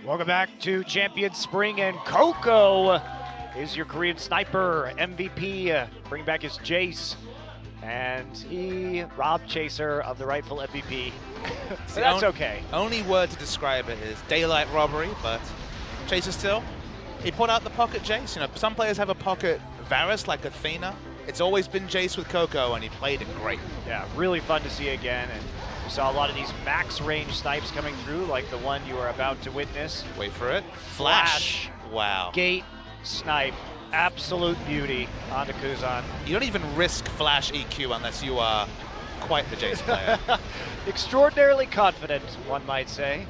Welcome back to Champion Spring, and Coco is your Korean sniper MVP. Bring back his Jace, and he robbed Chaser of the rightful MVP. So that's okay. Only word to describe it is daylight robbery, but Chaser still, he put out the pocket Jace. You know, some players have a pocket Varus like Athena. It's always been Jace with Coco, and he played it great. Yeah, really fun to see again. And we saw a lot of these max range snipes coming through, like the one you are about to witness. Wait for it. Flash. Wow. Gate snipe. Absolute beauty onto Kuzan. You don't even risk flash EQ unless you are quite the Jace player. Extraordinarily confident, one might say.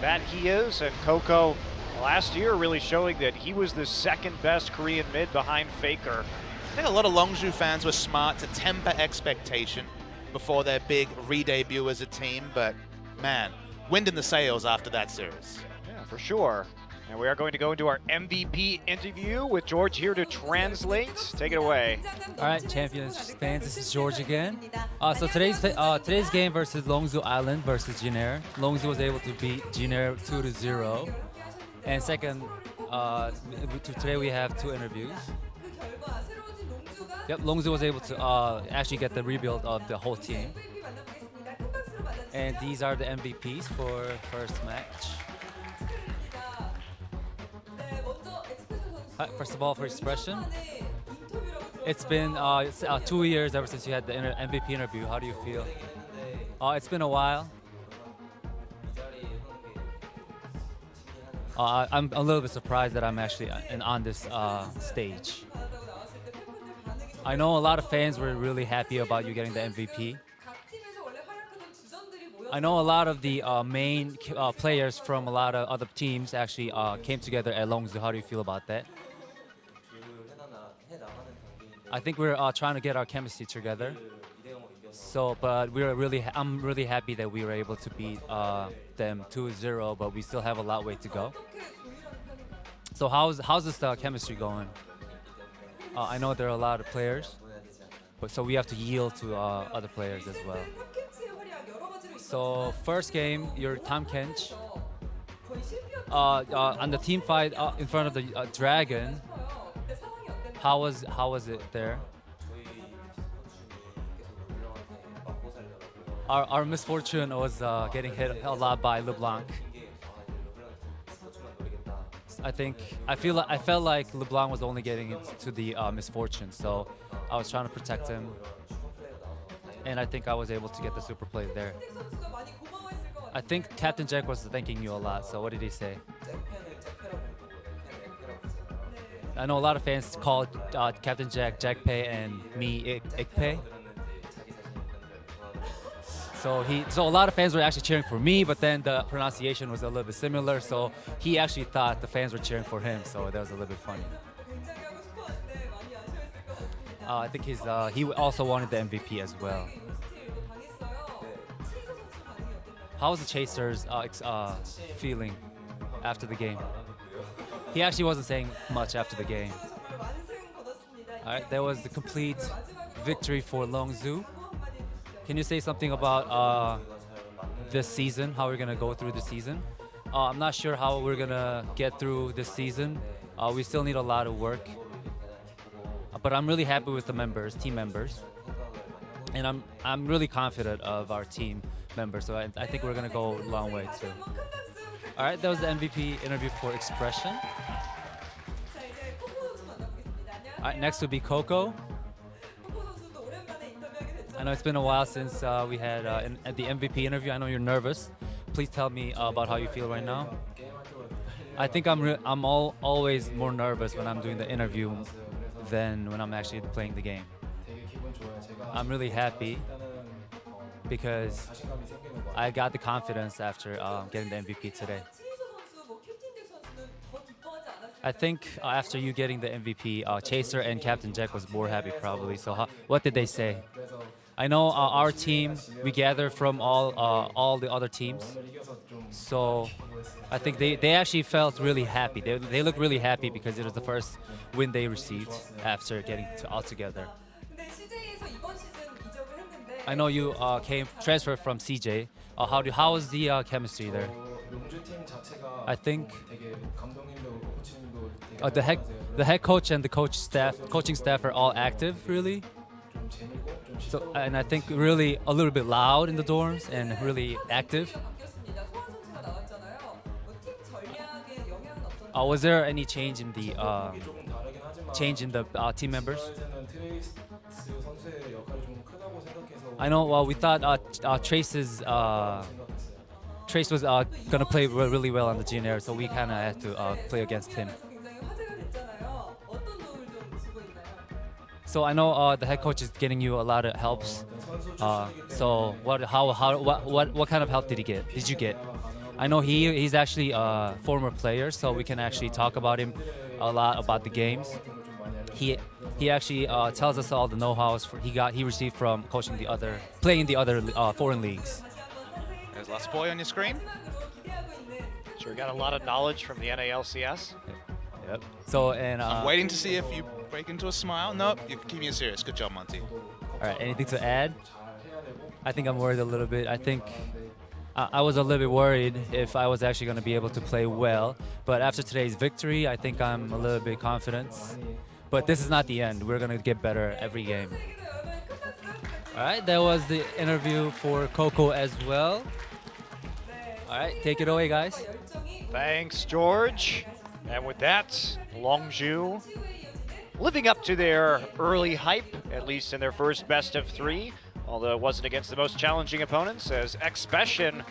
That he is, and Coco last year really showing that he was the second best Korean mid behind Faker. I think a lot of Longzhu fans were smart to temper expectation before their big re-debut as a team, but man, wind in the sails after that series. Yeah, for sure. And we are going to go into our MVP interview with George here to translate. Take it away. All right, Champions fans, this is George again. So today's game versus Longzhu Island versus Jinair. Longzhu was able to beat Jinair 2-0. And second, today we have two interviews. Yep, Longzhu was able to actually get the rebuild of the whole team. And these are the MVPs for first match. First of all, for expression, it's been 2 years ever since you had the MVP interview. How do you feel? It's been a while. I'm a little bit surprised that I'm actually on this stage. I know a lot of fans were really happy about you getting the MVP. I know a lot of the main players from a lot of other teams actually came together at Longzhu. How do you feel about that? I think we're trying to get our chemistry together. So, but I'm really happy that we were able to beat them 2-0, but we still have a lot way to go. So how's this chemistry going? I know there are a lot of players, but so we have to yield to other players as well. So first game, you're Tam Kench. On the team fight in front of the Dragon, how was it there? Our misfortune was getting hit a lot by LeBlanc. I felt like LeBlanc was only getting into the misfortune, so I was trying to protect him, and I think I was able to get the super play there. I think Captain Jack was thanking you a lot. So what did he say? I know a lot of fans called Captain Jack Jackpay and me Ikpay. So a lot of fans were actually cheering for me, but then the pronunciation was a little bit similar. So he actually thought the fans were cheering for him. So that was a little bit funny. I think he also wanted the MVP as well. How was the Chasers feeling after the game? He actually wasn't saying much after the game. All right, that was the complete victory for Longzhu. Can you say something about this season, how we're gonna go through the season? I'm not sure how we're gonna get through this season. We still need a lot of work. But I'm really happy with the members, team members. And I'm really confident of our team members, so I think we're gonna go a long way too. All right, that was the MVP interview for Expression. All right, next would be Coco. I know it's been a while since we had the MVP interview. I know you're nervous. Please tell me about how you feel right now. I think I'm always more nervous when I'm doing the interview than when I'm actually playing the game. I'm really happy because I got the confidence after getting the MVP today. I think after you getting the MVP, Chaser and Captain Jack was more happy probably. So what did they say? I know our team, we gather from all the other teams. So I think they actually felt really happy. They look really happy because it was the first win they received after getting all together. I know you transferred from CJ. How was the chemistry there? I think the head coach and the coaching staff are all active, really. So, and I think really a little bit loud in the dorms and really active. Was there any change in the team members? I know. We thought Trace was gonna play really well on the junior, so we kind of had to play against him. So I know the head coach is getting you a lot of helps. So what kind of help did you get? I know he's actually a former player, so we can actually talk about him a lot about the games. He actually tells us all the know-hows he received from playing in the other foreign leagues. There's Last Boy on your screen. Sure, got a lot of knowledge from the NALCS. Yep. So I'm waiting to see if you break into a smile. Nope, you're keeping it serious. Good job, Monty. All right, anything to add? I think I'm worried a little bit. I think I was a little bit worried if I was actually going to be able to play well. But after today's victory, I think I'm a little bit confident. But this is not the end. We're going to get better every game. All right, that was the interview for Coco as well. All right, take it away, guys. Thanks, George. And with that, Longzhu living up to their early hype, at least in their first best of 3, although it wasn't against the most challenging opponents, as Expression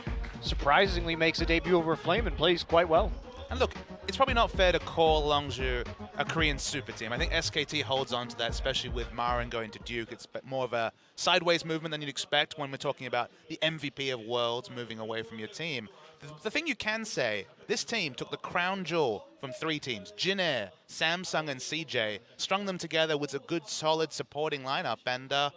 surprisingly makes a debut over Flame and plays quite well. And look, it's probably not fair to call Longzhu a Korean super team. I think SKT holds on to that, especially with Marin going to Duke. It's more of a sideways movement than you'd expect when we're talking about the MVP of Worlds moving away from your team. The thing you can say, this team took the crown jewel from 3 teams, Jin Air, Samsung, and CJ, strung them together with a good, solid supporting lineup, and they're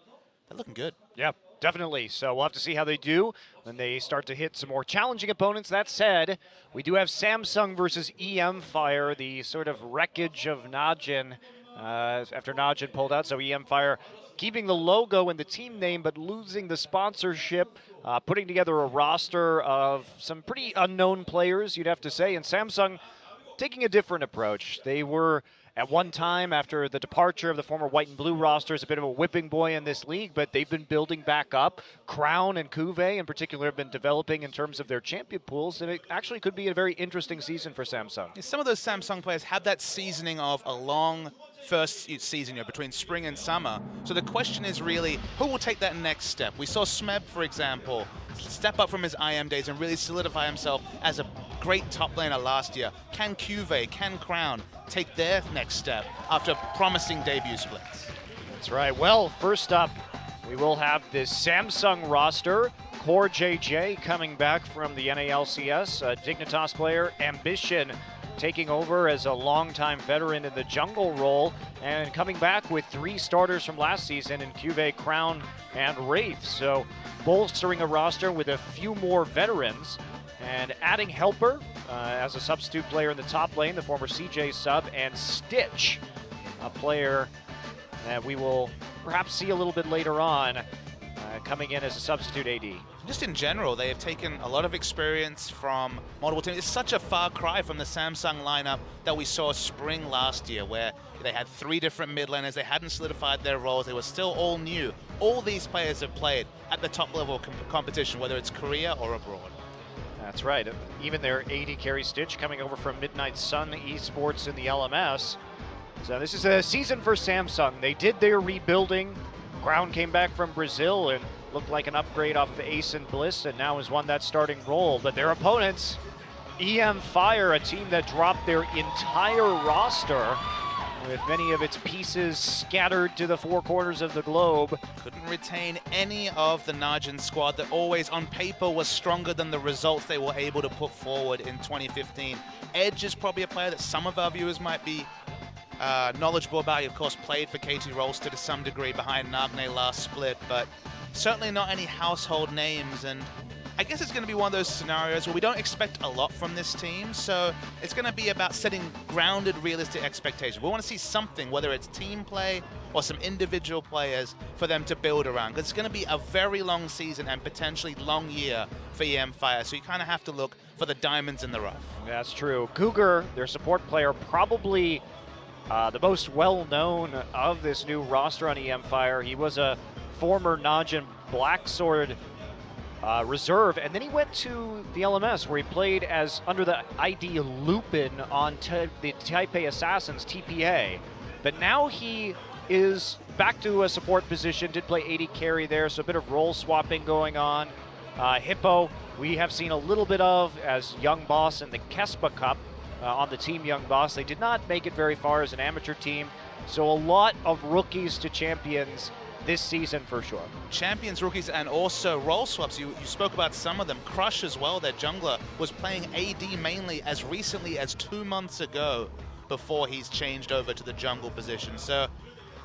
looking good. Yeah, definitely. So we'll have to see how they do when they start to hit some more challenging opponents. That said, we do have Samsung versus EM Fire, the sort of wreckage of Najin after Najin pulled out. So EM Fire keeping the logo and the team name, but losing the sponsorship, putting together a roster of some pretty unknown players, you'd have to say, and Samsung taking a different approach. They were, at one time, after the departure of the former white and blue rosters, a bit of a whipping boy in this league, but they've been building back up. Crown and Cuvée, in particular, have been developing in terms of their champion pools, and it actually could be a very interesting season for Samsung. Some of those Samsung players have that seasoning of a long first season between spring and summer. So the question is really, who will take that next step? We saw Smeb, for example, step up from his IM days and really solidify himself as a great top laner last year. Can Cuvée, can Crown take their next step after promising debut splits? That's right. Well, first up, we will have this Samsung roster. Core JJ coming back from the NALCS, a Dignitas player. Ambition taking over as a longtime veteran in the jungle role and coming back with 3 starters from last season in Cuvée, Crown, and Wraith. So bolstering a roster with a few more veterans and adding Helper as a substitute player in the top lane, the former CJ sub, and Stitch, a player that we will perhaps see a little bit later on coming in as a substitute AD. Just in general, they have taken a lot of experience from multiple teams. It's such a far cry from the Samsung lineup that we saw spring last year, where they had 3 different mid laners, they hadn't solidified their roles, they were still all new. All these players have played at the top level of competition, whether it's Korea or abroad. That's right. Even their AD carry Stitch coming over from Midnight Sun Esports in the LMS. So this is a season for Samsung. They did their rebuilding. Crown came back from Brazil and looked like an upgrade off of Ace and Bliss, and now has won that starting role. But their opponents, EM Fire, a team that dropped their entire roster with many of its pieces scattered to the 4 corners of the globe. Couldn't retain any of the Najin squad that always on paper was stronger than the results they were able to put forward in 2015. Edge is probably a player that some of our viewers might be knowledgeable about. He, of course, played for KT Rolster to some degree behind Nagne last split, but certainly not any household names. And I guess it's going to be one of those scenarios where we don't expect a lot from this team, so it's going to be about setting grounded, realistic expectations. We want to see something, whether it's team play or some individual players, for them to build around. Because it's going to be a very long season and potentially long year for EM Fire, so you kind of have to look for the diamonds in the rough. That's true. Cougar, their support player, probably the most well-known of this new roster on EM Fire. He was a former Najin Black Sword reserve, and then he went to the LMS where he played as under the ID Lupin on the Taipei Assassins, TPA. But now he is back to a support position, did play AD carry there, so a bit of role swapping going on. Hippo, we have seen a little bit of as Young Boss in the Kespa Cup on the Team Young Boss. They did not make it very far as an amateur team, so a lot of rookies to champions this season for sure. Champions, rookies, and also role swaps. You spoke about some of them. Crush as well, their jungler, was playing AD mainly as recently as 2 months ago before he's changed over to the jungle position. So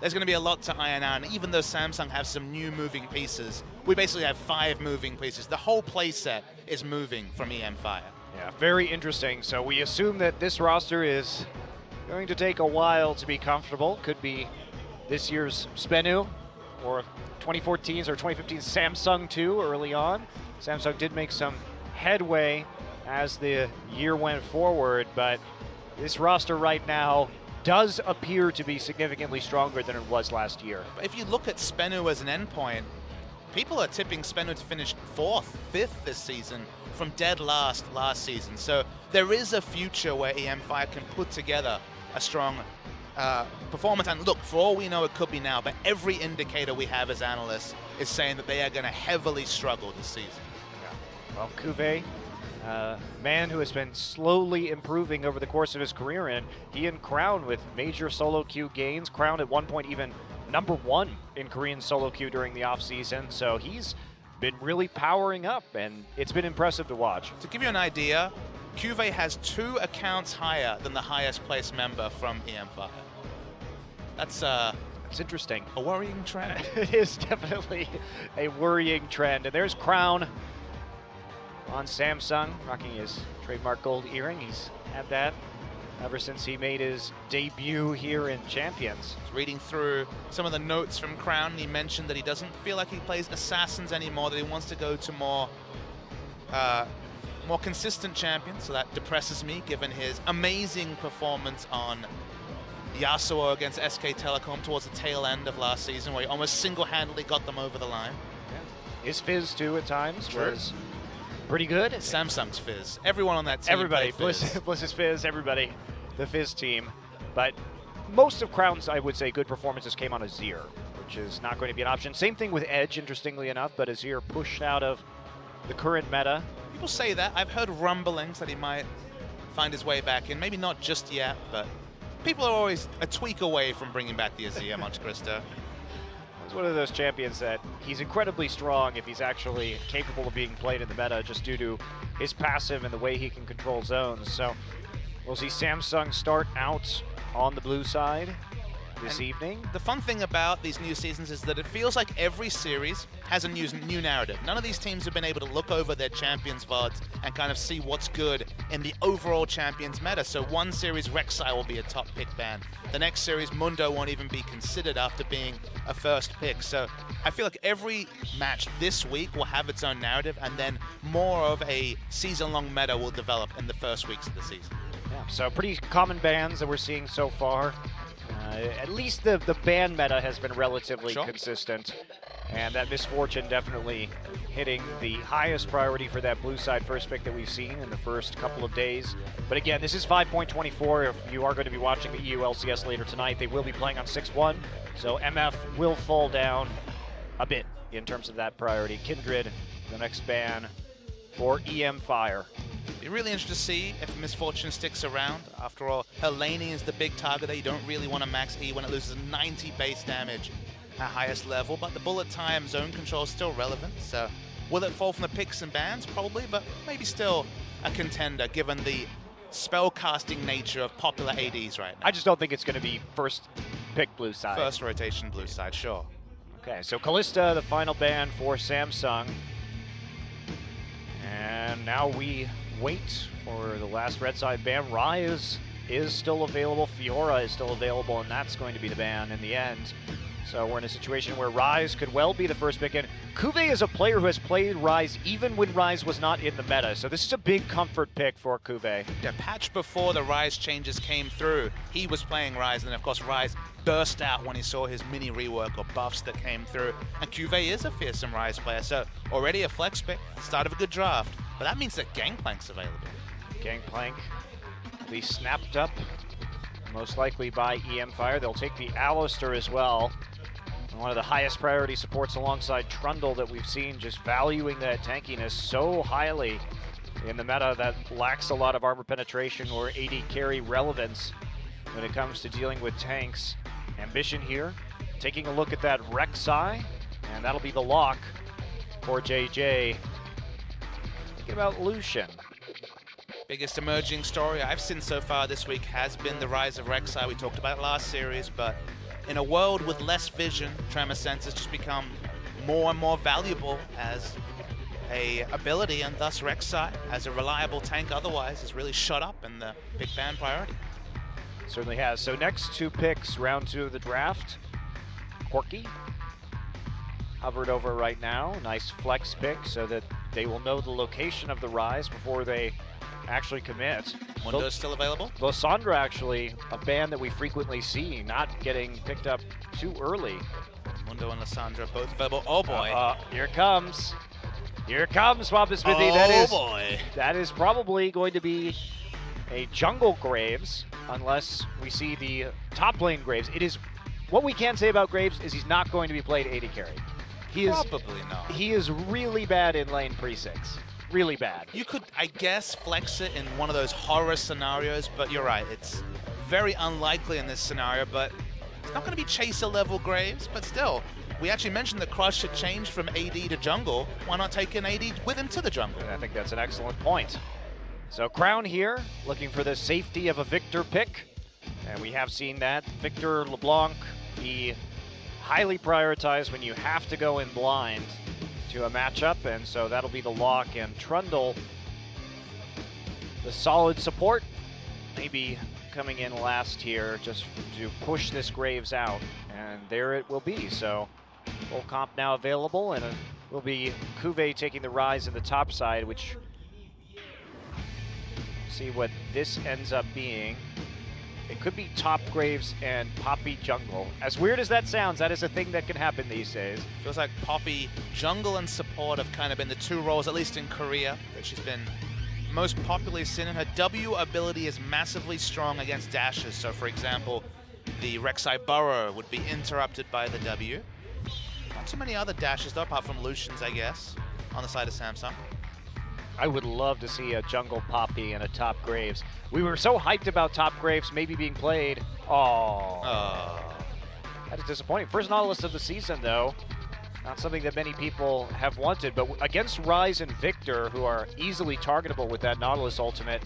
there's going to be a lot to iron out, and even though Samsung have some new moving pieces, we basically have 5 moving pieces. The whole playset is moving from EM Fire. Yeah, very interesting. So we assume that this roster is going to take a while to be comfortable. Could be this year's Spenu, or 2014's or 2015's Samsung 2 early on. Samsung did make some headway as the year went forward, but this roster right now does appear to be significantly stronger than it was last year. But if you look at Spenu as an endpoint, people are tipping Spenu to finish 4th, 5th this season from dead last season. So there is a future where EM Fire can put together a strong performance. And look, for all we know, it could be now, but every indicator we have as analysts is saying that they are going to heavily struggle this season. Yeah. Well, Cuvée, man who has been slowly improving over the course of his career, and he and Crown with major solo queue gains. Crown at one point even #1 in Korean solo queue during the offseason, so he's been really powering up, and it's been impressive to watch. To give you an idea, Cuvée has 2 accounts higher than the highest placed member from EM Fire. That's interesting. A worrying trend. It is definitely a worrying trend. And there's Crown on Samsung, rocking his trademark gold earring. He's had that ever since he made his debut here in Champions. Reading through some of the notes from Crown, he mentioned that he doesn't feel like he plays Assassins anymore, that he wants to go to more consistent champions, so that depresses me given his amazing performance on Yasuo against SK Telecom towards the tail end of last season, where he almost single-handedly got them over the line. Yeah. His Fizz too at times was pretty good. Samsung's Fizz. Everyone on that team. Everybody, Bliss's Fizz, everybody, the Fizz team. But most of Crown's, I would say, good performances came on Azir, which is not going to be an option. Same thing with Edge, interestingly enough, but Azir pushed out of the current meta. People say that. I've heard rumblings that he might find his way back in. Maybe not just yet, but people are always a tweak away from bringing back the Azir, Monte Cristo. He's one of those champions that he's incredibly strong if he's actually capable of being played in the meta just due to his passive and the way he can control zones. So we'll see Samsung start out on the blue side this evening. The fun thing about these new seasons is that it feels like every series has a new narrative. None of these teams have been able to look over their champions' VODs and kind of see what's good in the overall champions meta. So one series, Rek'Sai will be a top pick ban. The next series, Mundo won't even be considered after being a first pick. So I feel like every match this week will have its own narrative, and then more of a season-long meta will develop in the first weeks of the season. Yeah, so pretty common bans that we're seeing so far. At least the ban meta has been relatively consistent, and that Misfortune definitely hitting the highest priority for that blue side first pick that we've seen in the first couple of days. But again, this is 5.24. If you are going to be watching the EU LCS later tonight, they will be playing on 6-1, so MF will fall down a bit in terms of that priority. Kindred, the next ban for EM Fire. Be really interested to see if Misfortune sticks around. After all, her laning is the big target that you don't really want to max E when it loses 90 base damage at highest level, but the bullet time zone control is still relevant, so will it fall from the picks and bans? Probably, but maybe still a contender given the spell-casting nature of popular ADs right now. I just don't think it's going to be first pick blue side. First rotation blue side, sure. Okay, so Kalista, the final ban for Samsung. And now we wait for the last red side ban. Ryze is still available, Fiora is still available, and that's going to be the ban in the end. So we're in a situation where Ryze could well be the first pick in. Cuvée is a player who has played Ryze even when Ryze was not in the meta, so this is a big comfort pick for Cuvée. Yeah, patch before the Ryze changes came through, he was playing Ryze, and of course Ryze burst out when he saw his mini rework or buffs that came through. And Cuvée is a fearsome Ryze player, so already a flex pick, start of a good draft. But that means that Gangplank's available. Gangplank will be snapped up, most likely by EM Fire. They'll take the Alistar as well. One of the highest priority supports alongside Trundle that we've seen, just valuing that tankiness so highly in the meta that lacks a lot of armor penetration or AD carry relevance when it comes to dealing with tanks. Ambition here, taking a look at that Rek'Sai, and that'll be the lock for JJ. Thinking about Lucian. Biggest emerging story I've seen so far this week has been the rise of Rek'Sai. We talked about it last series, but in a world with less vision, Tremor Sense has just become more and more valuable as a ability, and thus Rek'Sai, as a reliable tank otherwise, has really shot up in the big ban priority. Certainly has. So next two picks, round 2 of the draft. Corki, hovered over right now. Nice flex pick so that they will know the location of the Ryze before they actually commit. Mundo's still available? Lysandra actually, a ban that we frequently see, not getting picked up too early. Mundo and Lysandra both available. Oh boy. Here it comes. Here it comes, Swampasmithy. That is probably going to be a jungle Graves, unless we see the top lane Graves. It is, what we can say about Graves is he's not going to be played AD carry. Probably not. He is really bad in lane pre-6. Really bad. You could, I guess, flex it in one of those horror scenarios, but you're right. It's very unlikely in this scenario, but it's not going to be Chaser level Graves, but still. We actually mentioned that Crush had changed from AD to jungle. Why not take an AD with him to the jungle? And I think that's an excellent point. So Crown here, looking for the safety of a Victor pick. And we have seen that. Victor LeBlanc be highly prioritized when you have to go in blind to a matchup, and so that'll be the lock. And Trundle, the solid support, maybe coming in last here just to push this Graves out. And there it will be. So full comp now available, and it will be Cuvée taking the Ryze in the top side, which, see what this ends up being. It could be top Graves and Poppy jungle. As weird as that sounds, that is a thing that can happen these days. Feels like Poppy jungle and support have kind of been the two roles, at least in Korea, that she's been most popularly seen. And her W ability is massively strong against dashes. So for example, the Rek'Sai Burrow would be interrupted by the W. Not too many other dashes though, apart from Lucian's, I guess, on the side of Samsung. I would love to see a jungle Poppy and a top Graves. We were so hyped about top Graves maybe being played. Oh. That is disappointing. First Nautilus of the season, though. Not something that many people have wanted, but against Rise and Victor, who are easily targetable with that Nautilus ultimate,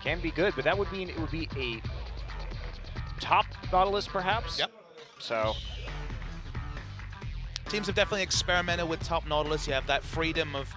can be good, but that would mean it would be a top Nautilus, perhaps? Yep. So, Teams have definitely experimented with top Nautilus. You have that freedom of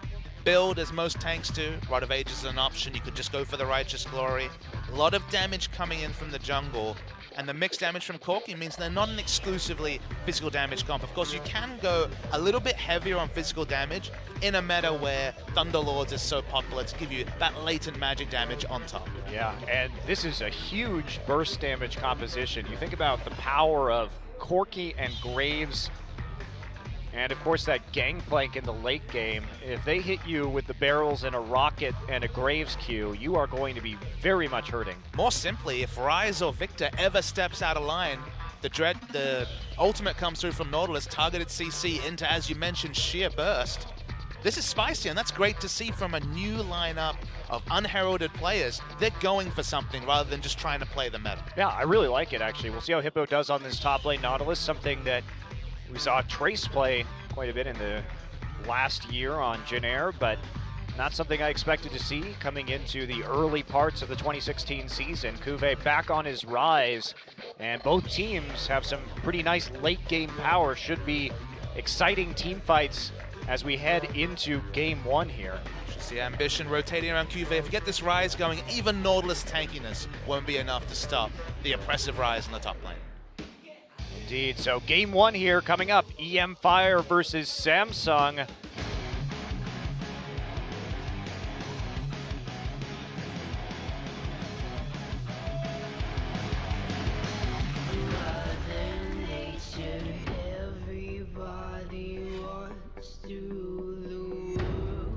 build, as most tanks do. Rod of Ages is an option. You could just go for the Righteous Glory. A lot of damage coming in from the jungle. And the mixed damage from Corki means they're not an exclusively physical damage comp. Of course, you can go a little bit heavier on physical damage in a meta where Thunderlords is so popular to give you that latent magic damage on top. yeah, and this is a huge burst damage composition. You think about the power of Corki and Graves, and of course that Gangplank in the late game. If they hit you with the barrels and a rocket and a Graves Q, you are going to be very much hurting. More simply, if Rise or Victor ever steps out of line, the ultimate comes through from Nautilus, targeted CC into, as you mentioned, sheer burst. This is spicy, and that's great to see from a new lineup of unheralded players. They're going for something rather than just trying to play the meta. Yeah, I really like it, actually. We'll see how Hippo does on this top lane Nautilus, something that we saw Trace play quite a bit in the last year on Jin Air, but not something I expected to see coming into the early parts of the 2016 season. Kuve back on his rise, and both teams have some pretty nice late game power. Should be exciting team fights as we head into game one here. Just the ambition rotating around QV. If you get this Rise going, even Nautilus tankiness won't be enough to stop the oppressive Rise in the top lane. Indeed. So game one here coming up. EM Fire versus Samsung. Mother Nature, everybody wants to rule the world.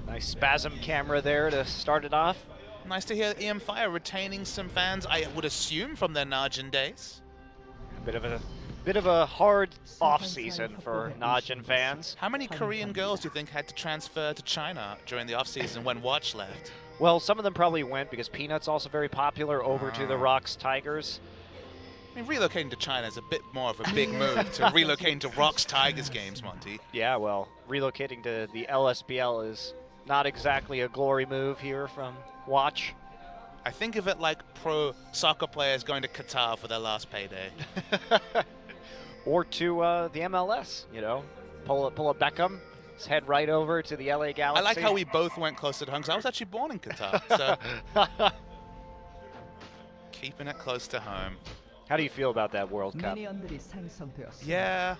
Nice spasm camera there to start it off. Nice to hear EM Fire retaining some fans, I would assume, from their Najin days. A bit of a hard off season for Najin fans. How many Korean girls do you think had to transfer to China during the off-season when Watch left? Well, some of them probably went because Peanut's also very popular over to the Rocks Tigers. I mean, relocating to China is a bit more of a big move to relocating to Rocks Tigers games, Monty. Yeah, well, relocating to the LSBL is not exactly a glory move here from Watch. I think of it like pro soccer players going to Qatar for their last payday. Or to the MLS, you know. Pull a Beckham, just head right over to the LA Galaxy. I like how we both went closer to home, because I was actually born in Qatar, so keeping it close to home. How do you feel about that World Cup? 미니언들이 생성되었습니다. Yeah,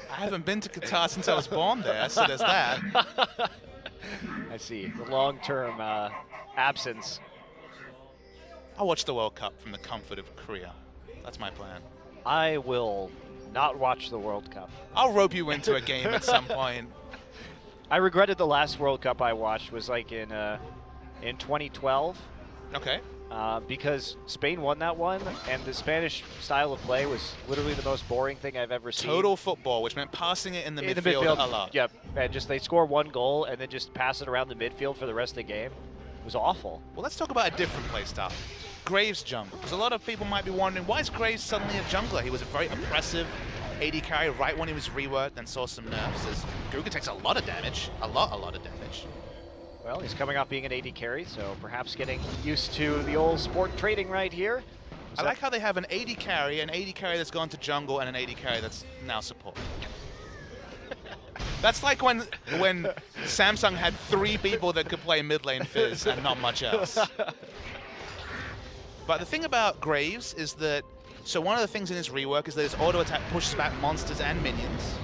I haven't been to Qatar since I was born there, so there's that. I see. The long-term absence. I'll watch the World Cup from the comfort of Korea. That's my plan. I will not watch the World Cup. I'll rope you into a game at some point. I regretted the last World Cup I watched was like in 2012. Okay. Because Spain won that one, and the Spanish style of play was literally the most boring thing I've ever seen. Total football, which meant passing it in the midfield a lot. Yep, and just they score one goal and then just pass it around the midfield for the rest of the game. It was awful. Well, let's talk about a different play style. Graves jungle. Because a lot of people might be wondering, why is Graves suddenly a jungler? He was a very oppressive AD carry right when he was reworked, then saw some nerfs. As Guga takes a lot of damage. A lot of damage. Well, he's coming off being an AD carry, so perhaps getting used to the old sport trading right here. I like how they have an AD carry that's gone to jungle, and an AD carry that's now support. That's like when Samsung had 3 people that could play mid lane Fizz and not much else. But the thing about Graves is that, so one of the things in his rework is that his auto attack pushes back monsters and minions,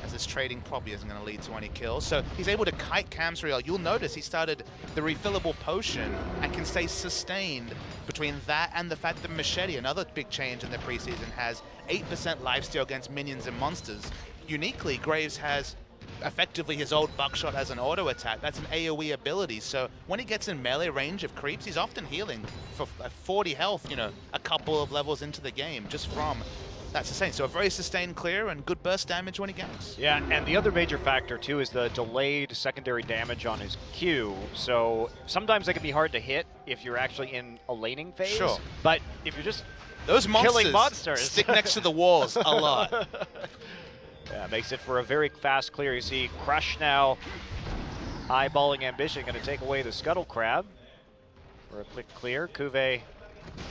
as this trading probably isn't going to lead to any kills. So he's able to kite Camsriel. You'll notice he started the refillable potion and can stay sustained between that and the fact that Machete, another big change in the preseason, has 8% lifesteal against minions and monsters. Uniquely, Graves has effectively his old buckshot as an auto attack. That's an AoE ability, so when he gets in melee range of creeps, he's often healing for 40 health, you know, a couple of levels into the game, just from that's the same. So a very sustained clear and good burst damage when he ganks. Yeah, and the other major factor too is the delayed secondary damage on his Q. So sometimes that can be hard to hit if you're actually in a laning phase. Sure. But if you're just Those killing monsters, monsters stick next to the walls a lot. Yeah, makes it for a very fast clear. You see Crush now eyeballing Ambition, going to take away the Scuttle Crab for a quick clear. Cuvée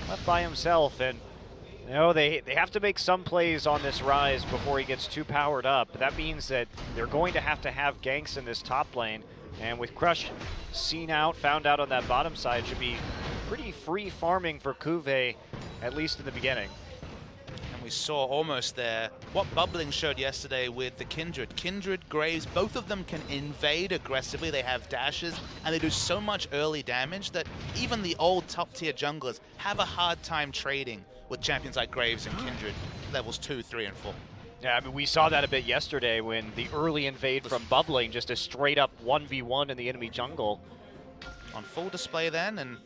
left by himself, and you know, they have to make some plays on this Rise before he gets too powered up. But that means that they're going to have ganks in this top lane. And with Crush seen out, found out on that bottom side, should be pretty free farming for Cuvée, at least in the beginning. And we saw almost there what Bubbling showed yesterday with the Kindred. Kindred, Graves, both of them can invade aggressively. They have dashes, and they do so much early damage that even the old top-tier junglers have a hard time trading with champions like Graves and Kindred, levels 2, 3, and 4. Yeah, I mean, we saw that a bit yesterday when the early invade from Bubbling, just a straight-up 1v1 in the enemy jungle. On full display then, and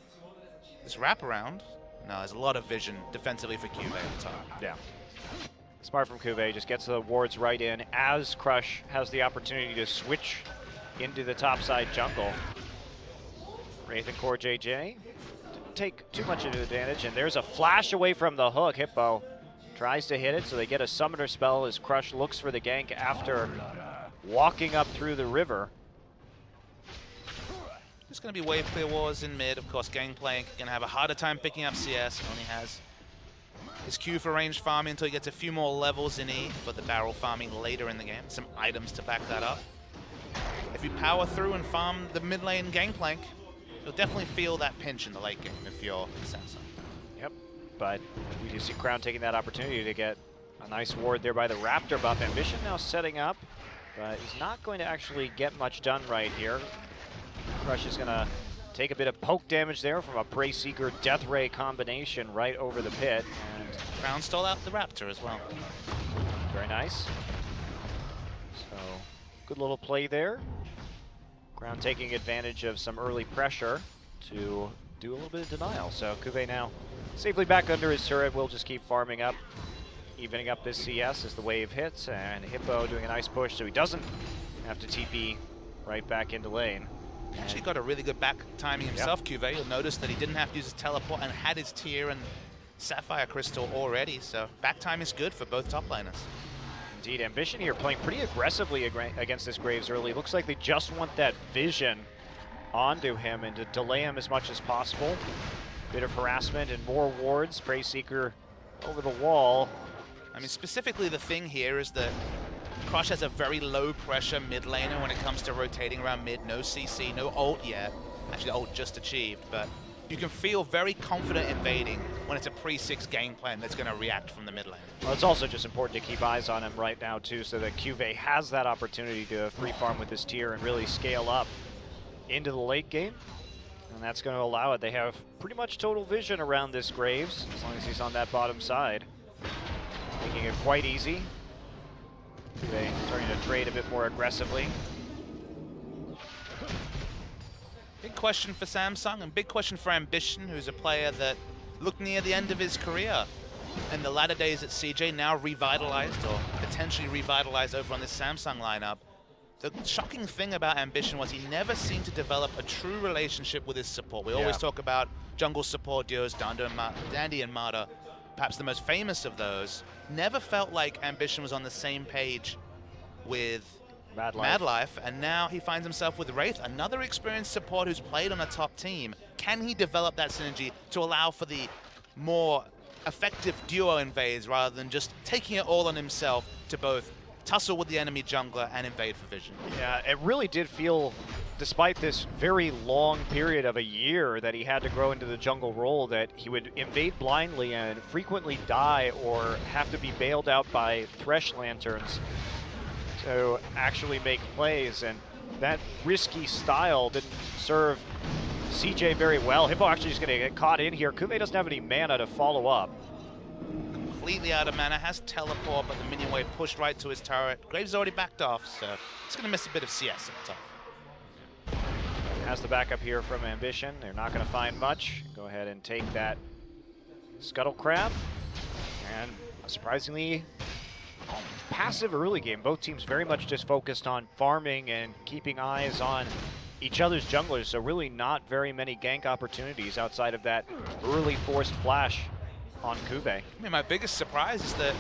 this wraparound. No, there's a lot of vision defensively for Cuvée on top. Yeah. Smart from Cuvée, just gets the wards right in as Crush has the opportunity to switch into the topside jungle. Wraith and Core JJ didn't take too much of an advantage, and there's a flash away from the hook. Hippo tries to hit it, so they get a summoner spell as Crush looks for the gank after walking up through the river. There's going to be wave clear wars in mid. Of course, Gangplank going to have a harder time picking up CS. Only has his Q for range farming until he gets a few more levels in E, but the barrel farming later in the game. Some items to back that up. If you power through and farm the mid lane Gangplank, you'll definitely feel that pinch in the late game if you're Samsung. Yep, but we do see Crown taking that opportunity to get a nice ward there by the Raptor buff. Ambition now setting up, but he's not going to actually get much done right here. Crush is going to take a bit of poke damage there from a Prey Seeker Death Ray combination right over the pit. And Crown stole out the Raptor as well. very nice. So, good little play there. Crown taking advantage of some early pressure to do a little bit of denial. So Cuvée now safely back under his turret. We'll just keep farming up, evening up this CS as the wave hits. And Hippo doing a nice push so he doesn't have to TP right back into lane. Actually got a really good back timing himself, Cuvée. You'll notice that he didn't have to use his teleport and had his Tear and Sapphire Crystal already, so back time is good for both top laners. Indeed, Ambition here playing pretty aggressively against this Graves early. Looks like they just want that vision onto him and to delay him as much as possible. Bit of harassment and more wards. Prey Seeker over the wall. I mean, specifically the thing here is that Crush has a very low pressure mid laner when it comes to rotating around mid. No CC, no ult yet. Actually, the ult just achieved, but you can feel very confident invading when it's a pre-6 game plan that's going to react from the mid lane. Well, it's also just important to keep eyes on him right now, too, so that Cuvée has that opportunity to free farm with his Tear and really scale up into the late game. And that's going to allow it. They have pretty much total vision around this Graves, as long as he's on that bottom side. Making it quite easy. Cuvée starting to trade a bit more aggressively. Big question for Samsung and big question for Ambition, who's a player that looked near the end of his career in the latter days at CJ, now revitalized or potentially revitalized over on this Samsung lineup. The shocking thing about Ambition was he never seemed to develop a true relationship with his support. We always talk about jungle support duos, Dandy and Mata, perhaps the most famous of those. Never felt like Ambition was on the same page with Mad Life, and now he finds himself with Wraith, another experienced support who's played on a top team. Can he develop that synergy to allow for the more effective duo invades rather than just taking it all on himself to both tussle with the enemy jungler and invade for vision? Yeah, it really did feel, despite this very long period of a year that he had to grow into the jungle role, that he would invade blindly and frequently die or have to be bailed out by Thresh Lanterns to actually make plays, and that risky style didn't serve CJ very well. Hippo actually just gonna get caught in here. Cuvée doesn't have any mana to follow up. Completely out of mana, has teleport, but the minion wave pushed right to his turret. Graves already backed off, so it's gonna miss a bit of CS at the top. Has the backup here from Ambition. They're not gonna find much. Go ahead and take that Scuttle Crab. And Surprisingly passive early game. Both teams very much just focused on farming and keeping eyes on each other's junglers, so really not very many gank opportunities outside of that early forced flash on Kuve. I mean, my biggest surprise is that,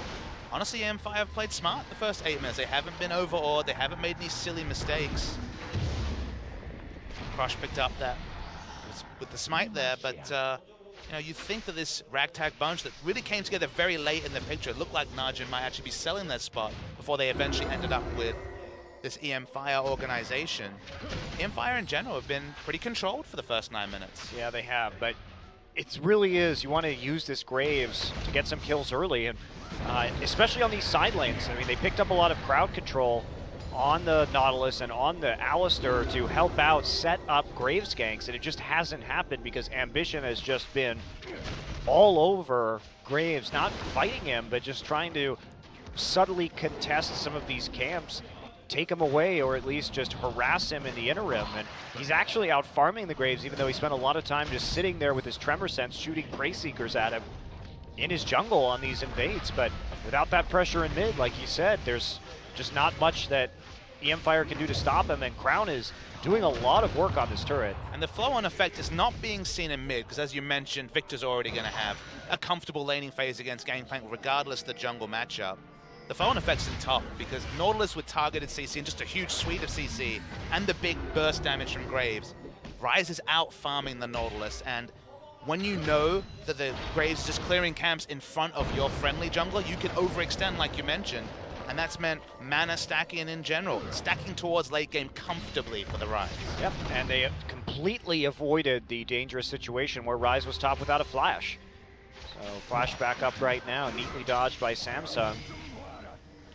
honestly, EM5 have played smart the first 8 minutes. They haven't been overawed. They haven't made any silly mistakes. Crush picked up that with the smite there, but you know, you think that this ragtag bunch that really came together very late in the picture, it looked like Najin might actually be selling their spot before they eventually ended up with this EM Fire organization. EM Fire in general have been pretty controlled for the first 9 minutes. Yeah, they have, but it really is, you want to use this Graves to get some kills early, and especially on these side lanes. I mean, they picked up a lot of crowd control on the Nautilus and on the Alistar to help out set up Graves ganks, and it just hasn't happened because Ambition has just been all over Graves, not fighting him, but just trying to subtly contest some of these camps, take him away, or at least just harass him in the interim. And he's actually out farming the Graves, even though he spent a lot of time just sitting there with his Tremor Sense, shooting Prey Seekers at him in his jungle on these invades. But without that pressure in mid, like you said, there's just not much that EM Fire can do to stop him, and Crown is doing a lot of work on this turret. And the flow-on effect is not being seen in mid, because as you mentioned, Victor's already going to have a comfortable laning phase against Gangplank, regardless of the jungle matchup. The flow-on effect's in top, because Nautilus with targeted CC and just a huge suite of CC, and the big burst damage from Graves, Ryze is out-farming the Nautilus, and when you know that the Graves is just clearing camps in front of your friendly jungler, you can overextend, like you mentioned, and that's meant mana stacking in general, stacking towards late game comfortably for the Ryze. Yep, and they completely avoided the dangerous situation where Ryze was top without a flash. So flash back up right now, neatly dodged by Samsung.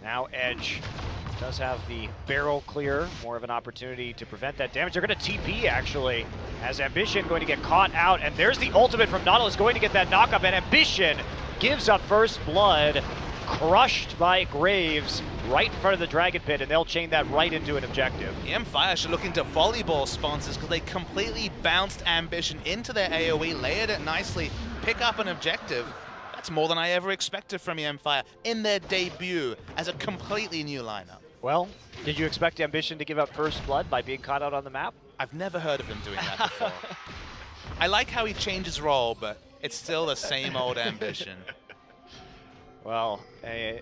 Now Edge does have the barrel clear, more of an opportunity to prevent that damage. They're going to TP, actually, as Ambition going to get caught out, and there's the ultimate from Nautilus going to get that knockup, and Ambition gives up first blood, crushed by Graves right in front of the Dragon Pit, and they'll chain that right into an objective. EM Fire should look into volleyball sponsors because they completely bounced Ambition into their AoE, layered it nicely, pick up an objective. That's more than I ever expected from EM Fire in their debut as a completely new lineup. Well, did you expect Ambition to give up first blood by being caught out on the map? I've never heard of him doing that before. I like how he changes role, but it's still the same old Ambition. Well,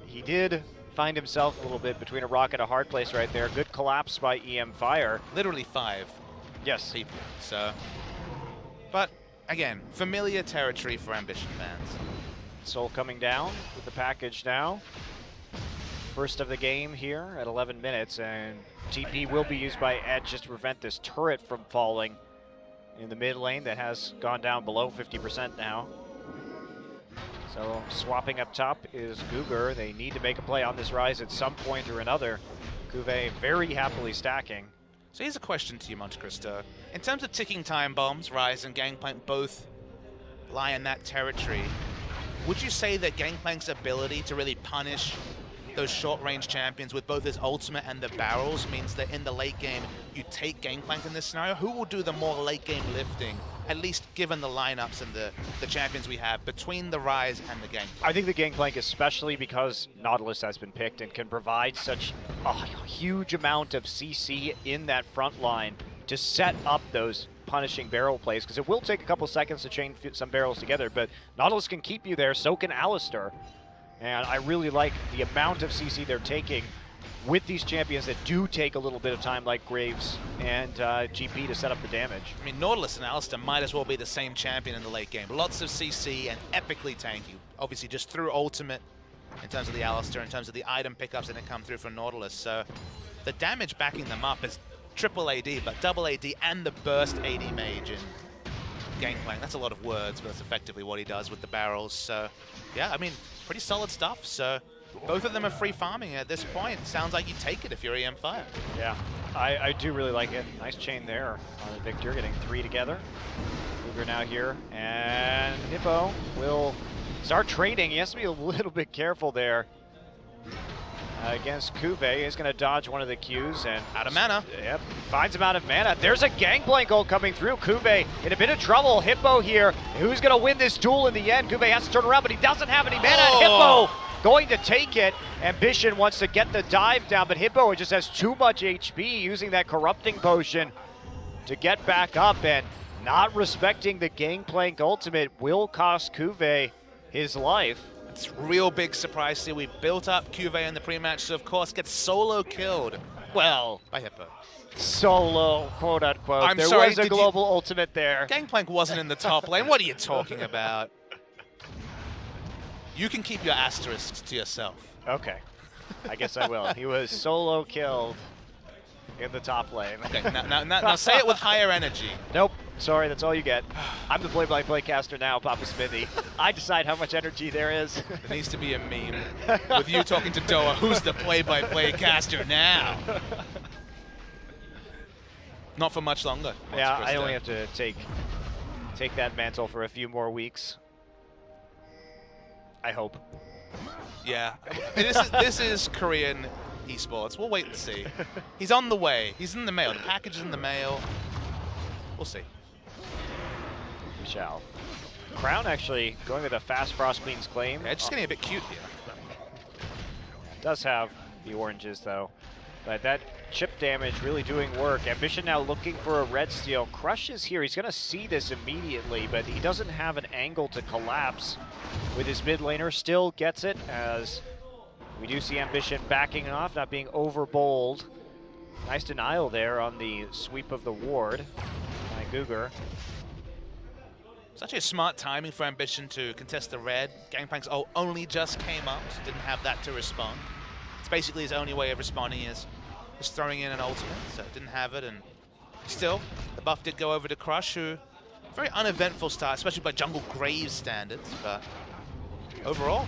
he did find himself a little bit between a rock and a hard place right there. Good collapse by EM Fire. Literally 5 Yes. people, so. But again, familiar territory for Ambition fans. Soul coming down with the package now. First of the game here at 11 minutes, and TP will be used by Edge just to prevent this turret from falling in the mid lane that has gone down below 50% now. So swapping up top is Guger. They need to make a play on this Ryze at some point or another. Kuve very happily stacking. So here's a question to you, Monte Cristo. In terms of ticking time bombs, Ryze and Gangplank both lie in that territory. Would you say that Gangplank's ability to really punish those short-range champions with both his ultimate and the barrels means that in the late game you take Gangplank in this scenario? Who will do the more late-game lifting, at least given the lineups and the champions we have between the Ryze and the Gangplank? I think the Gangplank, especially because Nautilus has been picked and can provide such a huge amount of CC in that front line to set up those punishing barrel plays, because it will take a couple seconds to chain some barrels together, but Nautilus can keep you there, so can Alistar. And I really like the amount of CC they're taking with these champions that do take a little bit of time, like Graves and GP, to set up the damage. I mean, Nautilus and Alistar might as well be the same champion in the late game. Lots of CC and epically tanky. Obviously, just through ultimate in terms of the Alistar, in terms of the item pickups that come through from Nautilus. So the damage backing them up is triple AD, but double AD and the burst AD mage in Gangplank. That's a lot of words, but that's effectively what he does with the barrels. So yeah, I mean, pretty solid stuff. So both of them are free farming at this point. Sounds like you take it if you're EM Fire. Yeah, I do really like it. Nice chain there on the Victor, getting 3 together. Luger now here, and Hippo will start trading. He has to be a little bit careful there against Kuve. He's going to dodge one of the Qs and Out of mana. Yep, finds him out of mana. There's a Gangplank ult coming through. Kuve in a bit of trouble. Hippo here. Who's going to win this duel in the end? Kuve has to turn around, but he doesn't have any mana. And Hippo going to take it. Ambition wants to get the dive down, but Hippo just has too much HP using that corrupting potion to get back up, and not respecting the Gangplank ultimate will cost Cuvée his life. It's a real big surprise here. We built up Cuvée in the pre-match, so of course gets solo killed. Well, by Hippo. Solo, quote unquote. I'm there sorry, was a global ultimate there. Gangplank wasn't in the top lane. What are you talking about? You can keep your asterisks to yourself. Okay, I guess I will. He was solo killed in the top lane. Okay, now say it with higher energy. Nope, sorry, that's all you get. I'm the play-by-play caster now, Papa Smithy. I decide how much energy there is. There needs to be a meme with you talking to Doa, who's the play-by-play caster now? Not for much longer. Yeah, I only have to take that mantle for a few more weeks. I hope. Yeah, this is Korean esports. We'll wait and see. He's on the way. He's in the mail. The package is in the mail. We'll see. We shall. Crown actually going with a fast Frost Queen's claim. Yeah, just getting a bit cute here. Does have the oranges though, but that chip damage really doing work. Ambition now looking for a red steal. Crush is here. He's going to see this immediately, but he doesn't have an angle to collapse with his mid laner. Still gets it, as we do see Ambition backing off, not being over bold. Nice denial there on the sweep of the ward by Guger. It's actually a smart timing for Ambition to contest the red. Gangplank's ult only just came up, so didn't have that to respond. It's basically his only way of responding is just throwing in an ultimate, so didn't have it, and still, the buff did go over to Crush, who, very uneventful start, especially by Jungle Graves standards, but overall,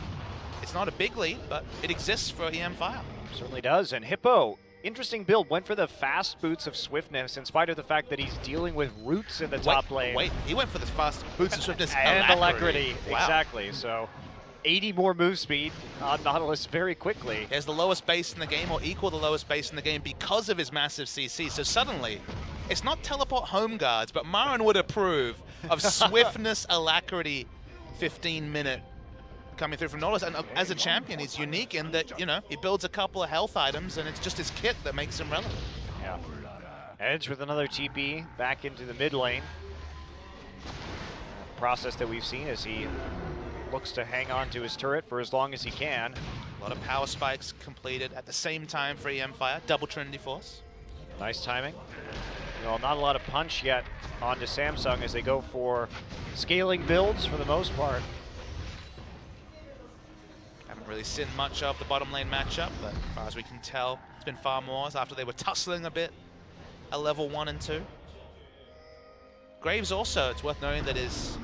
it's not a big lead, but it exists for EM Fire. Certainly does, and Hippo, interesting build, went for the fast boots of swiftness in spite of the fact that he's dealing with roots in the top lane. Wait, he went for the fast boots of swiftness and alacrity. Wow. Exactly, so 80 more move speed on Nautilus very quickly. He has the lowest base in the game, or equal the lowest base in the game, because of his massive CC. So suddenly, it's not teleport home guards, but Marin would approve of swiftness, alacrity, 15-minute coming through from Nautilus. And as a champion, he's unique in that, you know, he builds a couple of health items, and it's just his kit that makes him relevant. Yeah. Edge with another TP back into the mid lane. Process that we've seen as he looks to hang on to his turret for as long as he can. A lot of power spikes completed at the same time for EM Fire. Double Trinity Force. Nice timing. Well, not a lot of punch yet onto Samsung as they go for scaling builds for the most part. Haven't really seen much of the bottom lane matchup, but as far as we can tell, it's been far more after they were tussling a bit at level 1 and 2. Graves also, it's worth noting that his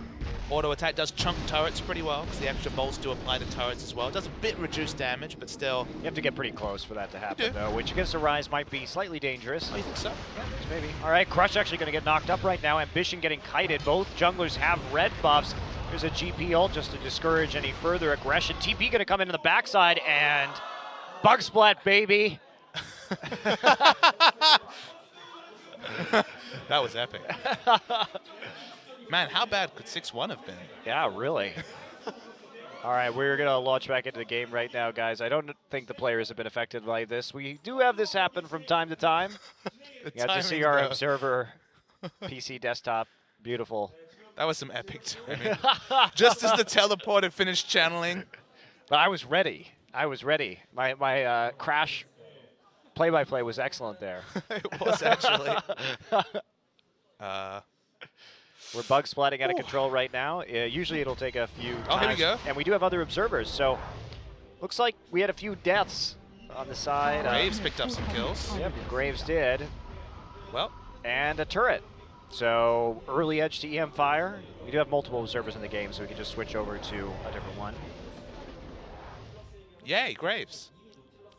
auto attack does chunk turrets pretty well, because the extra bolts do apply to turrets as well. It does a bit reduced damage, but still. You have to get pretty close for that to happen, though, which against a Ryze might be slightly dangerous. Oh, you think so? Yeah, maybe. All right, Crush actually going to get knocked up right now. Ambition getting kited. Both junglers have red buffs. There's a GP ult just to discourage any further aggression. TP going to come into the backside, and Bug Splat, baby. That was epic. Man, how bad could 6-1 have been? Yeah, really. All right, we're going to launch back into the game right now, guys. I don't think the players have been affected by this. We do have this happen from time to time. You got to see our observer PC desktop. Beautiful. That was some epic timing. Just as the teleporter finished channeling. But I was ready. I was ready. My Crash play-by-play was excellent there. It was actually. We're bug splatting out of control right now. Usually it'll take a few times. Oh, here we go. And we do have other observers, so looks like we had a few deaths on the side. Graves picked up some kills. Yep, Graves did. Well. And a turret. So early edge to EM Fire. We do have multiple observers in the game, so we can just switch over to a different one. Yay, Graves.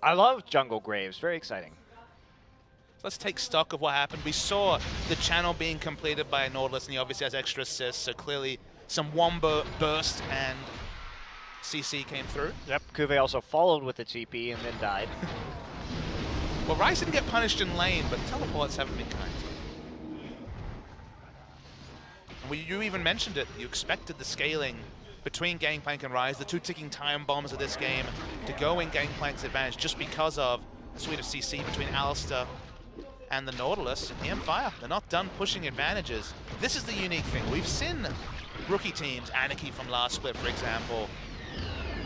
I love Jungle Graves. Very exciting. Let's take stock of what happened. We saw the channel being completed by Nautilus, and he obviously has extra assists, so clearly some Wombo burst and CC came through. Yep, Cuvée also followed with the TP and then died. Well, Ryze didn't get punished in lane, but teleports haven't been kind. And you even mentioned it. You expected the scaling between Gangplank and Rise, the two ticking time bombs of this game, to go in Gangplank's advantage just because of the suite of CC between Alistar and the Nautilus. And Fire, they're not done pushing advantages. This is the unique thing. We've seen rookie teams, Anarchy from last split, for example,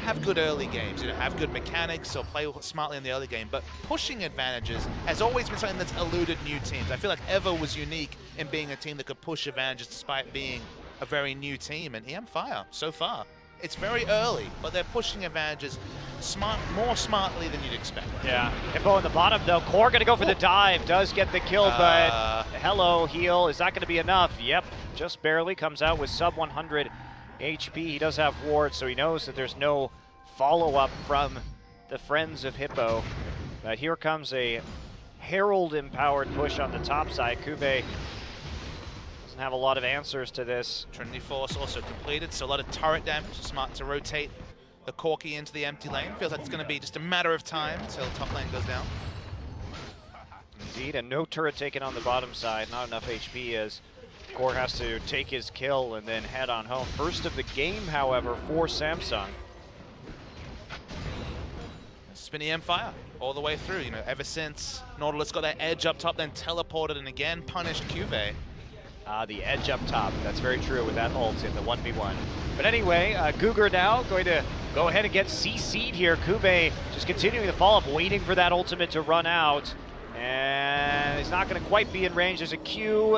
have good early games, have good mechanics or play smartly in the early game, but pushing advantages has always been something that's eluded new teams. I feel like EVO was unique in being a team that could push advantages despite being a very new team, and Fire, so far, it's very early, but they're pushing advantages more smartly than you'd expect. Yeah, Hippo on the bottom though. Core gonna go for the dive, does get the kill, but hello, heal, is that gonna be enough? Yep, just barely, comes out with sub 100 HP. He does have wards, so he knows that there's no follow-up from the friends of Hippo. But here comes a Herald-empowered push on the top side. Kube doesn't have a lot of answers to this. Trinity Force also completed, so a lot of turret damage. Smart to rotate the Corki into the empty lane. Feels like it's going to be just a matter of time until top lane goes down. Indeed, and no turret taken on the bottom side. Not enough HP as Core has to take his kill and then head on home. First of the game, however, for Samsung. Spinny Fire all the way through. Ever since Nautilus got that edge up top, then teleported and again punished Cuvee. The edge up top, that's very true with that ult in the 1v1. But anyway, Cougar now going to go ahead and get CC'd here. Kube just continuing the follow-up, waiting for that ultimate to run out. And he's not going to quite be in range. There's a Q,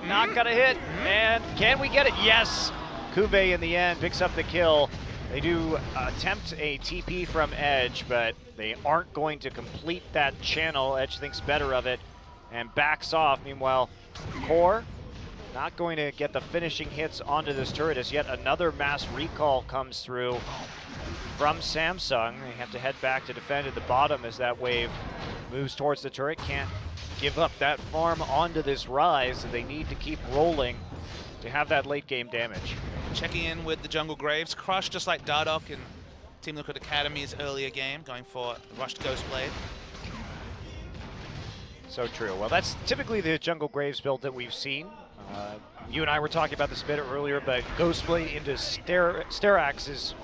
not going to hit. And can we get it? Yes! Kube in the end picks up the kill. They do attempt a TP from Edge, but they aren't going to complete that channel. Edge thinks better of it and backs off. Meanwhile, Core not going to get the finishing hits onto this turret as yet another mass recall comes through from Samsung. They have to head back to defend at the bottom as that wave moves towards the turret. Can't give up that farm onto this Rise, so they need to keep rolling to have that late game damage. Checking in with the Jungle Graves. Crush, just like Dardoch in Team Liquid Academy's earlier game, going for Rushed Ghostblade. So true. Well, that's typically the Jungle Graves build that we've seen. You and I were talking about this a bit earlier, but Ghostblade into Sterak's is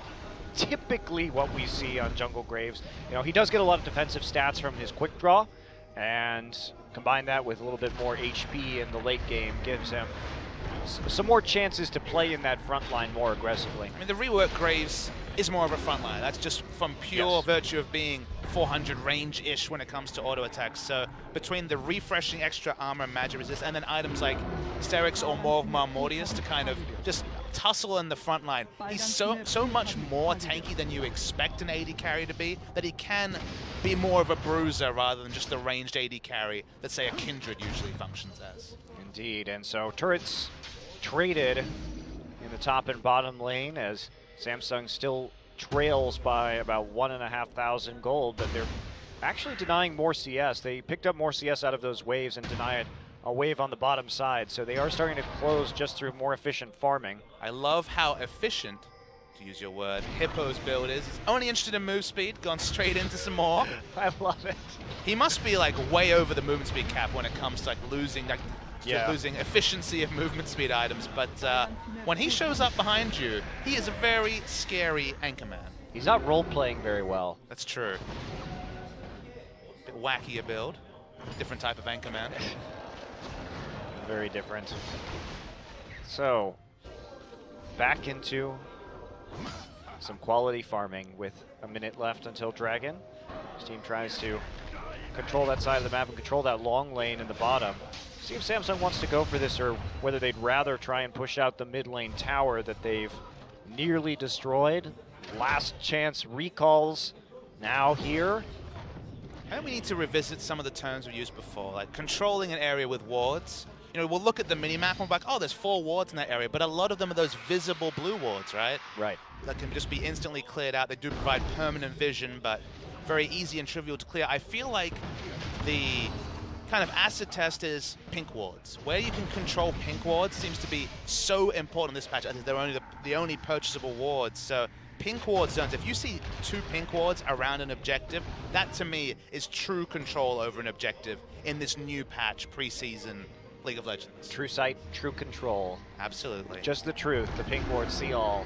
typically what we see on Jungle Graves. He does get a lot of defensive stats from his quick draw, and combine that with a little bit more HP in the late game gives him some more chances to play in that front line more aggressively. I mean, the rework Graves is more of a front line. That's just from pure virtue of being 400 range-ish when it comes to auto attacks. So between the refreshing extra armor and magic resist, and then items like Sterix or more of Mordius to kind of just tussle in the front line, he's so much more tanky than you expect an AD carry to be, that he can be more of a bruiser rather than just the ranged AD carry that, say, a Kindred usually functions as. Indeed, and so turrets traded in the top and bottom lane as Samsung still trails by about 1,500 gold, but they're actually denying more CS. They picked up more CS out of those waves and denied a wave on the bottom side, so they are starting to close just through more efficient farming. I love how efficient, to use your word, Hippo's build is. He's only interested in move speed, gone straight into some more. I love it. He must be like way over the movement speed cap when it comes to like losing efficiency of movement speed items, but when he shows up behind you, he is a very scary Anchorman. He's not role-playing very well. That's true. Bit wackier build, different type of Anchorman. Very different. So, back into some quality farming with a minute left until Dragon. This team tries to control that side of the map and control that long lane in the bottom. See if Samsung wants to go for this or whether they'd rather try and push out the mid lane tower that they've nearly destroyed. Last chance recalls now here. I think we need to revisit some of the terms we used before, like controlling an area with wards. We'll look at the mini-map and we'll be like, oh, there's 4 wards in that area, but a lot of them are those visible blue wards, right? Right. That can just be instantly cleared out. They do provide permanent vision, but very easy and trivial to clear. I feel like the kind of acid test is pink wards. Where you can control pink wards seems to be so important in this patch. I think they're only the only purchasable wards. So pink ward zones, if you see 2 pink wards around an objective, that to me is true control over an objective in this new patch, preseason League of Legends. True sight, true control. Absolutely. Just the truth, the pink ward see all.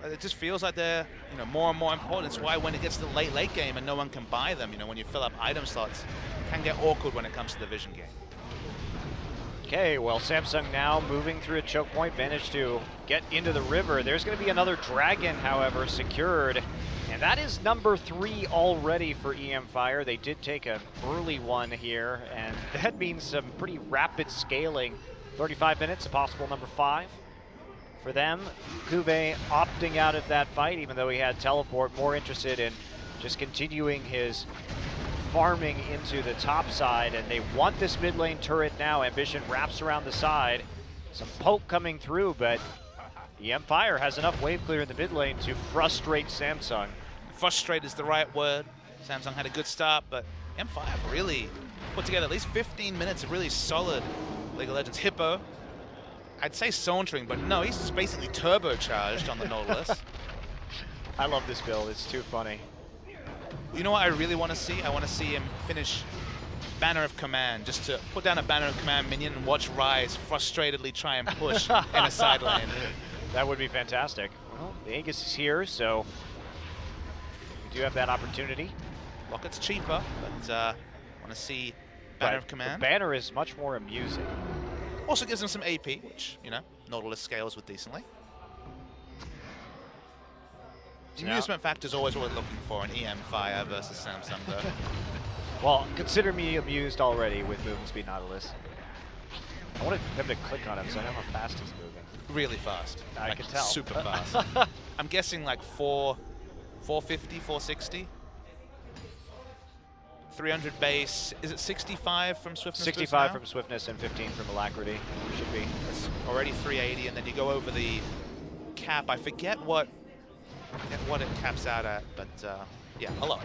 It just feels like they're, more and more important. It's why when it gets to the late game and no one can buy them, when you fill up item slots, it can get awkward when it comes to the Vision game. Okay, well, Samsung now moving through a choke point, managed to get into the river. There's going to be another dragon, however, secured. And that is number 3 already for EM Fire. They did take an early one here, and that means some pretty rapid scaling. 35 minutes, a possible number 5 for them. Kube opting out of that fight, even though he had teleport, more interested in just continuing his farming into the top side, and they want this mid lane turret now. Ambition wraps around the side. Some poke coming through, but EM Fire has enough wave clear in the mid lane to frustrate Samsung. Frustrate is the right word. Samsung had a good start, but M5 really put together at least 15 minutes of really solid League of Legends. Hippo, I'd say sauntering, but no, he's just basically turbocharged on the Nautilus. I love this build, it's too funny. You know what I really want to see? I want to see him finish Banner of Command, just to put down a Banner of Command minion and watch Ryze frustratedly try and push in a side lane. That would be fantastic. Well, the Aegis is here, so we do have that opportunity. Rocket's cheaper, but want to see Banner of Command. The banner is much more amusing. Also gives him some AP, which, Nautilus scales with decently. The amusement factor is always what we're looking for in EM Fire versus Samsung, though. Well, consider me amused already with movement speed Nautilus. I wanted them to click on him so I know how fast he's moving. Really fast. I can tell. Super fast. I'm guessing like 450, 460. 300 base. Is it 65 from Swiftness? 65 from Swiftness and 15 from Alacrity. Should be. It's already 380, and then you go over the cap. I forget what it caps out at, but yeah, a lot.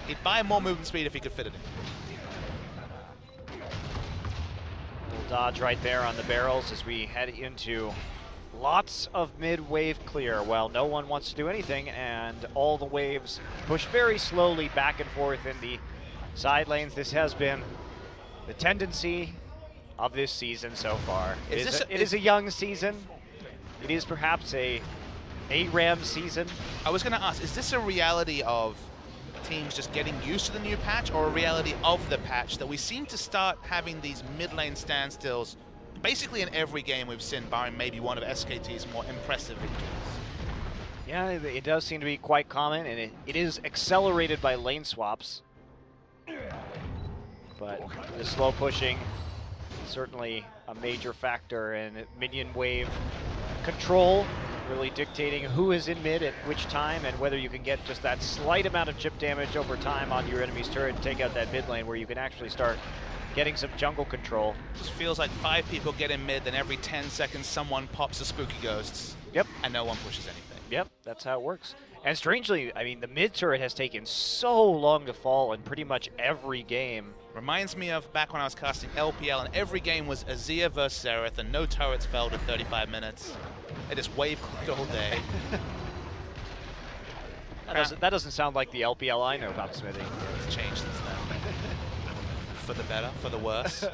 He'd buy more movement speed if he could fit it in. Little dodge right there on the barrels as we head into lots of mid-wave clear. Well, no one wants to do anything, and all the waves push very slowly back and forth in the side lanes. This has been the tendency of this season so far. It is a young season. It is perhaps a ARAM season. I was going to ask, is this a reality of teams just getting used to the new patch, or a reality of the patch that we seem to start having these mid-lane standstills basically in every game we've seen, barring maybe one of SKT's more impressive victories? Yeah, it does seem to be quite common, and it is accelerated by lane swaps. But the slow pushing, certainly a major factor, and minion wave control really dictating who is in mid at which time, and whether you can get just that slight amount of chip damage over time on your enemy's turret and take out that mid lane where you can actually start getting some jungle control. Just feels like 5 people get in mid, then every 10 seconds someone pops a Spooky Ghosts. Yep. And no one pushes anything. Yep, that's how it works. And strangely, I mean, the mid turret has taken so long to fall in pretty much every game. Reminds me of back when I was casting LPL, and every game was Azir versus Xerath, and no turrets fell to 35 minutes. They just wave clicked all day. That doesn't sound like the LPL I know about, Smithy. It's changed since then. For the better, for the worse.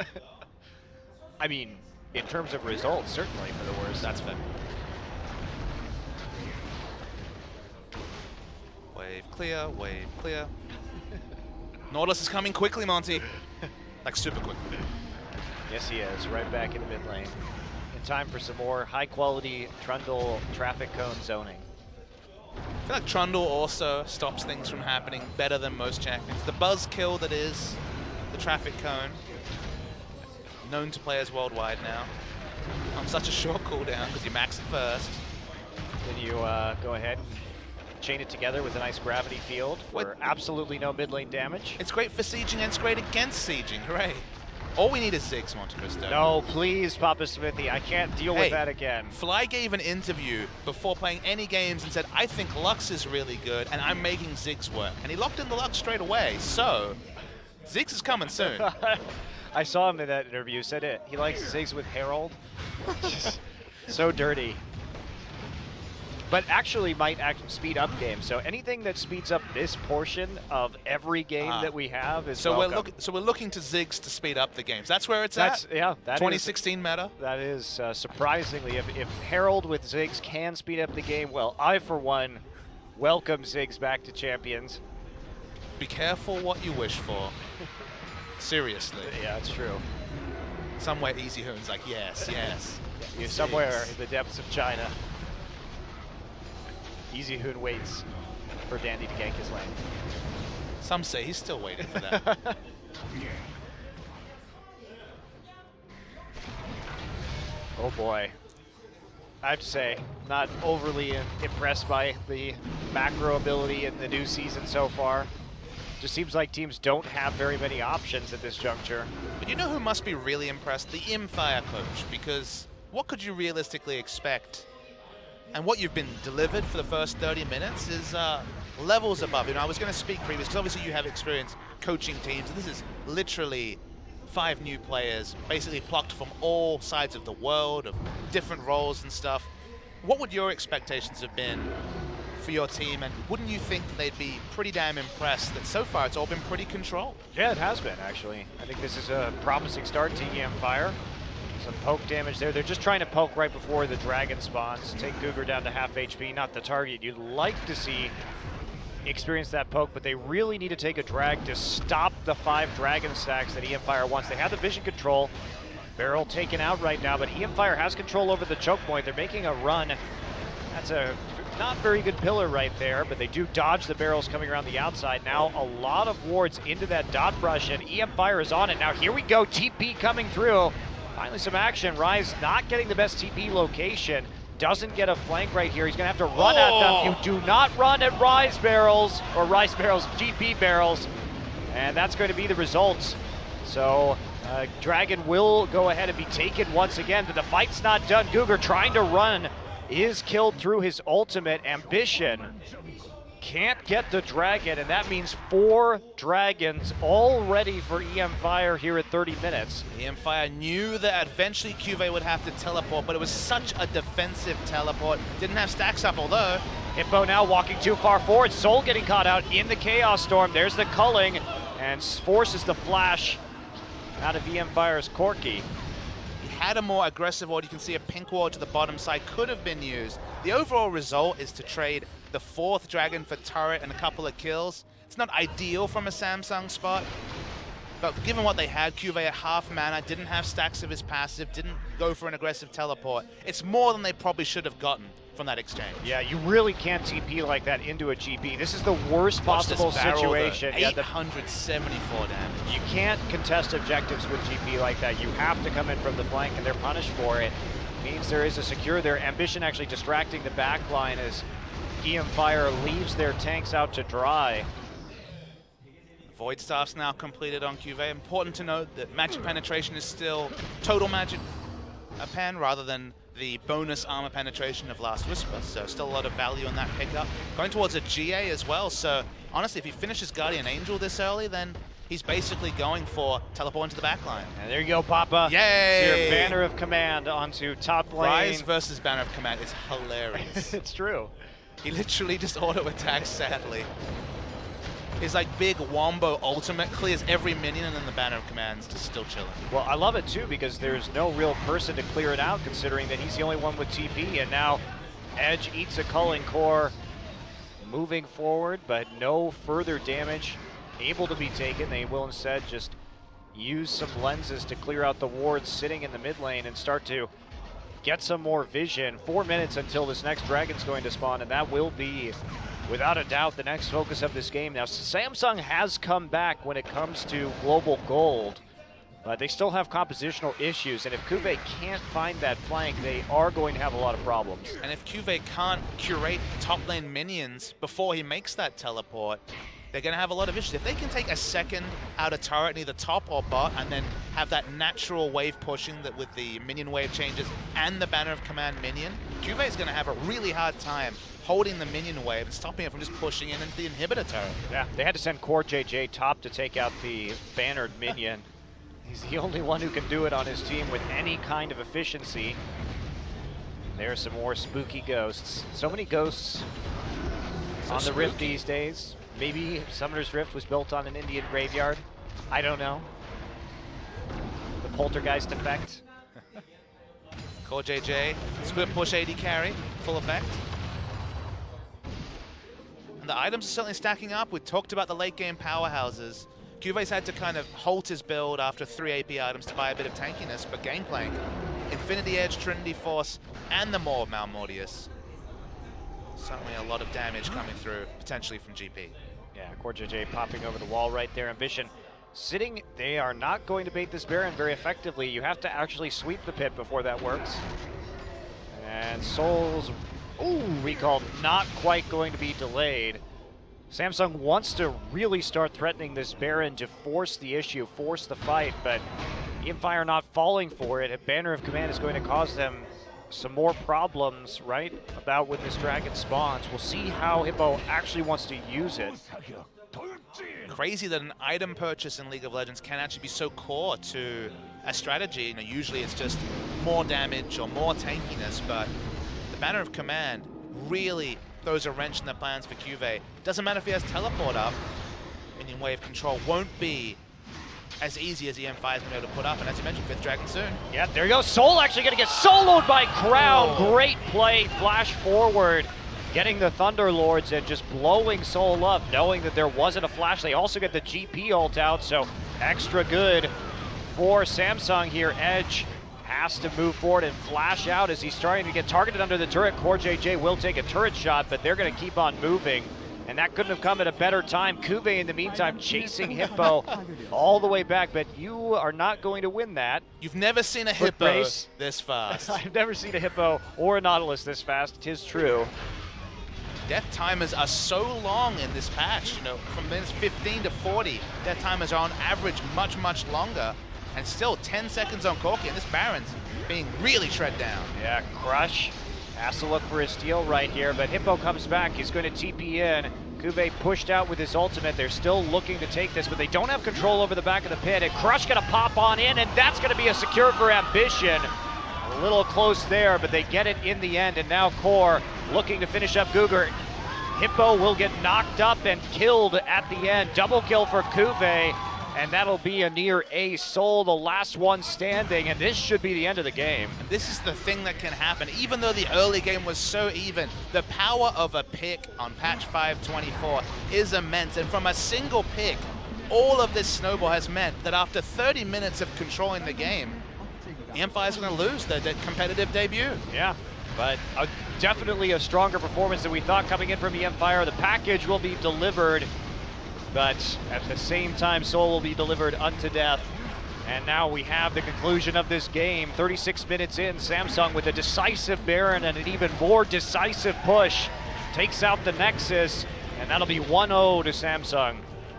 I mean, in terms of results, certainly for the worse. That's fair. Wave clear, wave clear. Nautilus is coming quickly, Monty. Like super quickly. Yes, he is. Right back in the mid lane. In time for some more high-quality Trundle traffic cone zoning. I feel like Trundle also stops things from happening better than most champions. The buzzkill that is the traffic cone, known to players worldwide now, on such a short cooldown because you max it first. Then you go ahead and chain it together with a nice gravity field for absolutely no mid lane damage. It's great for sieging and it's great against sieging. Hooray. All we need is Ziggs, Monte Cristo. No, please, Papa Smithy. I can't deal with that again. Fly gave an interview before playing any games and said, I think Lux is really good and I'm making Ziggs work. And he locked in the Lux straight away. So, Ziggs is coming soon. I saw him in that interview. Said it. He likes Ziggs with Herald. So dirty. but actually might speed up games. So anything that speeds up this portion of every game that we have is so welcome. we're looking to Ziggs to speed up the games. That's where it's That's at. yeah. That 2016 meta. That is surprisingly, if Herald with Ziggs can speed up the game, well, I for one welcome Ziggs back to Champions. Be careful what you wish for. Seriously. Yeah, it's true. Somewhere Easy Hoon's like, yes, yes. You're somewhere in the depths of China. Easy Hoon waits for Dandy to gank his lane. Some say he's still waiting for that. Oh boy. I have to say, not overly impressed by the macro ability in the new season so far. Just seems like teams don't have very many options at this juncture. But you know who must be really impressed? The Empire coach, because what could you realistically expect? And what you've been delivered for the first 30 minutes is levels above. You know, I was going to speak previous, because obviously you have experience coaching teams, and this is literally 5 new players, basically plucked from all sides of the world, of different roles and stuff. What would your expectations have been for your team, and wouldn't you think that they'd be pretty damn impressed that so far it's all been pretty controlled? Yeah, it has been, actually. I think this is a promising start to Empire. Some poke damage there. They're just trying to poke right before the dragon spawns. Take Cougar down to half HP, not the target you'd like to see experience that poke, but they really need to take a drag to stop the 5 dragon stacks that Empire wants. They have the vision control. Barrel taken out right now, but Empire has control over the choke point. They're making a run. That's a not very good pillar right there, but they do dodge the barrels coming around the outside. Now a lot of wards into that dot brush, and Empire is on it. Now here we go, TP coming through. Finally some action. Rise not getting the best TP location. Doesn't get a flank right here. He's gonna have to run at them. You do not run at Rise barrels, or Rise barrels, GP barrels. And that's going to be the results. So Dragon will go ahead and be taken once again, but the fight's not done. Cougar trying to run is killed through his ultimate. Ambition can't get the dragon, and that means 4 dragons all ready for Empire here at 30 minutes. Empire knew that eventually Cuvée would have to teleport, but it was such a defensive teleport. Didn't have stacks up, although. Hippo now walking too far forward. Soul getting caught out in the Chaos Storm. There's the culling, and forces the flash out of Empire's Corki. Had a more aggressive ward. You can see a pink ward to the bottom side could have been used. The overall result is to trade the 4th dragon for turret and a couple of kills. It's not ideal from a Samsung spot, but given what they had, Cuvée at half mana, didn't have stacks of his passive, didn't go for an aggressive teleport. It's more than they probably should have gotten from that exchange. Yeah, you really can't TP like that into a GP. This is the worst possible situation. 874 damage. You can't contest objectives with GP like that. You have to come in from the flank, and they're punished for it. Means there is a secure there. Ambition actually distracting the back line as Empire leaves their tanks out to dry. Void Staff's now completed on Cuvée. Important to note that magic penetration is still total magic pen rather than the bonus armor penetration of Last Whisper, so still a lot of value in that pickup. Going towards a GA as well, so honestly, if he finishes Guardian Angel this early, then he's basically going for teleport into the backline. And there you go, Papa. Yay! Your Banner of Command onto top lane. Rise versus Banner of Command is hilarious. It's true. He literally just auto-attacks, sadly. His like big wombo ultimate clears every minion, and then the Banner of Command's just still chilling. Well, I love it too, because there's no real person to clear it out, considering that he's the only one with TP, and now Edge eats a culling core, moving forward, but no further damage able to be taken. They will instead just use some lenses to clear out the wards sitting in the mid lane and start to get some more vision. 4 minutes until this next dragon's going to spawn, and that will be, without a doubt, the next focus of this game. Now, Samsung has come back when it comes to global gold, but they still have compositional issues, and if Cuvée can't find that flank, they are going to have a lot of problems. And if Cuvée can't curate top lane minions before he makes that teleport, they're going to have a lot of issues. If they can take a second out of turret in either top or bot and then have that natural wave pushing that with the minion wave changes and the Banner of Command minion, Cuvée is going to have a really hard time holding the minion wave and stopping it from just pushing in into the inhibitor turret. Yeah, they had to send Core JJ top to take out the bannered minion. He's the only one who can do it on his team with any kind of efficiency. There's some more spooky ghosts. So many ghosts on the Rift these days. Maybe Summoner's Rift was built on an Indian graveyard. I don't know. The Poltergeist effect. Core JJ, split push AD carry, full effect. And the items are certainly stacking up. We talked about the late game powerhouses. Cuve's had to kind of halt his build after 3 AP items to buy a bit of tankiness, but Gangplank, Infinity Edge, Trinity Force, and the Maw of Malmortius. Certainly a lot of damage coming through, potentially from GP. Yeah, Core JJ popping over the wall right there. Ambition sitting. They are not going to bait this Baron very effectively. You have to actually sweep the pit before that works. And Soul's recall not quite going to be delayed. Samsung wants to really start threatening this Baron to force the issue, force the fight, but EMFire not falling for it. A Banner of Command is going to cause them some more problems, right, about when this dragon spawns. We'll see how Hippo actually wants to use it. Crazy that an item purchase in League of Legends can actually be so core to a strategy. You know, usually it's just more damage or more tankiness, but the Banner of Command really throws a wrench in the plans for Cuve. Doesn't matter if he has teleport up, Minion Wave Control won't be as easy as EM5 is going to be able to put up, and as you mentioned, 5th Dragon soon. Yeah, there you go. Soul actually going to get soloed by Crown. Great play, flash forward, getting the Thunderlords and just blowing Soul up, knowing that there wasn't a flash. They also get the GP ult out, so extra good for Samsung here. Edge has to move forward and flash out as he's starting to get targeted under the turret. Core JJ will take a turret shot, but they're going to keep on moving. And that couldn't have come at a better time. Kuve, in the meantime, chasing Hippo all the way back, but you are not going to win that. You've never seen a Hippo this fast. I've never seen a Hippo or a Nautilus this fast, 'tis true. Death timers are so long in this patch, you know, from minutes 15 to 40. Death timers are on average much, much longer. And still 10 seconds on Corki, and this Baron's being really shred down. Yeah, Crush has to look for his steal right here, but Hippo comes back. He's going to TP in. Kuve pushed out with his ultimate. They're still looking to take this, but they don't have control over the back of the pit. And Crush going to pop on in, and that's going to be a secure for Ambition. A little close there, but they get it in the end, and now Core looking to finish up Guger. Hippo will get knocked up and killed at the end. Double kill for Kuve. And that'll be a near ace. Soul, the last one standing, and this should be the end of the game. And this is the thing that can happen. Even though the early game was so even, the power of a pick on patch 5.24 is immense. And from a single pick, all of this snowball has meant that after 30 minutes of controlling the game, EMFire is going to lose their competitive debut. Yeah, but definitely a stronger performance than we thought coming in from EMFire. The package will be delivered, but at the same time, Soul will be delivered unto death. And now we have the conclusion of this game. 36 minutes in, Samsung with a decisive Baron and an even more decisive push takes out the Nexus, and that'll be 1-0 to Samsung.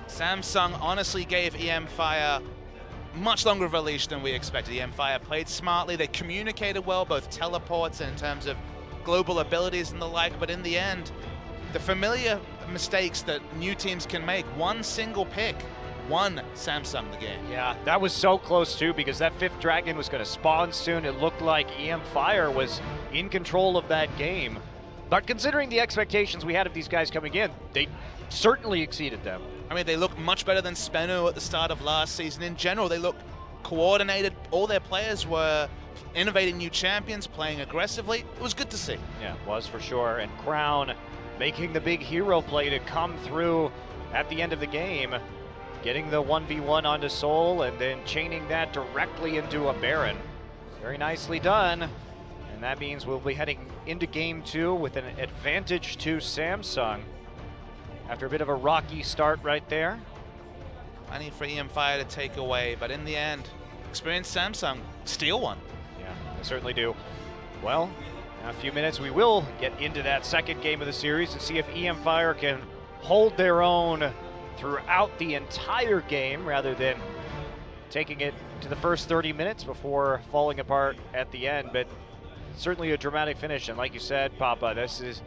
Samsung honestly gave EMFire much longer of a leash than we expected. EMFire played smartly, they communicated well, both teleports and in terms of global abilities and the like, but in the end, the familiar mistakes that new teams can make, one single pick won Samsung the game. Yeah, that was so close too, because that 5th Dragon was going to spawn soon. It looked like EMFire was in control of that game. But considering the expectations we had of these guys coming in, they certainly exceeded them. I mean, they looked much better than Spenu at the start of last season. In general, they looked coordinated. All their players were innovating new champions, playing aggressively. It was good to see. Yeah, it was for sure. And Crown making the big hero play to come through at the end of the game, getting the 1v1 onto Soul and then chaining that directly into a Baron. Very nicely done. And that means we'll be heading into game 2 with an advantage to Samsung after a bit of a rocky start right there. Plenty for EMFire to take away, but in the end, experienced Samsung steal one. Yeah, they certainly do. Well, in a few minutes, we will get into that second game of the series and see if EMFire can hold their own throughout the entire game rather than taking it to the first 30 minutes before falling apart at the end. But certainly a dramatic finish, and like you said, Papa, this is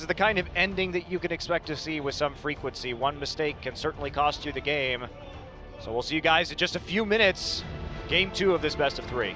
the kind of ending that you can expect to see with some frequency. One mistake can certainly cost you the game. So we'll see you guys in just a few minutes. Game 2 of this best of 3.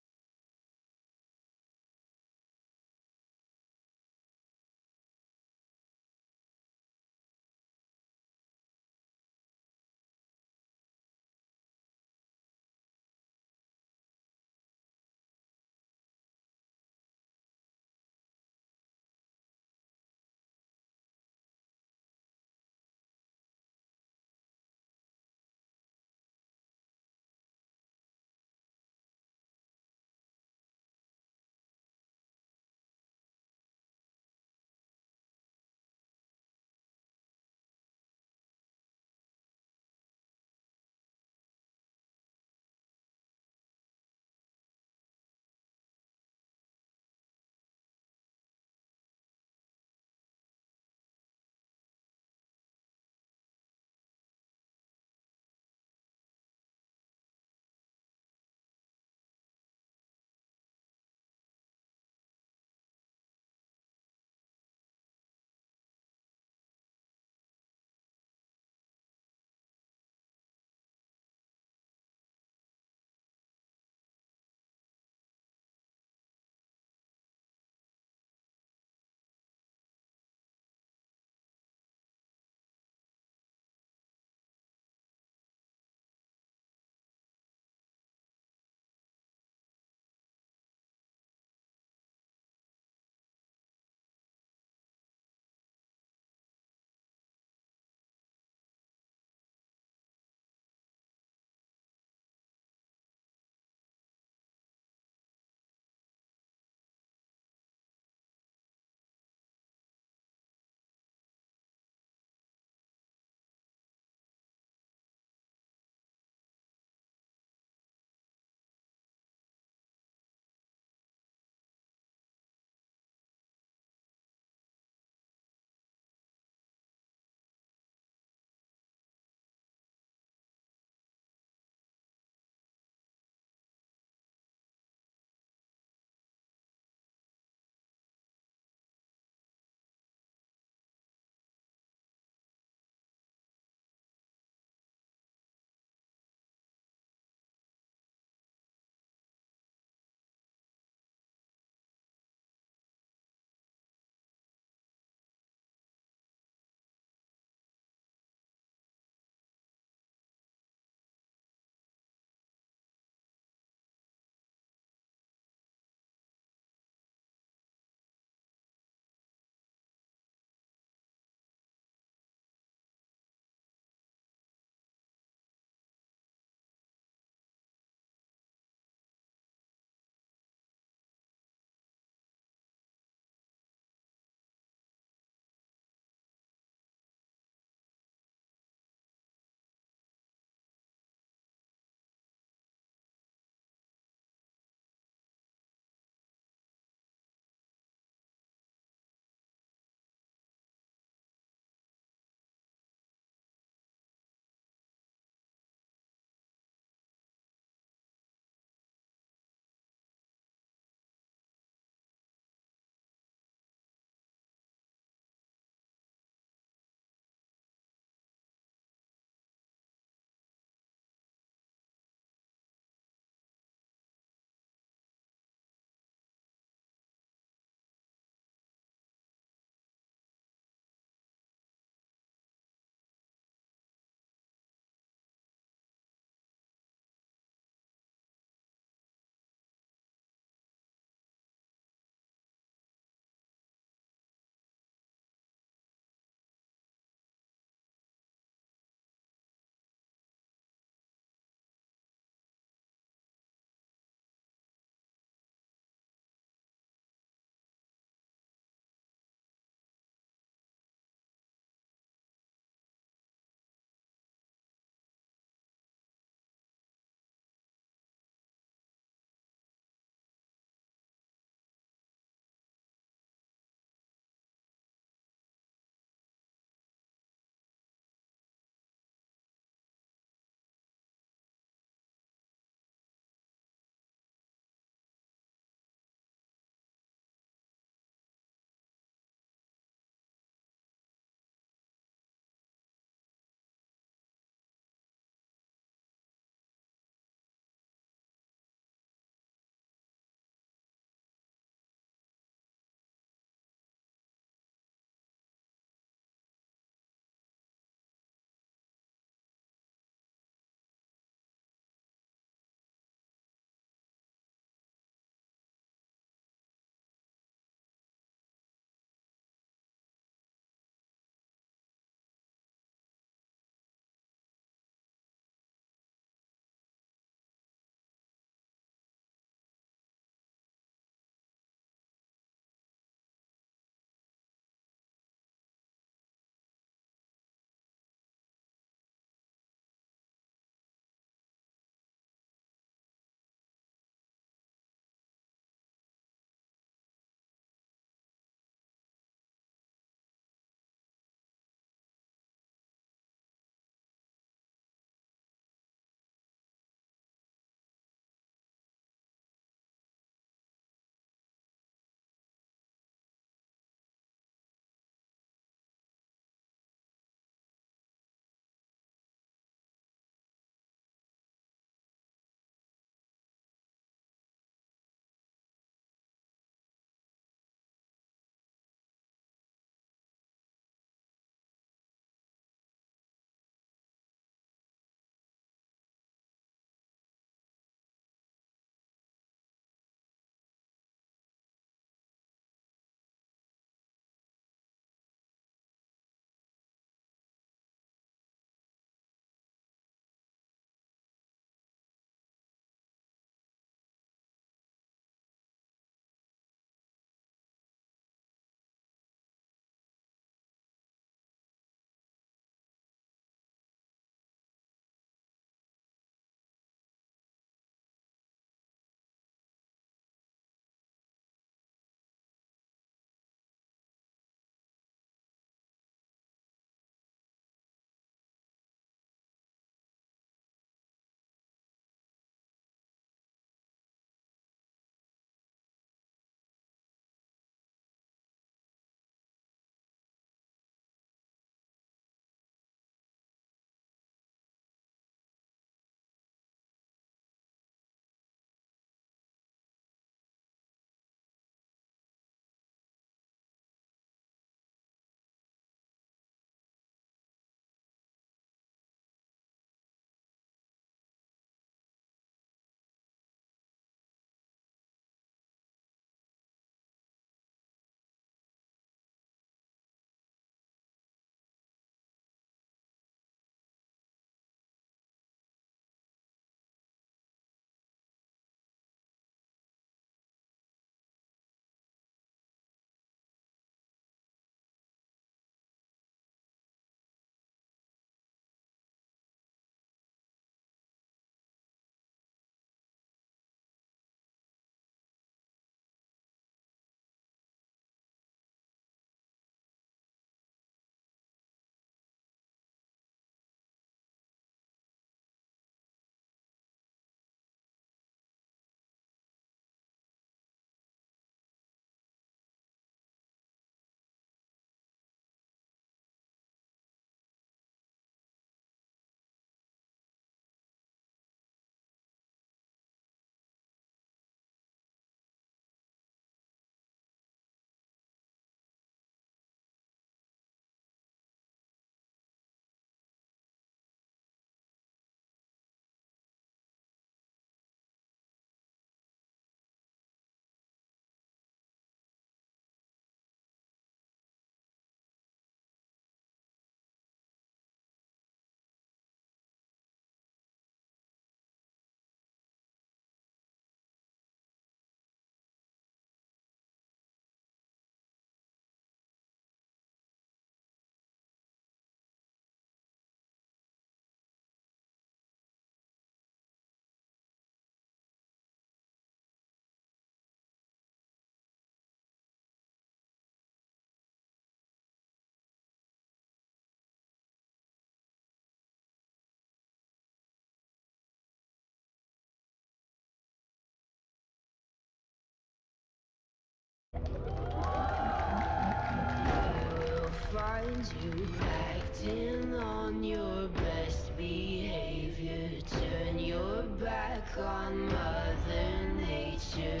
you acting on your best behavior. Turn your back on Mother Nature.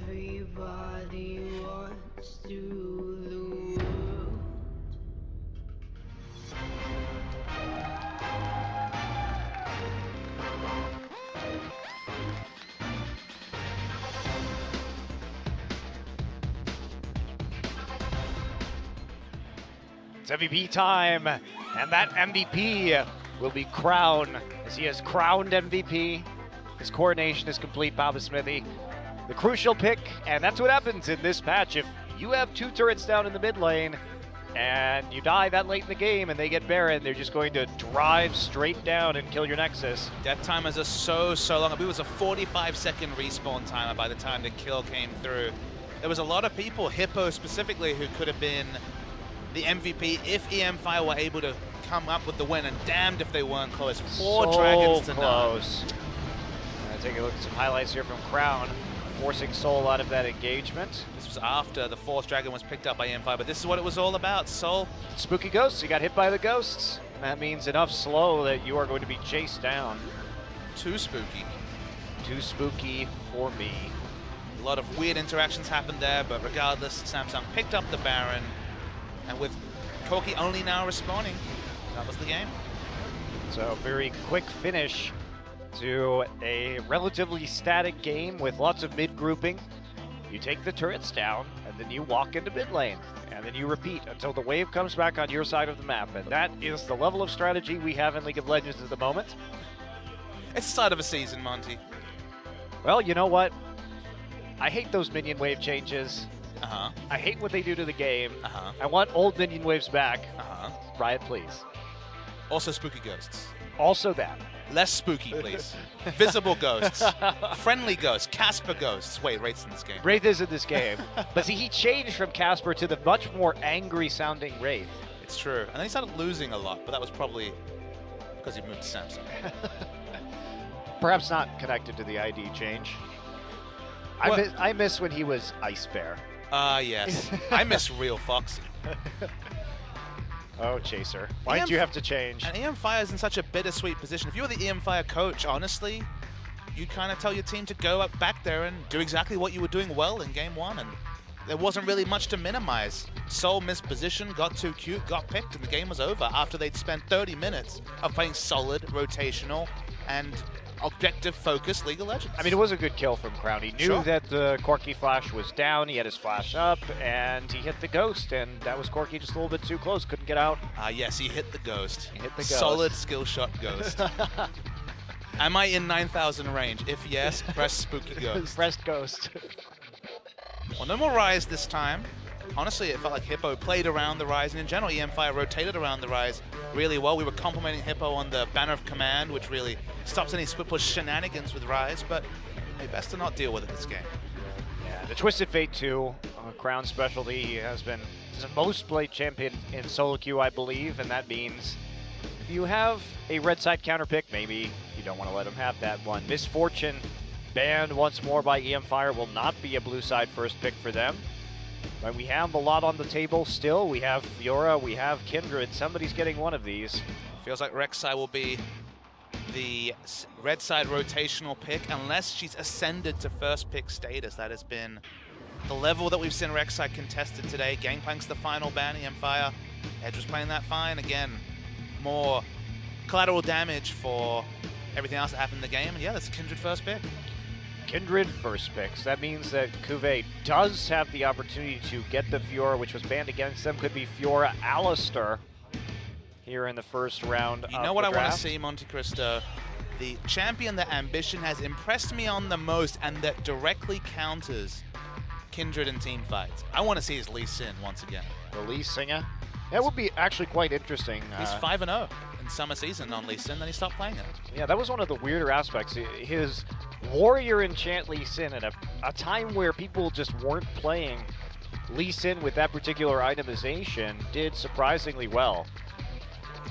Everybody wants to rule the world. It's MVP time, and that MVP will be crowned as he has crowned MVP. His coronation is complete, Baba Smithy. The crucial pick, and that's what happens in this match. If you have 2 turrets down in the mid lane and you die that late in the game and they get Baron, they're just going to drive straight down and kill your Nexus. Death timers are so long. I believe it was a 45-second respawn timer by the time the kill came through. There was a lot of people, Hippo specifically, who could have been the MVP if EMFire were able to come up with the win, and damned if they weren't close. 4 dragons to close. Take a look at some highlights here from Crown, forcing Soul out of that engagement. This was after the 4th dragon was picked up by EMFire, but this is what it was all about. Soul. Spooky ghosts, you got hit by the ghosts. That means enough slow that you are going to be chased down. Too spooky. Too spooky for me. A lot of weird interactions happened there, but regardless, Samsung picked up the Baron, and with Corki only now respawning, that was the game. So very quick finish to a relatively static game with lots of mid grouping. You take the turrets down, and then you walk into mid lane, and then you repeat until the wave comes back on your side of the map. And that is the level of strategy we have in League of Legends at the moment. It's the start of a season, Monty. Well, you know what? I hate those minion wave changes. Uh-huh. I hate what they do to the game. Uh-huh. I want old minion waves back. Uh-huh. Riot, please. Also spooky ghosts. Also that. Less spooky, please. Visible ghosts. Friendly ghosts. Casper ghosts. Wait, Wraith's in this game. Wraith is in this game. But see, he changed from Casper to the much more angry-sounding Wraith. It's true. And then he started losing a lot, but that was probably because he moved to Samsung. Perhaps not connected to the ID change. I miss when he was Ice Bear. Yes. I miss real Foxy. Oh, Chaser. Why'd you have to change? And EMFire is in such a bittersweet position. If you were the EMFire coach, honestly, you'd kind of tell your team to go up back there and do exactly what you were doing well in game 1. And there wasn't really much to minimize. Soul missed position, got too cute, got picked, and the game was over after they'd spent 30 minutes of playing solid, rotational, and objective-focused League of Legends. I mean, it was a good kill from Crown. He knew that the Corki flash was down, he had his flash up, and he hit the ghost, and that was Corki just a little bit too close, couldn't get out. Yes, he hit the ghost. He hit the ghost. Solid skill shot ghost. Am I in 9,000 range? If yes, press spooky ghost. Press ghost. Well, no more Rise this time. Honestly, it felt like Hippo played around the Rise, and in general, EMFire rotated around the Rise really well. We were complimenting Hippo on the Banner of Command, which really stops any split push shenanigans with Rise, but hey, best to not deal with it this game. Yeah, the Twisted Fate 2, Crown specialty, he has been the most played champion in solo queue, I believe, and that means if you have a red side counter pick, maybe you don't want to let him have that one. Misfortune banned once more by EMFire will not be a blue side first pick for them. But we have a lot on the table still. We have Fiora, we have Kindred. Somebody's getting one of these. Feels like Rek'Sai will be the red side rotational pick unless she's ascended to first pick status. That has been the level that we've seen Rek'Sai contested today. Gangplank's the final ban, EMFire. Edge was playing that fine. Again, more collateral damage for everything else that happened in the game. And yeah, that's a Kindred first pick. Kindred first picks. That means that Cuvée does have the opportunity to get the Fiora, which was banned against them. Could be Fiora Alistar here in the first round. You know what I want to see, Monte Cristo? The champion that Ambition has impressed me on the most and that directly counters Kindred in team fights. I want to see his Lee Sin once again. The Lee Singer? That would be actually quite interesting. He's 5-0 in summer season on Lee Sin, then he stopped playing it. Yeah, that was one of the weirder aspects. His Warrior enchant Lee Sin at a time where people just weren't playing Lee Sin with that particular itemization did surprisingly well.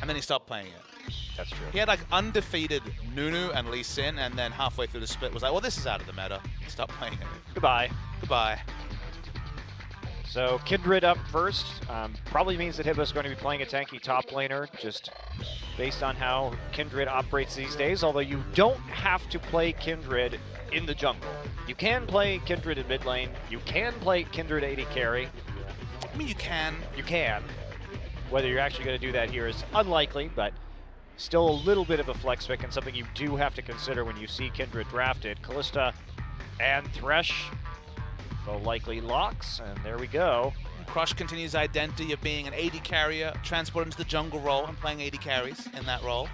And then he stopped playing it. That's true. He had like undefeated Nunu and Lee Sin, and then halfway through the split was like, well, this is out of the meta. Stop playing it. Goodbye. Goodbye. So Kindred up first. Probably means that Hibba's going to be playing a tanky top laner, just based on how Kindred operates these days, although you don't have to play Kindred in the jungle. You can play Kindred in mid lane. You can play Kindred AD carry. I mean, you can. You can. Whether you're actually going to do that here is unlikely, but still a little bit of a flex pick and something you do have to consider when you see Kindred drafted. Kalista and Thresh, both likely locks, and there we go. Crush continues identity of being an AD carrier, transported into the jungle role and playing AD carries in that role.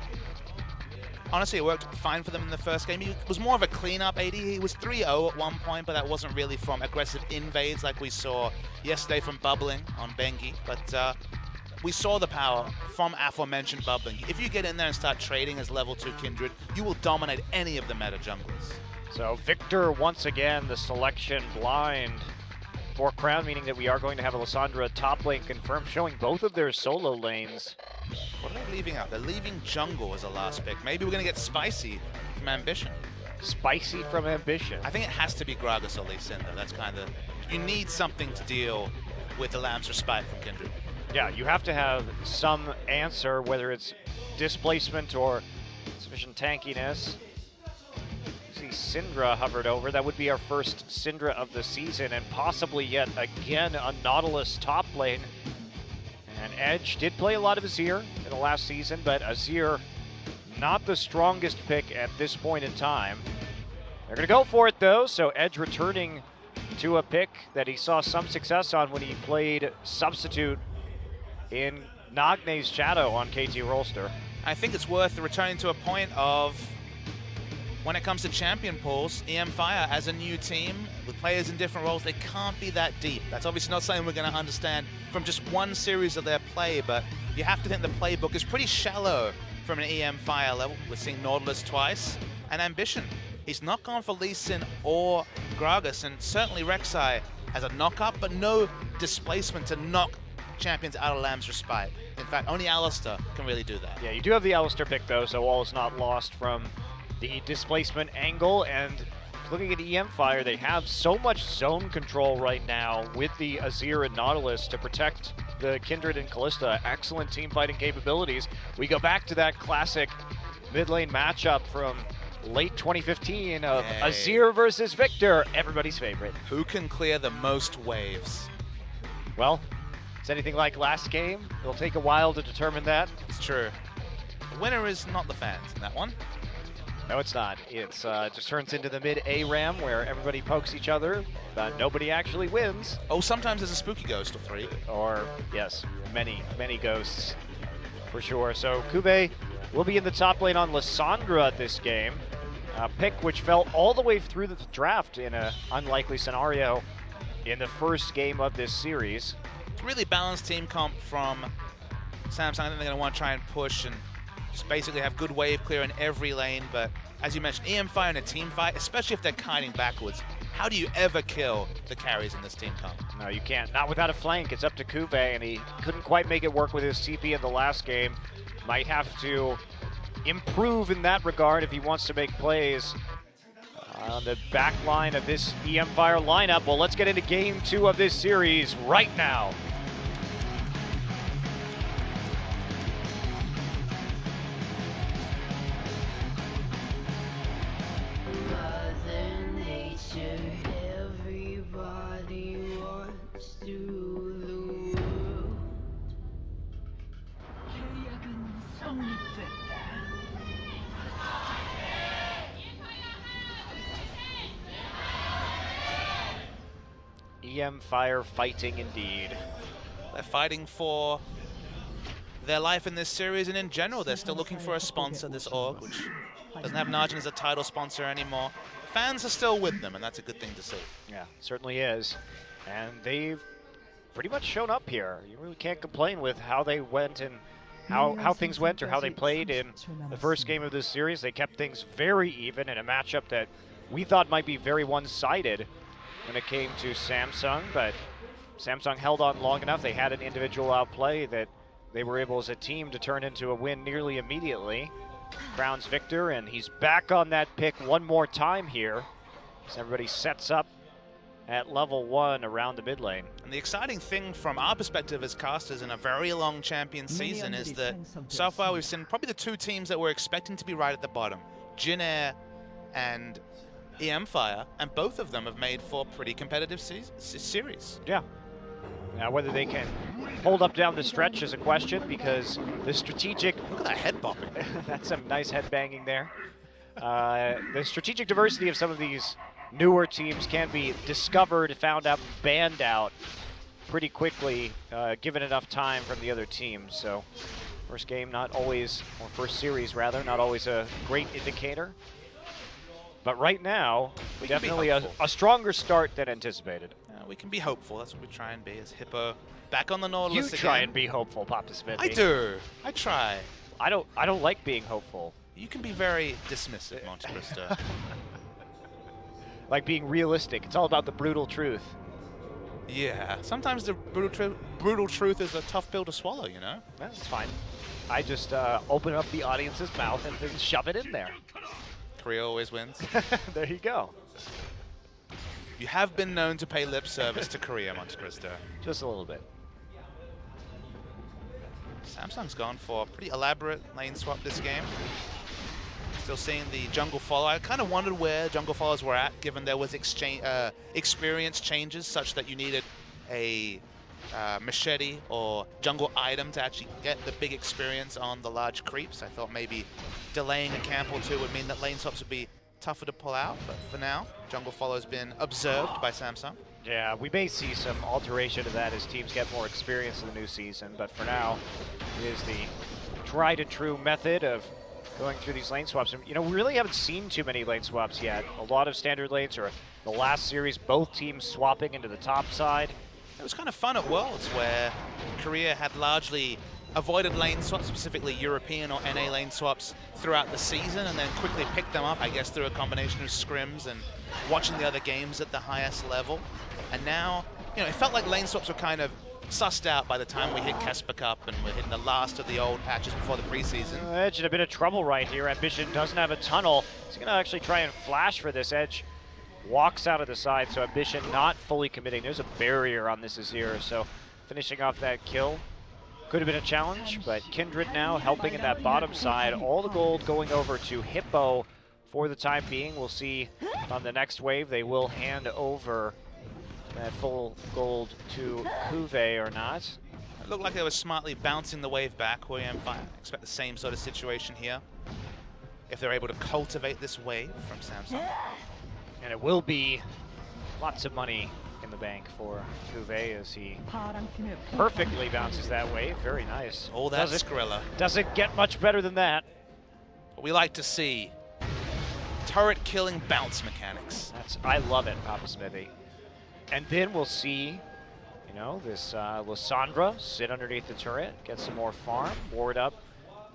Honestly, it worked fine for them in the first game. He was more of a cleanup AD. He was 3-0 at one point, but that wasn't really from aggressive invades like we saw yesterday from Bubbling on Bengi. But we saw the power from aforementioned Bubbling. If you get in there and start trading as level 2 Kindred, you will dominate any of the meta junglers. So Victor, once again, the selection blind for Crown, meaning that we are going to have a Lissandra top lane confirmed, showing both of their solo lanes. What are they leaving out? They're leaving jungle as a last pick. Maybe we're going to get Spicy from Ambition. Spicy from Ambition. I think it has to be Gragas or Lee Sin, though. That's kind of... You need something to deal with the Lamb's Respite from Kindred. Yeah, you have to have some answer, whether it's displacement or sufficient tankiness. You see Syndra hovered over. That would be our first Syndra of the season, and possibly yet again a Nautilus top lane. And Edge did play a lot of Azir in the last season, but Azir not the strongest pick at this point in time. They're going to go for it though, so Edge returning to a pick that he saw some success on when he played substitute in Nagne's Shadow on KT Rolster. I think it's worth returning to a point of when it comes to champion pools, EM Fire as a new team with players in different roles, they can't be that deep. That's obviously not something we're going to understand from just one series of their play, but you have to think the playbook is pretty shallow from an EM Fire level. We're seeing Nautilus twice, and Ambition. He's not gone for Lee Sin or Gragas, and certainly Rek'Sai has a knock-up, but no displacement to knock champions out of Lamb's Respite. In fact, only Alistar can really do that. Yeah, you do have the Alistar pick though, so all is not lost from the displacement angle. And looking at EM Fire, they have so much zone control right now with the Azir and Nautilus to protect the Kindred and Kalista. Excellent team fighting capabilities. We go back to that classic mid lane matchup from late 2015 of Azir versus Victor, everybody's favorite. Who can clear the most waves? Well, it's anything like last game. It'll take a while to determine that. It's true. The winner is not the fans in that one. No, it's not. It's just turns into the mid A-Ram where everybody pokes each other, but nobody actually wins. Oh, sometimes there's a spooky ghost or 3. Or, yes, many ghosts for sure. So Kube will be in the top lane on Lissandra this game. A pick which fell all the way through the draft in an unlikely scenario in the first game of this series. Really balanced team comp from Samsung. I think they're going to want to try and push and just basically have good wave clear in every lane. But as you mentioned, EM Fire in a team fight, especially if they're kiting backwards, how do you ever kill the carries in this team comp? No, you can't. Not without a flank. It's up to Kube, and he couldn't quite make it work with his TP in the last game. Might have to improve in that regard if he wants to make plays on the back line of this EM Fire lineup. Well, let's get into game 2 of this series right now. Mother Nature, everybody wants to rule the world. EM Fire fighting indeed. They're fighting for their life in this series, and in general, they're still looking for a sponsor, this org, which doesn't have Najin as a title sponsor anymore. Fans are still with them, and that's a good thing to see. Yeah, certainly is. And they've pretty much shown up here. You really can't complain with how they went and how things went or how they played in the first game of this series. They kept things very even in a matchup that we thought might be very one-sided when it came to Samsung, but Samsung held on long enough. They had an individual outplay that they were able as a team to turn into a win nearly immediately. Crown's Victor, and he's back on that pick one more time here as everybody sets up at level 1 around the mid lane. And the exciting thing from our perspective as casters in a very long champion season is that so far we've seen probably the two teams that we're expecting to be right at the bottom, Jin Air and EM Fire, and both of them have made for pretty competitive series. Yeah. Now whether they can hold up down the stretch is a question, because the strategic... Look at that head bopping. That's some nice head banging there. The strategic diversity of some of these newer teams can be discovered, found out, banned out pretty quickly, given enough time from the other teams. So first game not always, or first series rather, not always a great indicator. But right now, definitely a stronger start than anticipated. We can be hopeful. That's what we try and be as Hippo back on the Nautilus You again. try and be hopeful, Papa Smith. I do. I try. I don't like being hopeful. You can be very dismissive, Monte Cristo. Like being realistic. It's all about the brutal truth. Yeah. Sometimes the brutal truth is a tough pill to swallow, you know? That's fine. I just open up the audience's mouth and then shove it in there. Korea always wins. There you go. You have been known to pay lip service to Korea, Monte Cristo. Just a little bit. Samsung's gone for a pretty elaborate lane swap this game. Still seeing the jungle follow. I kind of wondered where jungle follows were at, given there was experience changes such that you needed a machete or jungle item to actually get the big experience on the large creeps. I thought maybe delaying a camp or two would mean that lane swaps would be tougher to pull out, but for now, jungle follow has been observed by Samsung. Yeah, we may see some alteration to that as teams get more experience in the new season, but for now, it is the tried and true method of going through these lane swaps. And, you know, we really haven't seen too many lane swaps yet. A lot of standard lanes, or the last series, both teams swapping into the top side. It was kind of fun at Worlds where Korea had largely avoided lane swaps, specifically European or NA lane swaps throughout the season, and then quickly picked them up, I guess, through a combination of scrims and watching the other games at the highest level. And now, you know, it felt like lane swaps were kind of sussed out by the time we hit Kesper Cup and we're hitting the last of the old patches before the preseason. Edge in a bit of trouble right here. Ambition doesn't have a tunnel. He's going to actually try and flash for this. Edge walks out of the side, so Ambition not fully committing. There's a barrier on this Azir, so finishing off that kill could have been a challenge, but Kindred now helping in that bottom side. All the gold going over to Hippo for the time being. We'll see on the next wave they will hand over that full gold to Kuve or not. It looked like they were smartly bouncing the wave back. We expect the same sort of situation here if they're able to cultivate this wave from Samsung. And it will be lots of money in the bank for Kuve as he perfectly bounces that wave. Very nice. All that Skrilla. Doesn't get much better than that. What we like to see, turret killing bounce mechanics. I love it, Papa Smithy. And then we'll see, you know, this Lysandra sit underneath the turret, get some more farm, ward up,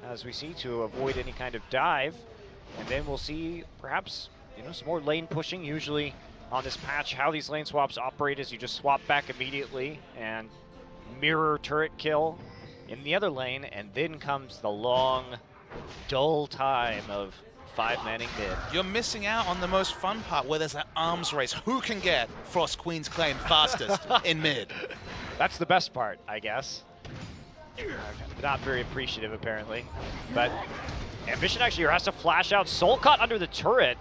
as we see, to avoid any kind of dive. And then we'll see perhaps, you know, some more lane pushing. Usually on this patch, how these lane swaps operate is you just swap back immediately and mirror turret kill in the other lane, and then comes the long, dull time of 5-manning mid. You're missing out on the most fun part, where there's that arms race. Who can get Frost Queen's Claim fastest in mid? That's the best part, I guess. Not very appreciative, apparently. But Ambition actually has to flash out. Soul caught under the turret.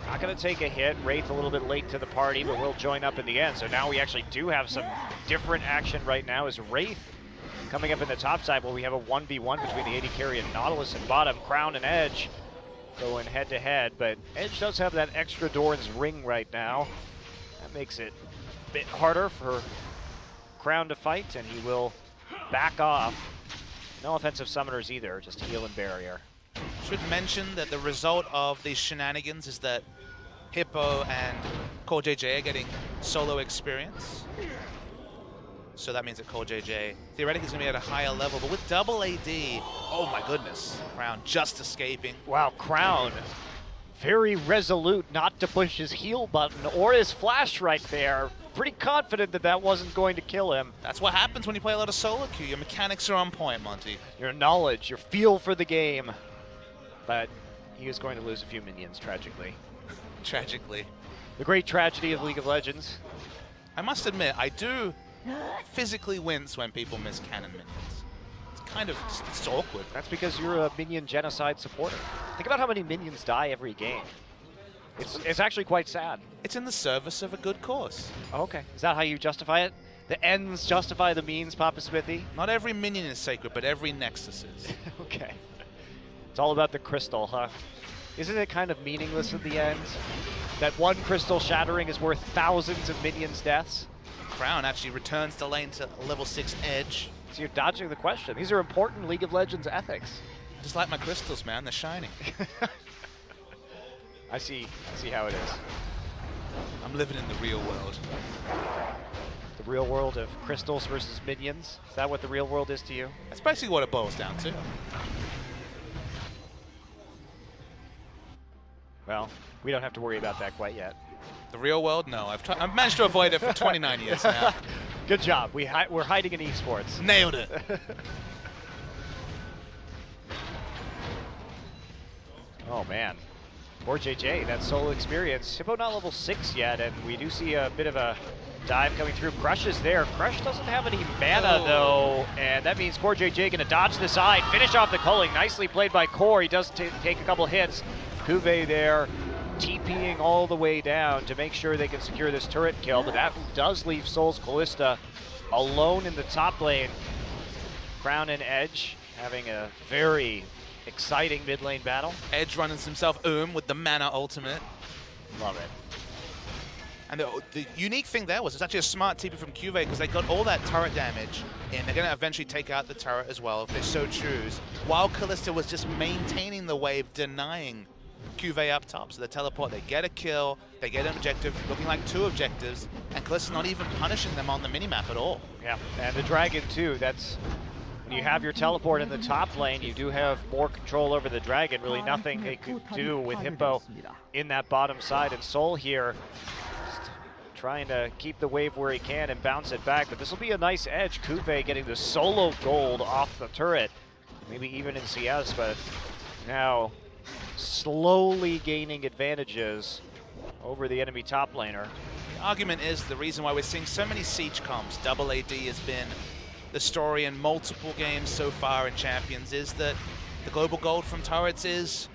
Not going to take a hit. Wraith a little bit late to the party, but will join up in the end. So now we actually do have some different action right now as Wraith coming up in the top side, where we have a 1v1 between the AD carry and Nautilus and bottom. Crown and Edge going head-to-head, but Edge does have that extra Doran's ring right now. That makes it a bit harder for Crown to fight, and he will back off. No offensive summoners either, just heal and barrier. Should mention that the result of these shenanigans is that Hippo and CoreJJ are getting solo experience. So that means that CoreJJ theoretically is going to be at a higher level, but with double AD, oh my goodness, Crown just escaping. Wow, Crown very resolute not to push his heal button or his flash right there. Pretty confident that that wasn't going to kill him. That's what happens when you play a lot of solo queue. Your mechanics are on point, Monty. Your knowledge, your feel for the game. But he is going to lose a few minions, tragically. Tragically. The great tragedy of League of Legends. I must admit, I do physically wince when people miss cannon minions. It's kind of it's awkward. That's because you're a minion genocide supporter. Think about how many minions die every game. It's actually quite sad. It's in the service of a good cause. Okay. Is that how you justify it? The ends justify the means, Papa Smithy? Not every minion is sacred, but every Nexus is. Okay. It's all about the crystal, huh? Isn't it kind of meaningless at the end? That one crystal shattering is worth thousands of minions' deaths? Crown actually returns the lane to level 6 edge. So you're dodging the question. These are important League of Legends ethics. Just like my crystals, man. They're shining. I see how it is. I'm living in the real world. The real world of crystals versus minions. Is that what the real world is to you? That's basically what it boils down to. Well, we don't have to worry about that quite yet. The real world? No. I've managed to avoid it for 29 years now. Good job. We're hiding in esports. Nailed it. Oh, man. Poor JJ, that solo experience. Hippo not level 6 yet, and we do see a bit of a dive coming through. Crush is there. Crush doesn't have any mana, though, and that means Core JJ going to dodge the side, finish off the culling. Nicely played by Core. He does take a couple hits. Cuvée there, TPing all the way down to make sure they can secure this turret kill, but that does leave Souls Kalista alone in the top lane. Crown and Edge having a very exciting mid lane battle. Edge runs himself with the mana ultimate. Love it. And the unique thing there was it's actually a smart TP from Cuvée because they got all that turret damage in. They're going to eventually take out the turret as well if they so choose, while Kalista was just maintaining the wave, denying Cuvée up top. So the teleport, they get a kill, they get an objective, looking like 2 objectives, and Kalista's not even punishing them on the minimap at all. Yeah, and the dragon too, that's, when you have your teleport in the top lane, you do have more control over the dragon. Really nothing they could do with Hippo in that bottom side. And Soul here, just trying to keep the wave where he can and bounce it back. But this will be a nice edge. Cuvée getting the solo gold off the turret. Maybe even in CS, but now slowly gaining advantages over the enemy top laner. The argument is the reason why we're seeing so many siege comps. Double AD has been the story in multiple games so far in Champions, is that the global gold from turrets is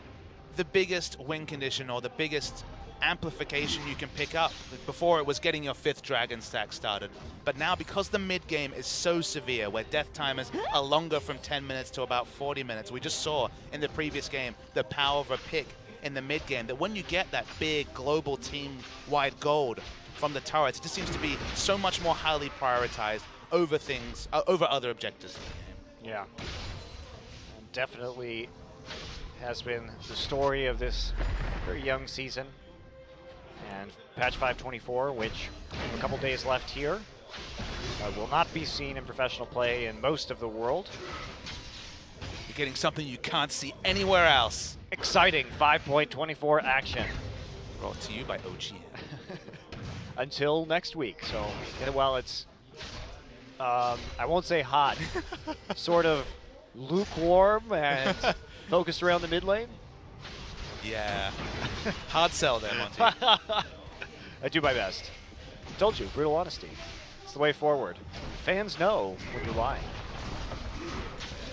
the biggest win condition or the biggest amplification you can pick up. Before it was getting your 5th dragon stack started, but now because the mid game is so severe where death timers are longer from 10 minutes to about 40 minutes, we just saw in the previous game the power of a pick in the mid game, that when you get that big global team-wide gold from the turrets, it just seems to be so much more highly prioritized over things, over other objectives. Yeah, and definitely has been the story of this very young season. And patch 524, which a couple days left here, will not be seen in professional play in most of the world. You're getting something you can't see anywhere else. Exciting 5.24 action. Brought to you by OGN. Until next week. So, while it's, I won't say hot, sort of lukewarm and focused around the mid lane. Yeah. Hard sell there, Monty. I do my best. Told you, brutal honesty. It's the way forward. Fans know when you're lying.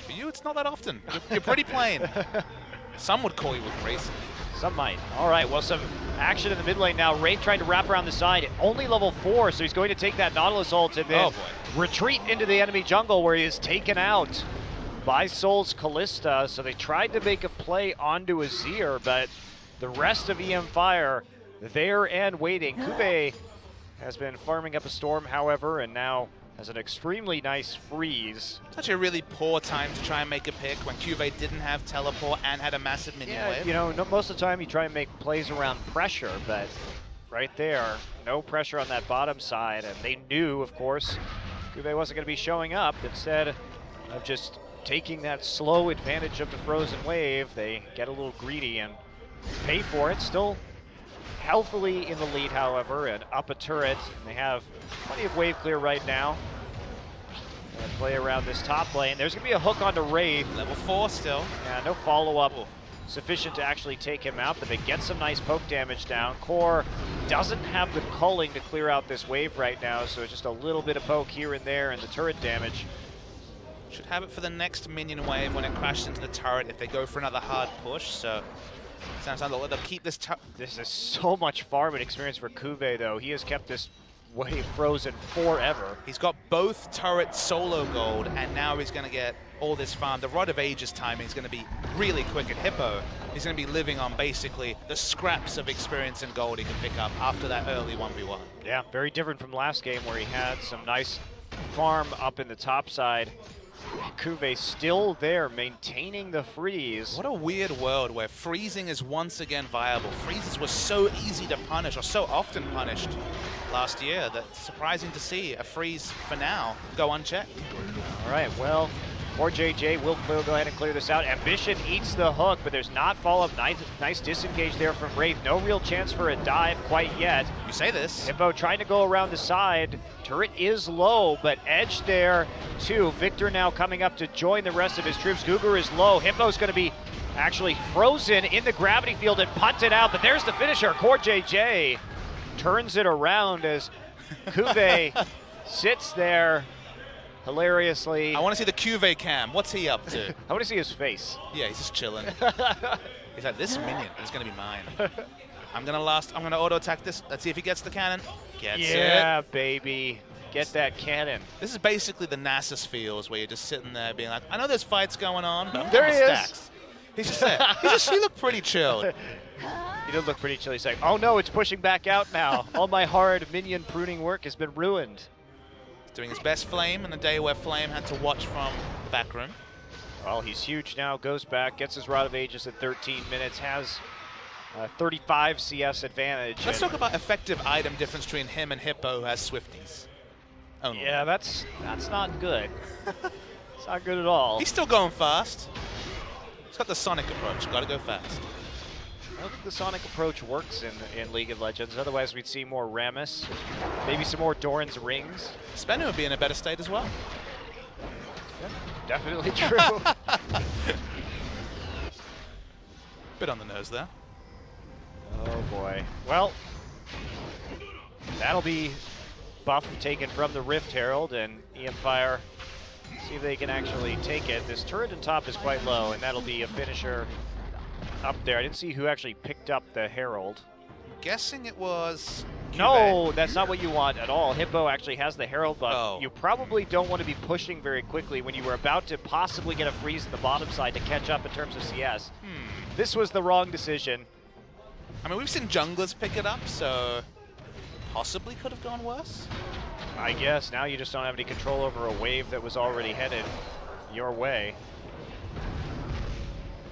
For you, it's not that often. You're pretty plain. Some would call you abrasive. Some might. All right, well, some action in the mid lane now. Wraith trying to wrap around the side. Only level 4, so he's going to take that Nautilus ult and then retreat into the enemy jungle where he is taken out by Souls Kalista. So they tried to make a play onto Azir, but the rest of EM Fire there and waiting. Cuvée has been farming up a storm, however, and now has an extremely nice freeze. Such a really poor time to try and make a pick when Cuvée didn't have teleport and had a massive minion wave. You know, most of the time you try and make plays around pressure, but right there, no pressure on that bottom side, and they knew, of course, Cuvée wasn't going to be showing up. Instead of just taking that slow advantage of the frozen wave, they get a little greedy and pay for it. Still healthily in the lead, however, and up a turret. And they have plenty of wave clear right now. Gonna play around this top lane. There's gonna be a hook onto Wraith. Level 4 still. Yeah, no follow-up sufficient to actually take him out, but they get some nice poke damage down. Core doesn't have the culling to clear out this wave right now, so it's just a little bit of poke here and there and the turret damage. Should have it for the next minion wave when it crashes into the turret if they go for another hard push. So sounds like they'll keep this. This is so much farming experience for Kuve, though. He has kept this wave frozen forever. He's got both turret solo gold, and now he's going to get all this farm. The Rod of Ages timing is going to be really quick at Hippo. He's going to be living on basically the scraps of experience and gold he can pick up after that early 1v1. Yeah, very different from last game where he had some nice farm up in the top side. Kuve still there, maintaining the freeze. What a weird world where freezing is once again viable. Freezes were so easy to punish, or so often punished last year, that it's surprising to see a freeze for now go unchecked. All right, well, or JJ will go ahead and clear this out. Ambition eats the hook, but there's not follow-up. Nice disengage there from Wraith. No real chance for a dive quite yet. You say this. Hippo trying to go around the side. Turret is low, but Edge there too. Victor now coming up to join the rest of his troops. Gugur is low. Hippo's going to be actually frozen in the gravity field and punted out, but there's the finisher. Core JJ turns it around as Kuve sits there hilariously. I want to see the Kuve cam. What's he up to? I want to see his face. Yeah, he's just chilling. He's like, this minion is going to be mine. I'm going to auto attack this. Let's see if he gets the cannon. Gets Yeah, it. baby. Get that cannon. This is basically the Nasus feels where you're just sitting there being like, I know there's fights going on, but I'm There getting he is. stacks. He's just there. He looked pretty chilled. He did look pretty chill. He's like, oh no, it's pushing back out now. All my hard minion pruning work has been ruined. Doing his best Flame in a day where Flame had to watch from the back room. Well, he's huge now, goes back, gets his Rod of Ages at 13 minutes, has 35 CS advantage. Let's talk about effective item difference between him and Hippo, who has Swifties. Only. Yeah, that's not good. It's not good at all. He's still going fast. He's got the Sonic approach, gotta go fast. I don't think the Sonic approach works in League of Legends. Otherwise, we'd see more Rammus, maybe some more Doran's rings. Spenu would be in a better state as well. Yeah, definitely true. Bit on the nose there. Oh boy. Well, that'll be buff taken from the Rift Herald, and EM Fire see if they can actually take it. This turret on top is quite low, and that'll be a finisher up there. I didn't see who actually picked up the Herald. I'm guessing it was Kuve. No, that's not what you want at all. Hippo actually has the Herald buff. Oh. You probably don't want to be pushing very quickly when you were about to possibly get a freeze in the bottom side to catch up in terms of CS. This was the wrong decision. I mean, we've seen junglers pick it up, so possibly could have gone worse. I guess now you just don't have any control over a wave that was already headed your way.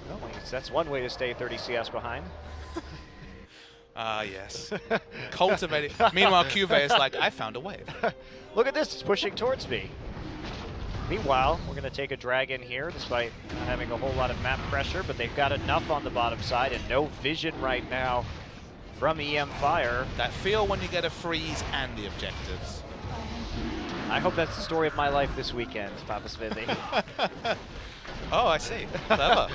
Well, I guess that's one way to stay 30 CS behind. Ah, yes. Cultivating. Meanwhile, Kuve is like, I found a wave. Look at this, it's pushing towards me. Meanwhile, we're going to take a dragon here despite not having a whole lot of map pressure, but they've got enough on the bottom side and no vision right now from EM Fire. That feel when you get a freeze and the objectives. I hope that's the story of my life this weekend, Papa Smithy. Oh, I see. Clever.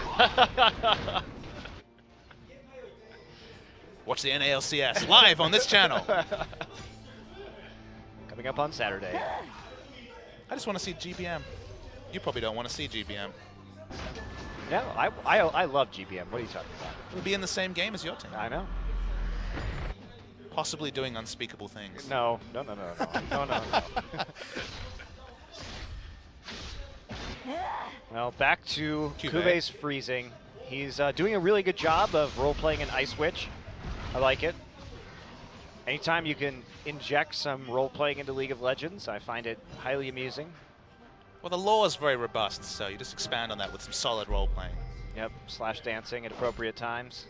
Watch the NALCS live on this channel. Coming up on Saturday. I just want to see GBM. You probably don't want to see GBM. No, I love GBM. What are you talking about? We'll be in the same game as your team. I know. Possibly doing unspeakable things. No. Well, back to Kuve. Kuve's freezing. He's doing a really good job of role-playing an Ice Witch. I like it. Anytime you can inject some role-playing into League of Legends, I find it highly amusing. Well, the lore is very robust, so you just expand on that with some solid role-playing. Yep, slash dancing at appropriate times.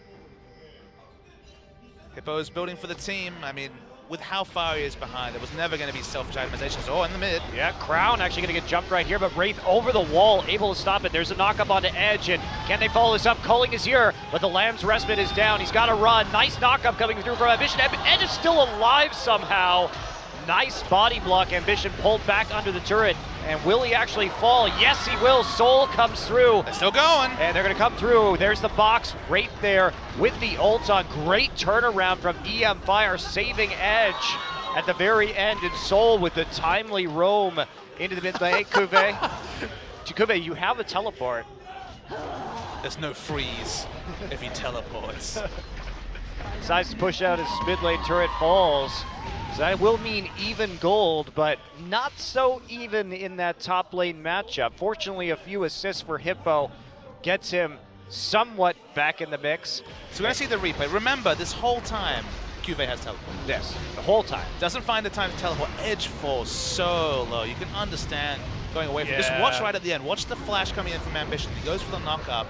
Hippo is building for the team. I mean, with how far he is behind, there was never going to be self-optimizations. Oh, in the mid. Yeah, Crown actually going to get jumped right here, but Wraith over the wall, able to stop it. There's a knock-up onto Edge, and can they follow this up? Culling is here, but the Lamb's Respite is down. He's got to run. Nice knock-up coming through from Ambition. Edge is still alive somehow. Nice body block. Ambition pulled back under the turret. And will he actually fall? Yes, he will. Soul comes through. They're still going. And they're going to come through. There's the box right there with the ult on. Great turnaround from EM Fire, saving Edge at the very end. And Soul with the timely roam into the mid lane. Kuve. Kuve, you have a teleport. There's no freeze if he teleports. Decides to push out as mid lane turret falls. So that will mean even gold, but not so even in that top lane matchup. Fortunately, a few assists for Hippo gets him somewhat back in the mix. So we're going to see the replay. Remember, this whole time, Cuvée has teleport. Yes, the whole time. Doesn't find the time to teleport. Edge falls so low. You can understand going away from Just watch right at the end. Watch the flash coming in from Ambition. He goes for the knock-up.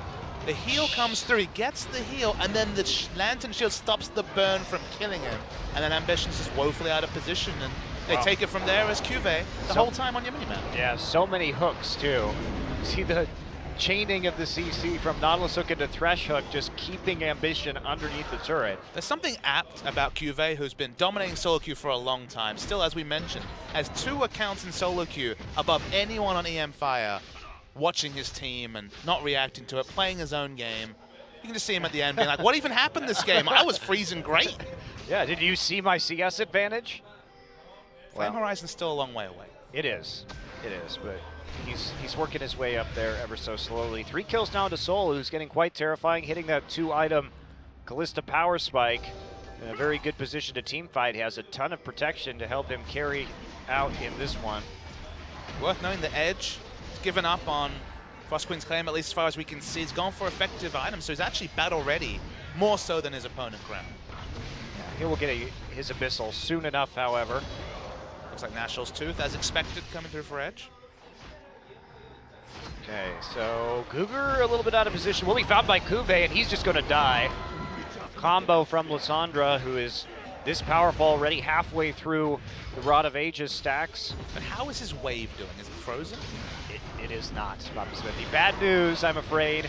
The heal comes through, he gets the heal, and then the Lantern Shield stops the burn from killing him. And then Ambition's just woefully out of position, and they take it from there as Cuvée the whole time on your minimap. Yeah, so many hooks too. See the chaining of the CC from Nautilus Hook into Thresh Hook, just keeping Ambition underneath the turret. There's something apt about Cuvée, who's been dominating solo queue for a long time. Still, as we mentioned, has 2 accounts in solo queue above anyone on EM Fire, watching his team and not reacting to it, playing his own game. You can just see him at the end being like, what even happened this game? I was freezing great. Yeah, did you see my CS advantage? Flame Horizon's still a long way away. It is, but he's working his way up there ever so slowly. 3 kills now to Soul, who's getting quite terrifying, hitting that 2-item Callista power spike in a very good position to teamfight. He has a ton of protection to help him carry out in this one. Worth knowing the Edge given up on Frost Queen's claim, at least as far as we can see. He's gone for effective items, so he's actually battle ready, more so than his opponent, Graham. Yeah, he will get his Abyssal soon enough, however. Looks like National's Tooth, as expected, coming through for Edge. Okay, so Cougar a little bit out of position. Will be found by Cuvée, and he's just going to die. Combo from Lissandra, who is this powerful already, halfway through the Rod of Ages stacks. But how is his wave doing? Is it frozen? It is not, Bobby Smithy. Bad news, I'm afraid.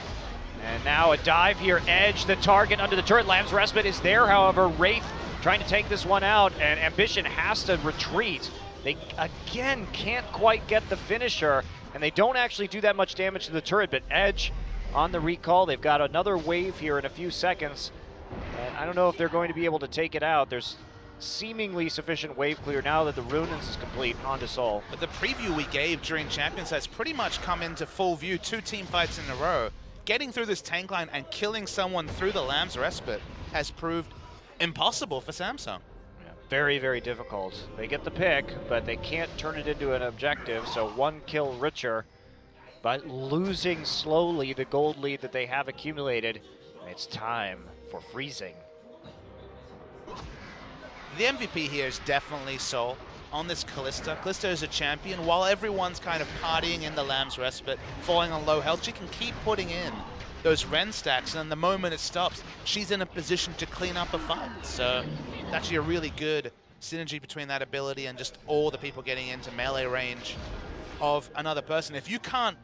And now a dive here. Edge, the target under the turret. Lamb's Respite is there, however. Wraith trying to take this one out, and Ambition has to retreat. They, again, can't quite get the finisher, and they don't actually do that much damage to the turret, but Edge on the recall. They've got another wave here in a few seconds, and I don't know if they're going to be able to take it out. There's seemingly sufficient wave clear now that the Runins is complete onto Soul. But the preview we gave during Champions has pretty much come into full view. 2 team fights in a row. Getting through this tank line and killing someone through the Lamb's Respite has proved impossible for Samsung. Yeah, very, very difficult. They get the pick, but they can't turn it into an objective, so 1 kill richer, but losing slowly the gold lead that they have accumulated. It's time for freezing. The MVP here is definitely Soul on this Callista. Callista is a champion. While everyone's kind of partying in the Lamb's Respite, falling on low health, she can keep putting in those Ren stacks, and then the moment it stops, she's in a position to clean up a fight. So it's actually a really good synergy between that ability and just all the people getting into melee range of another person. If you can't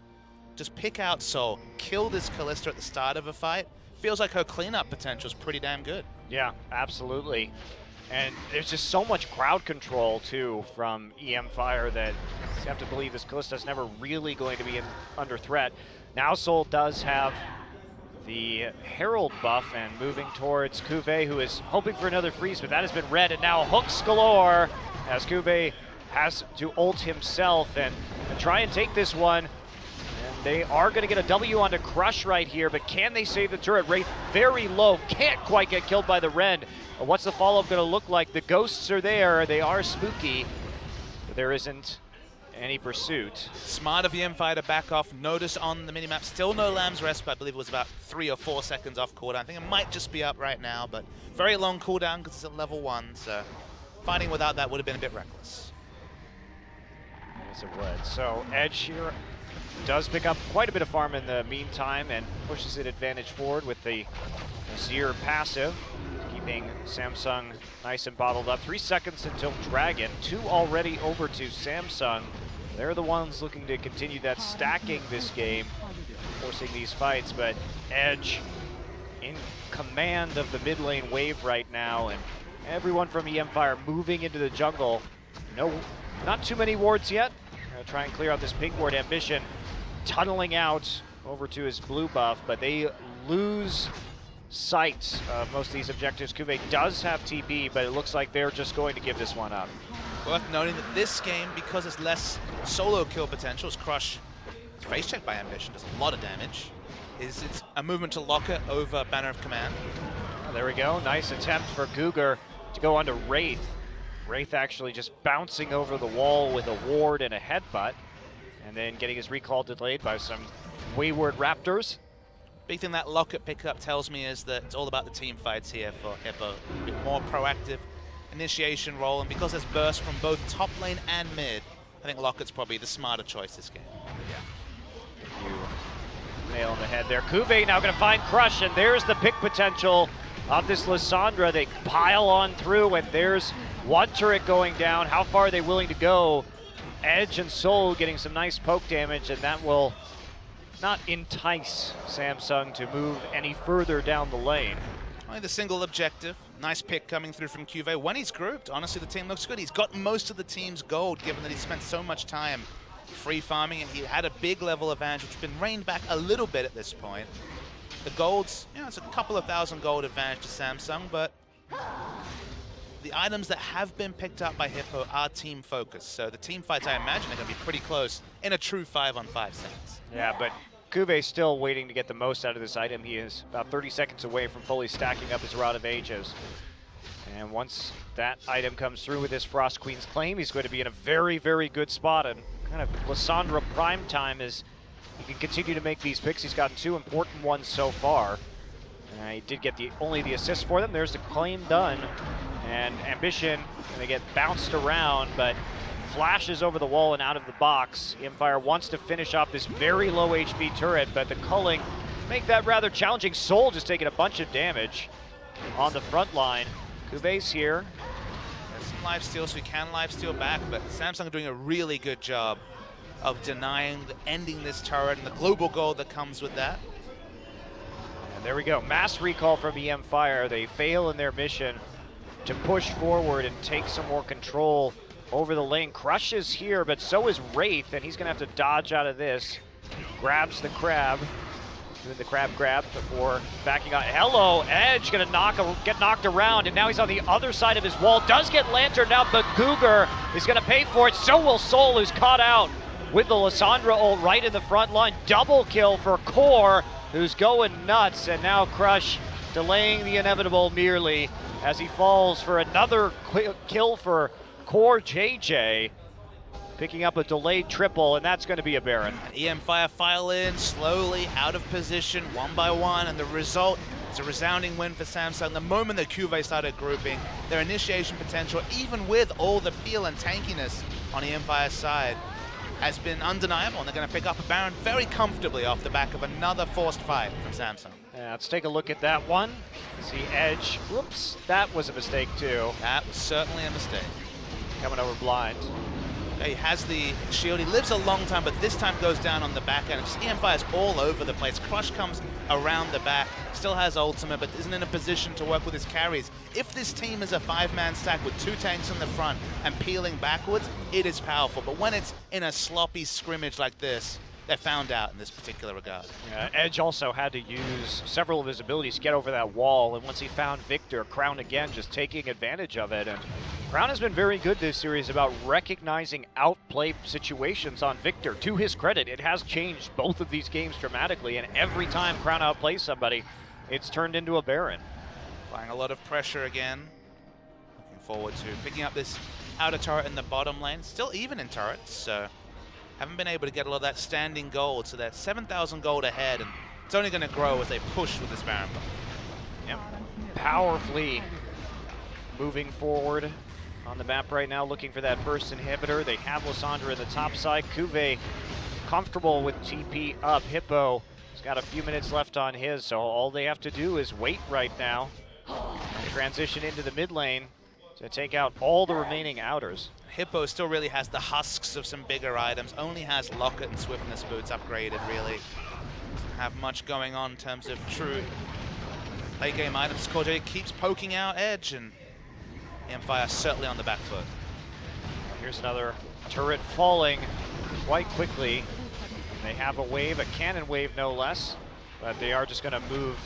just pick out Soul, kill this Callista at the start of a fight, feels like her cleanup potential is pretty damn good. Yeah, absolutely. And there's just so much crowd control, too, from EM Fire that you have to believe this Callista's never really going to be under threat. Now Soul does have the Herald buff and moving towards Cuvée, who is hoping for another freeze, but that has been read, and now hooks galore as Cuvée has to ult himself and try and take this one. And they are going to get a W onto Crush right here, but can they save the turret? Wraith very low, can't quite get killed by the Ren. What's the follow-up going to look like? The ghosts are there, they are spooky, but there isn't any pursuit. Smart of EM Fire to back off. Notice on the minimap, still no Lamb's Respite. I believe it was about 3 or 4 seconds off cooldown. I think it might just be up right now, but very long cooldown because it's at level 1, so fighting without that would have been a bit reckless. Yes, it would. So Edge here does pick up quite a bit of farm in the meantime and pushes it advantage forward with the Azir passive, keeping Samsung nice and bottled up. 3 seconds until Dragon, 2 already over to Samsung. They're the ones looking to continue that stacking this game, forcing these fights, but Edge in command of the mid lane wave right now, and everyone from EM Fire moving into the jungle. No, not too many wards yet. Gonna try and clear out this pink ward. Ambition tunneling out over to his blue buff, but they lose sight of most of these objectives. Cuvée does have TP, but it looks like they're just going to give this one up. Worth noting that this game, because it's less solo kill potential, is Crush face check by Ambition, does a lot of damage. It's a movement to lock it over Banner of Command. Oh, there we go. Nice attempt for Cougar to go onto Wraith. Wraith actually just bouncing over the wall with a ward and a headbutt, and then getting his recall delayed by some wayward Raptors. Big thing that Locket pickup tells me is that it's all about the team fights here for Hippo. A bit more proactive initiation role, and because there's burst from both top lane and mid, I think Locket's probably the smarter choice this game. Nail on the head there. Cuvée now going to find Crush, and there's the pick potential of this Lissandra. They pile on through, and there's one turret going down. How far are they willing to go? Edge and Soul getting some nice poke damage, and that will not entice Samsung to move any further down the lane. Only the single objective. Nice pick coming through from Cuvée. When he's grouped, honestly, the team looks good. He's got most of the team's gold, given that he spent so much time free farming, and he had a big level advantage, which has been reined back a little bit at this point. The golds, it's a couple of thousand gold advantage to Samsung, but the items that have been picked up by Hippo are team focused. So the team fights, I imagine, are going to be pretty close in a true 5-on-5 sense. Yeah, but Cuvé's still waiting to get the most out of this item. He is about 30 seconds away from fully stacking up his Rod of Ages. And once that item comes through with his Frost Queen's Claim, he's going to be in a very, very good spot. And kind of Lissandra prime time is he can continue to make these picks. He's gotten 2 important ones so far. He did get only the assist for them. There's the claim done. And Ambition going to get bounced around, but flashes over the wall and out of the box. Empire wants to finish off this very low HP turret, but the culling make that rather challenging. Soul just taking a bunch of damage on the front line. Cuvé's here. There's some lifesteal, so we can lifesteal back, but Samsung are doing a really good job of denying, ending this turret and the global gold that comes with that. And there we go. Mass recall from EM Fire. They fail in their mission to push forward and take some more control over the lane. Crush is here, but so is Wraith, and he's going to have to dodge out of this. Grabs the crab. Doing the crab grab before backing out. Hello, Edge going to get knocked around, and now he's on the other side of his wall. Does get Lantern now, but Cougar is going to pay for it. So will Soul, who's caught out with the Lissandra ult right in the front line. Double kill for Core, who's going nuts, and now Crush delaying the inevitable merely as he falls for another kill for Core JJ, picking up a delayed triple, and that's going to be a Baron. EM Fire file in, slowly out of position, one by one, and the result is a resounding win for Samsung. The moment that Cuvée started grouping, their initiation potential, even with all the peel and tankiness on EM Fire's side, has been undeniable, and they're going to pick up a Baron very comfortably off the back of another forced fight from Samsung. Yeah, let's take a look at that one. See Edge. Whoops, that was a mistake too. That was certainly a mistake. Coming over blind. He has the shield. He lives a long time, but this time goes down on the back end. Just EM Fire's all over the place. Crush comes around the back, still has ultimate, but isn't in a position to work with his carries. If this team is a 5-man stack with 2 tanks in the front and peeling backwards, it is powerful. But when it's in a sloppy scrimmage like this, they're found out in this particular regard. Yeah, Edge also had to use several of his abilities to get over that wall, and once he found Victor, Crown again just taking advantage of it. And Crown has been very good this series about recognizing outplay situations on Victor. To his credit, it has changed both of these games dramatically, and every time Crown outplays somebody, it's turned into a Baron. Applying a lot of pressure again. Looking forward to picking up this outer turret in the bottom lane. Still even in turrets, so haven't been able to get a lot of that standing gold, so they're 7,000 gold ahead, and it's only going to grow as they push with this Baron. Yep. Powerfully moving forward on the map right now, looking for that first inhibitor. They have Lissandra in the top side. Cuvée comfortable with TP up. Hippo has got a few minutes left on his, so all they have to do is wait right now. Transition into the mid lane to take out all the remaining outers. Hippo still really has the husks of some bigger items, only has Locket and Swiftness boots upgraded, really. Doesn't have much going on in terms of true late game items. Corday keeps poking out Edge, and EM Fire certainly on the back foot. Here's another turret falling quite quickly. They have a wave, a cannon wave no less, but they are just going to move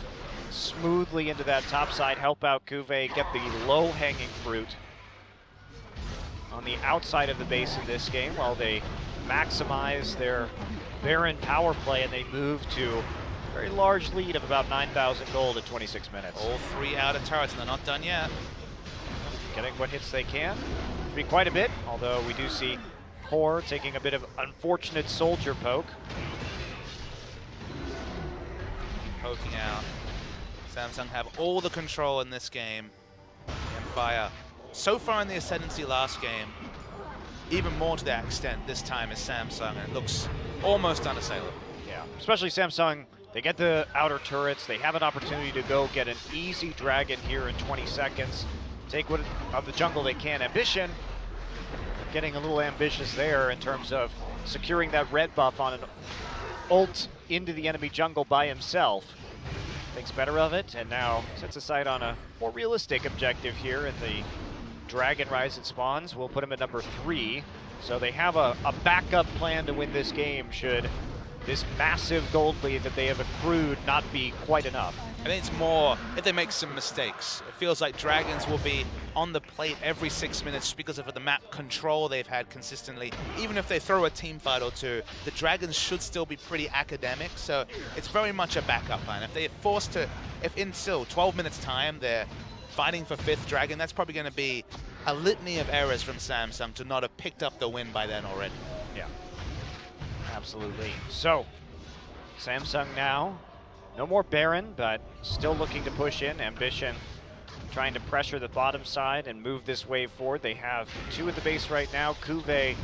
smoothly into that top side, help out Cuvée, get the low-hanging fruit on the outside of the base in this game while they maximize their Baron power play and they move to a very large lead of about 9,000 gold in 26 minutes. All 3 outer turrets, and they're not done yet. Getting what hits they can. Should be quite a bit, although we do see Core taking a bit of unfortunate soldier poke. Poking out. Samsung have all the control in this game. Empire, so far in the Ascendancy last game, even more to that extent this time is Samsung, and it looks almost unassailable. Yeah, especially Samsung. They get the outer turrets. They have an opportunity to go get an easy dragon here in 20 seconds. Take what of the jungle they can. Ambition, getting a little ambitious there in terms of securing that red buff on an ult into the enemy jungle by himself. Thinks better of it, and now sets his sight on a more realistic objective here in the Dragon Rise and Spawns. We'll put him at number 3. So they have a backup plan to win this game should this massive gold lead that they have accrued not be quite enough. I think it's more if they make some mistakes. It feels like Dragons will be on the plate every 6 minutes just because of the map control they've had consistently. Even if they throw a team fight or two, the Dragons should still be pretty academic, so it's very much a backup plan. If they're forced to, if in still 12 minutes time they're fighting for 5th Dragon, that's probably going to be a litany of errors from Samsung to not have picked up the win by then already. Yeah, absolutely. So, Samsung now, no more Baron, but still looking to push in. Ambition trying to pressure the bottom side and move this wave forward. They have 2 at the base right now. Cuvée,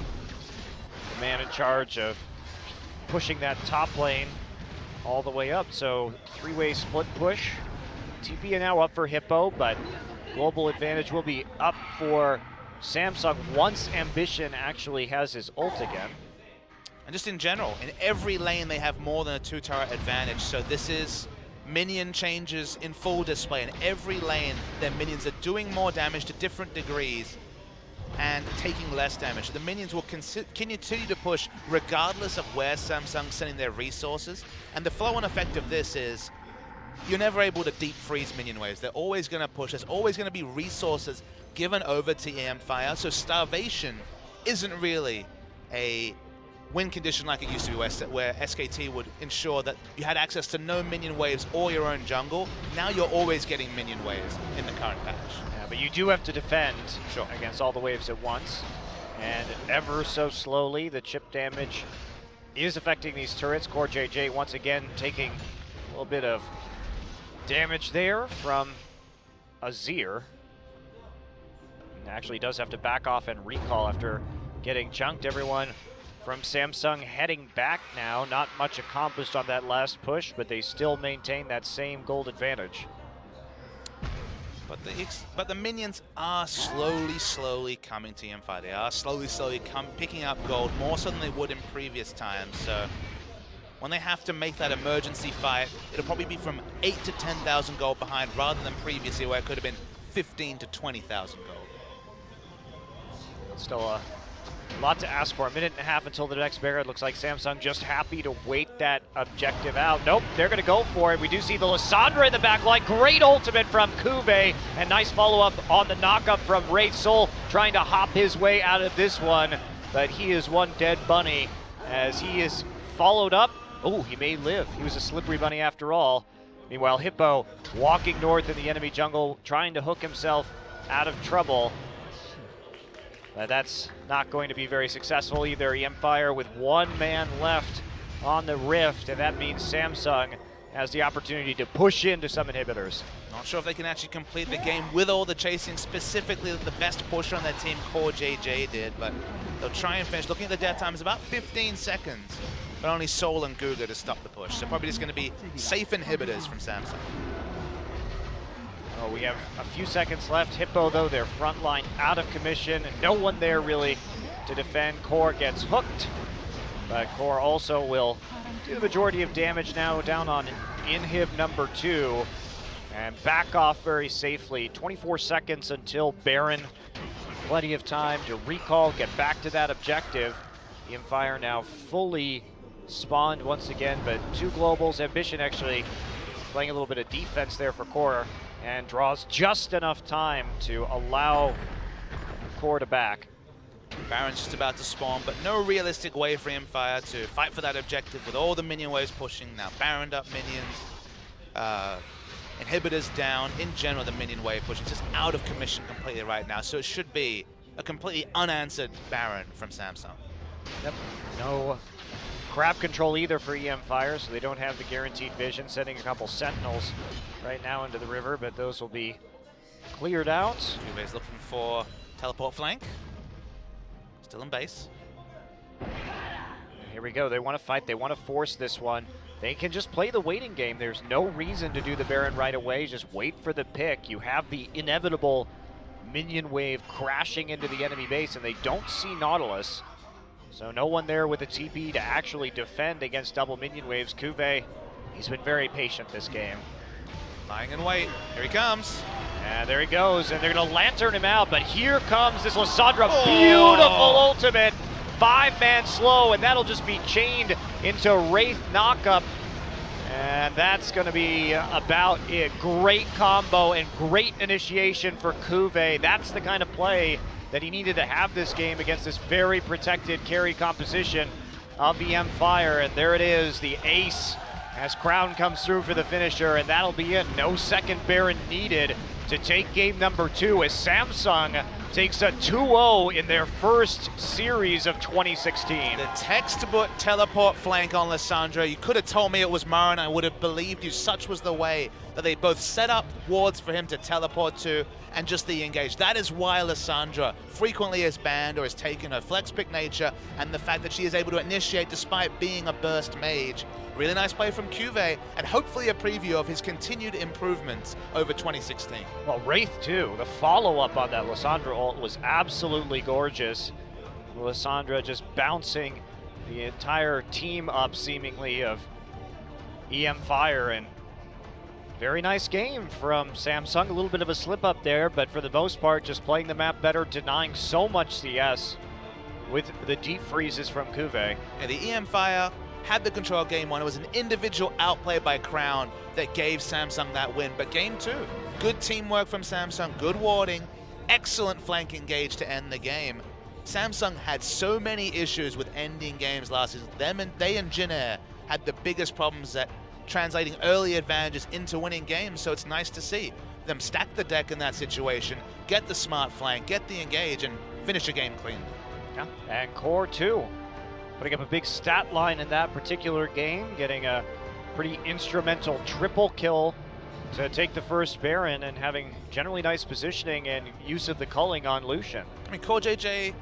the man in charge of pushing that top lane all the way up. So 3-way split push. TP are now up for Hippo, but global advantage will be up for Samsung once Ambition actually has his ult again. And just in general, in every lane they have more than a 2-turret advantage, so this is minion changes in full display. In every lane, their minions are doing more damage to different degrees and taking less damage. The minions will continue to push regardless of where Samsung's sending their resources, and the flow-on effect of this is you're never able to deep freeze minion waves. They're always going to push. There's always going to be resources given over to Empire, so starvation isn't really a win condition like it used to be, where SKT would ensure that you had access to no minion waves or your own jungle. Now you're always getting minion waves in the current patch. Yeah, but you do have to defend against all the waves at once. And ever so slowly, the chip damage is affecting these turrets. Core JJ once again taking a little bit of damage there from Azir. And actually does have to back off and recall after getting chunked. Everyone from Samsung heading back now. Not much accomplished on that last push, but they still maintain that same gold advantage. But the minions are slowly coming to Empire. They are slowly picking up gold, more so than they would in previous times. So when they have to make that emergency fight, it'll probably be from 8 to 10,000 gold behind, rather than previously where it could have been 15 to 20,000 gold. Still a lot to ask for. A minute and a half until the next barrier. It looks like Samsung just happy to wait that objective out. Nope, they're going to go for it. We do see the Lissandra in the back line. Great ultimate from Cuvée, and nice follow-up on the knockup from Wraith Soul, trying to hop his way out of this one, but he is one dead bunny as he is followed up. Oh, he may live. He was a slippery bunny after all. Meanwhile, Hippo walking north in the enemy jungle, trying to hook himself out of trouble. But that's not going to be very successful either. Empire with 1 man left on the Rift, and that means Samsung has the opportunity to push into some inhibitors. Not sure if they can actually complete the game with all the chasing, specifically the best pusher on their team, Core JJ, did, but they'll try and finish. Looking at the death time, it's about 15 seconds, but only Soul and Guga to stop the push. So probably just going to be safe inhibitors from Samsung. Oh, we have a few seconds left. Hippo, though, their front line out of commission. No one there really to defend. Core gets hooked, but Core also will do the majority of damage now down on inhib number 2 and back off very safely. 24 seconds until Baron plenty of time to recall, get back to that objective. EM Fire now fully spawned once again, but 2 globals. Ambition actually playing a little bit of defense there for Core and draws just enough time to allow Core to back. Baron's just about to spawn, but no realistic way for EM Fire to fight for that objective with all the minion waves pushing. Now Baron up minions, inhibitors down. In general, the minion wave push is just out of commission completely right now, so it should be a completely unanswered Baron from Samsung. Yep. No crab control either for EM Fire, so they don't have the guaranteed vision, sending a couple sentinels right now into the river, but those will be cleared out. Juve's looking for teleport flank. Still in base. Here we go. They want to fight. They want to force this one. They can just play the waiting game. There's no reason to do the Baron right away. Just wait for the pick. You have the inevitable minion wave crashing into the enemy base, and they don't see Nautilus. So no one there with a TP to actually defend against double minion waves. Cuvée, he's been very patient this game. Lying in wait. Here he comes. And there he goes, and they're going to lantern him out, but here comes this Lissandra. Beautiful ultimate. 5-man slow, and that'll just be chained into Wraith knockup. And that's going to be about it. Great combo and great initiation for Cuvée. That's the kind of play that he needed to have this game against this very protected carry composition of EM Fire. And there it is, the ace as Crown comes through for the finisher, and that'll be it. No second Baron needed to take game number 2 as Samsung takes a 2-0 in their first series of 2016. The textbook teleport flank on Lissandra. You could have told me it was Marin, I would have believed you. Such was the way that they both set up wards for him to teleport to and just the engage. That is why Lissandra frequently is banned or is taken her flex pick nature, and the fact that she is able to initiate despite being a burst mage. Really nice play from Cuvée, and hopefully a preview of his continued improvements over 2016. Well, Wraith too. The follow-up on that Lissandra ult was absolutely gorgeous. Lissandra just bouncing the entire team up seemingly of EM Fire, and very nice game from Samsung. A little bit of a slip up there, but for the most part just playing the map better, denying so much CS with the deep freezes from Cuvée. And the EM Fire had the control game 1. It was an individual outplay by Crown that gave Samsung that win. But game 2, good teamwork from Samsung, good warding, excellent flank engage to end the game. Samsung had so many issues with ending games last season. They and Jin Air had the biggest problems at translating early advantages into winning games, so it's nice to see them stack the deck in that situation, get the smart flank, get the engage, and finish a game clean. Yeah. And Core too, putting up a big stat line in that particular game, getting a pretty instrumental triple kill to take the first Baron and having generally nice positioning and use of the culling on Lucian. I mean, Core JJ,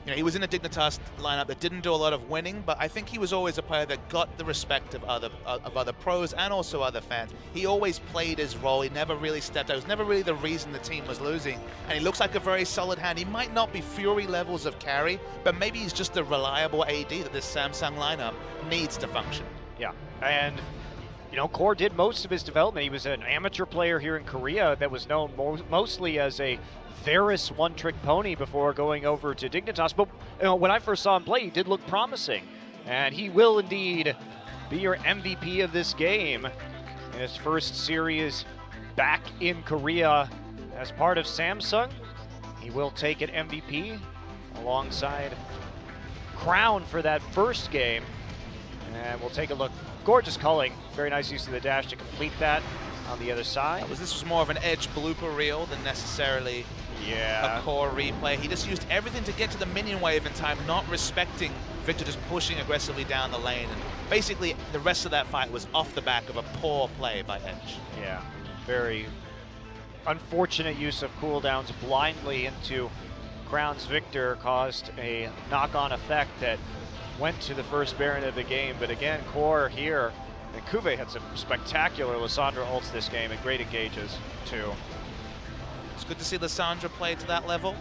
he was in a Dignitas lineup that didn't do a lot of winning, but I think he was always a player that got the respect of other pros and also other fans. He always played his role. He never really stepped out. It was never really the reason the team was losing. And he looks like a very solid hand. He might not be Fury levels of carry, but maybe he's just a reliable AD that this Samsung lineup needs to function. Yeah, and Core did most of his development. He was an amateur player here in Korea that was known mostly as a Varus one-trick pony before going over to Dignitas. But when I first saw him play, he did look promising. And he will indeed be your MVP of this game in his first series back in Korea as part of Samsung. He will take it MVP alongside Crown for that first game. And we'll take a look. Gorgeous culling. Very nice use of the dash to complete that on the other side. This was more of an Edge blooper reel than necessarily a Core replay. He just used everything to get to the minion wave in time, not respecting Victor just pushing aggressively down the lane. And basically, the rest of that fight was off the back of a poor play by Edge. Yeah, very unfortunate use of cooldowns blindly into Crown's Victor caused a knock-on effect that went to the first Baron of the game. But again, Core here, and Cuvée had some spectacular Lissandra ults this game and great engages too. It's good to see Lissandra play to that level.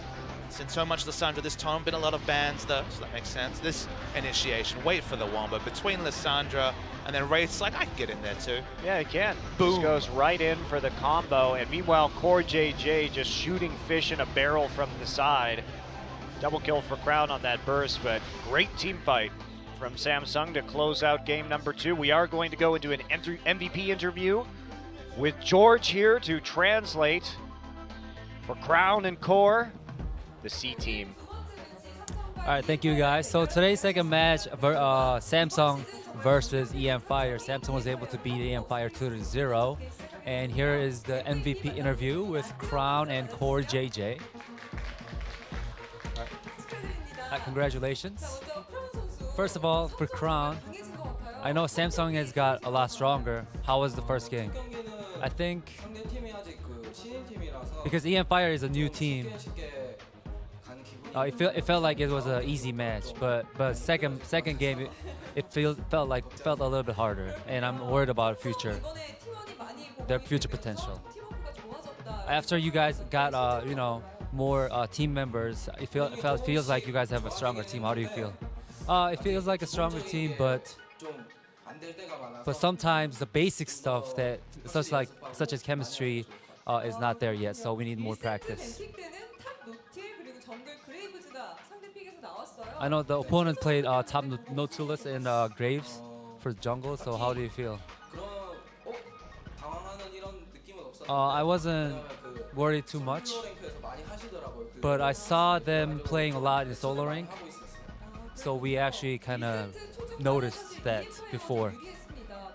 bans. In so much Lissandra this time, been a lot of bans though, so that makes sense. This initiation, wait for the wombo between Lissandra and then Wraith's like, I can get in there too. Yeah, he can. Boom. Just goes right in for the combo. And meanwhile, Core JJ just shooting fish in a barrel from the side. Double kill for Crown on that burst, but great team fight from Samsung to close out game number 2. We are going to go into an MVP interview with George here to translate for Crown and Core, the C team. All right, thank you guys. So today's second match, Samsung versus EM Fire. Samsung was able to beat EM Fire 2-0. And here is the MVP interview with Crown and Core JJ. Congratulations. First of all, for Crown, I know Samsung has got a lot stronger. How was the first game? I think because EM Fire is a new team, it felt like it was an easy match. But second game, it felt a little bit harder, and I'm worried about their future potential. After you guys got more team members, it feels like you guys have a stronger team. How do you feel? It feels like a stronger team, but sometimes the basic stuff that such as chemistry is not there yet. So we need more practice. I know the opponent played top Nautilus and Graves for jungle. So how do you feel? I wasn't worried too much, but I saw them playing a lot in solo rank, so we actually kind of noticed that before.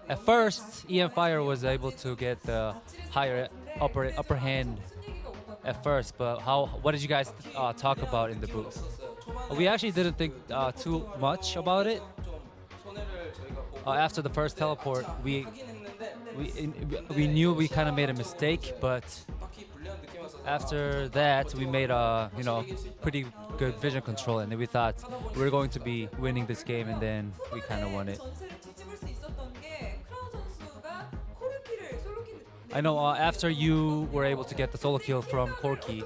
At first, EM Fire was able to get the higher upper hand at first, but what did you guys talk about in the booth? We actually didn't think too much about it. After the first teleport, we knew we kind of made a mistake, but after that we made a pretty good vision control, and then we thought we were going to be winning this game, and then we kind of won it. I know after you were able to get the solo kill from Corki,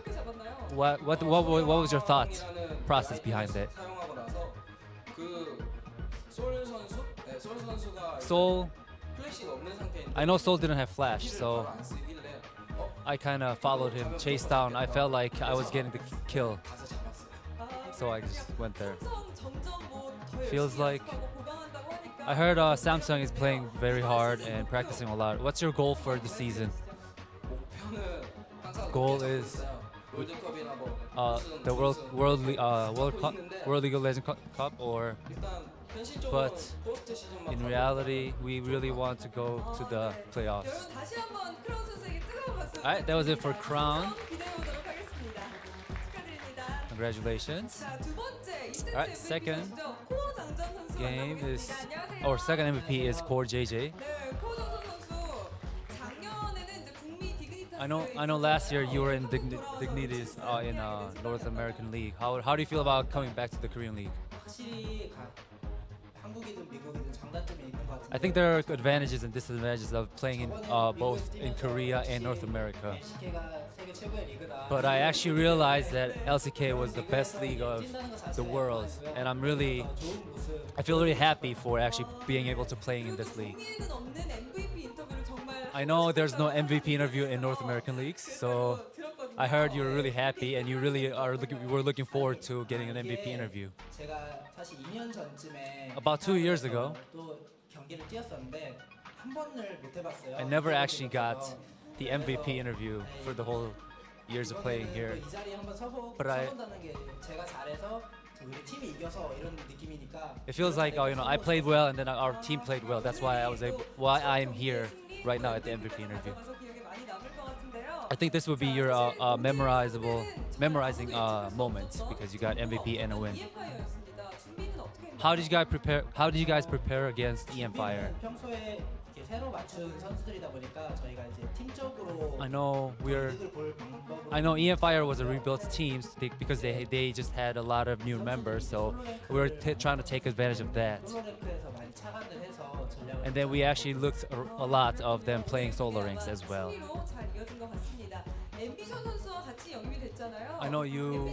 what was your thought process behind it? Soul, I know Soul didn't have flash, so I kind of followed him, chased down. I felt like I was getting the kill, so I just went there. Feels like I heard Samsung is playing very hard and practicing a lot. What's your goal for the season? Goal is the World League of Legends Cup, or but in reality, we really want to go to the playoffs. Alright, that was it for Crown. Congratulations. Alright, second game is, or second MVP is Core JJ. I know last year you were in Dignities in North American League. How do you feel about coming back to the Korean League? I think there are advantages and disadvantages of playing in both in Korea and North America. But I actually realized that LCK was the best league of the world, and I feel really happy for actually being able to play in this league. I know there's no MVP interview in North American leagues, so I heard you were really happy and you really were looking forward to getting an MVP interview. About 2 years ago, I never actually got the MVP interview for the whole years of playing here. But it feels like I played well and then our team played well. That's why I am here right now at the MVP interview. I think this would be your memorizing moment because you got MVP and a win. How did you guys prepare against EM Fire? I know EM Fire was a rebuilt team because they just had a lot of new members, so we were trying to take advantage of that. And then we actually looked a lot of them playing solo ranks as well. I know you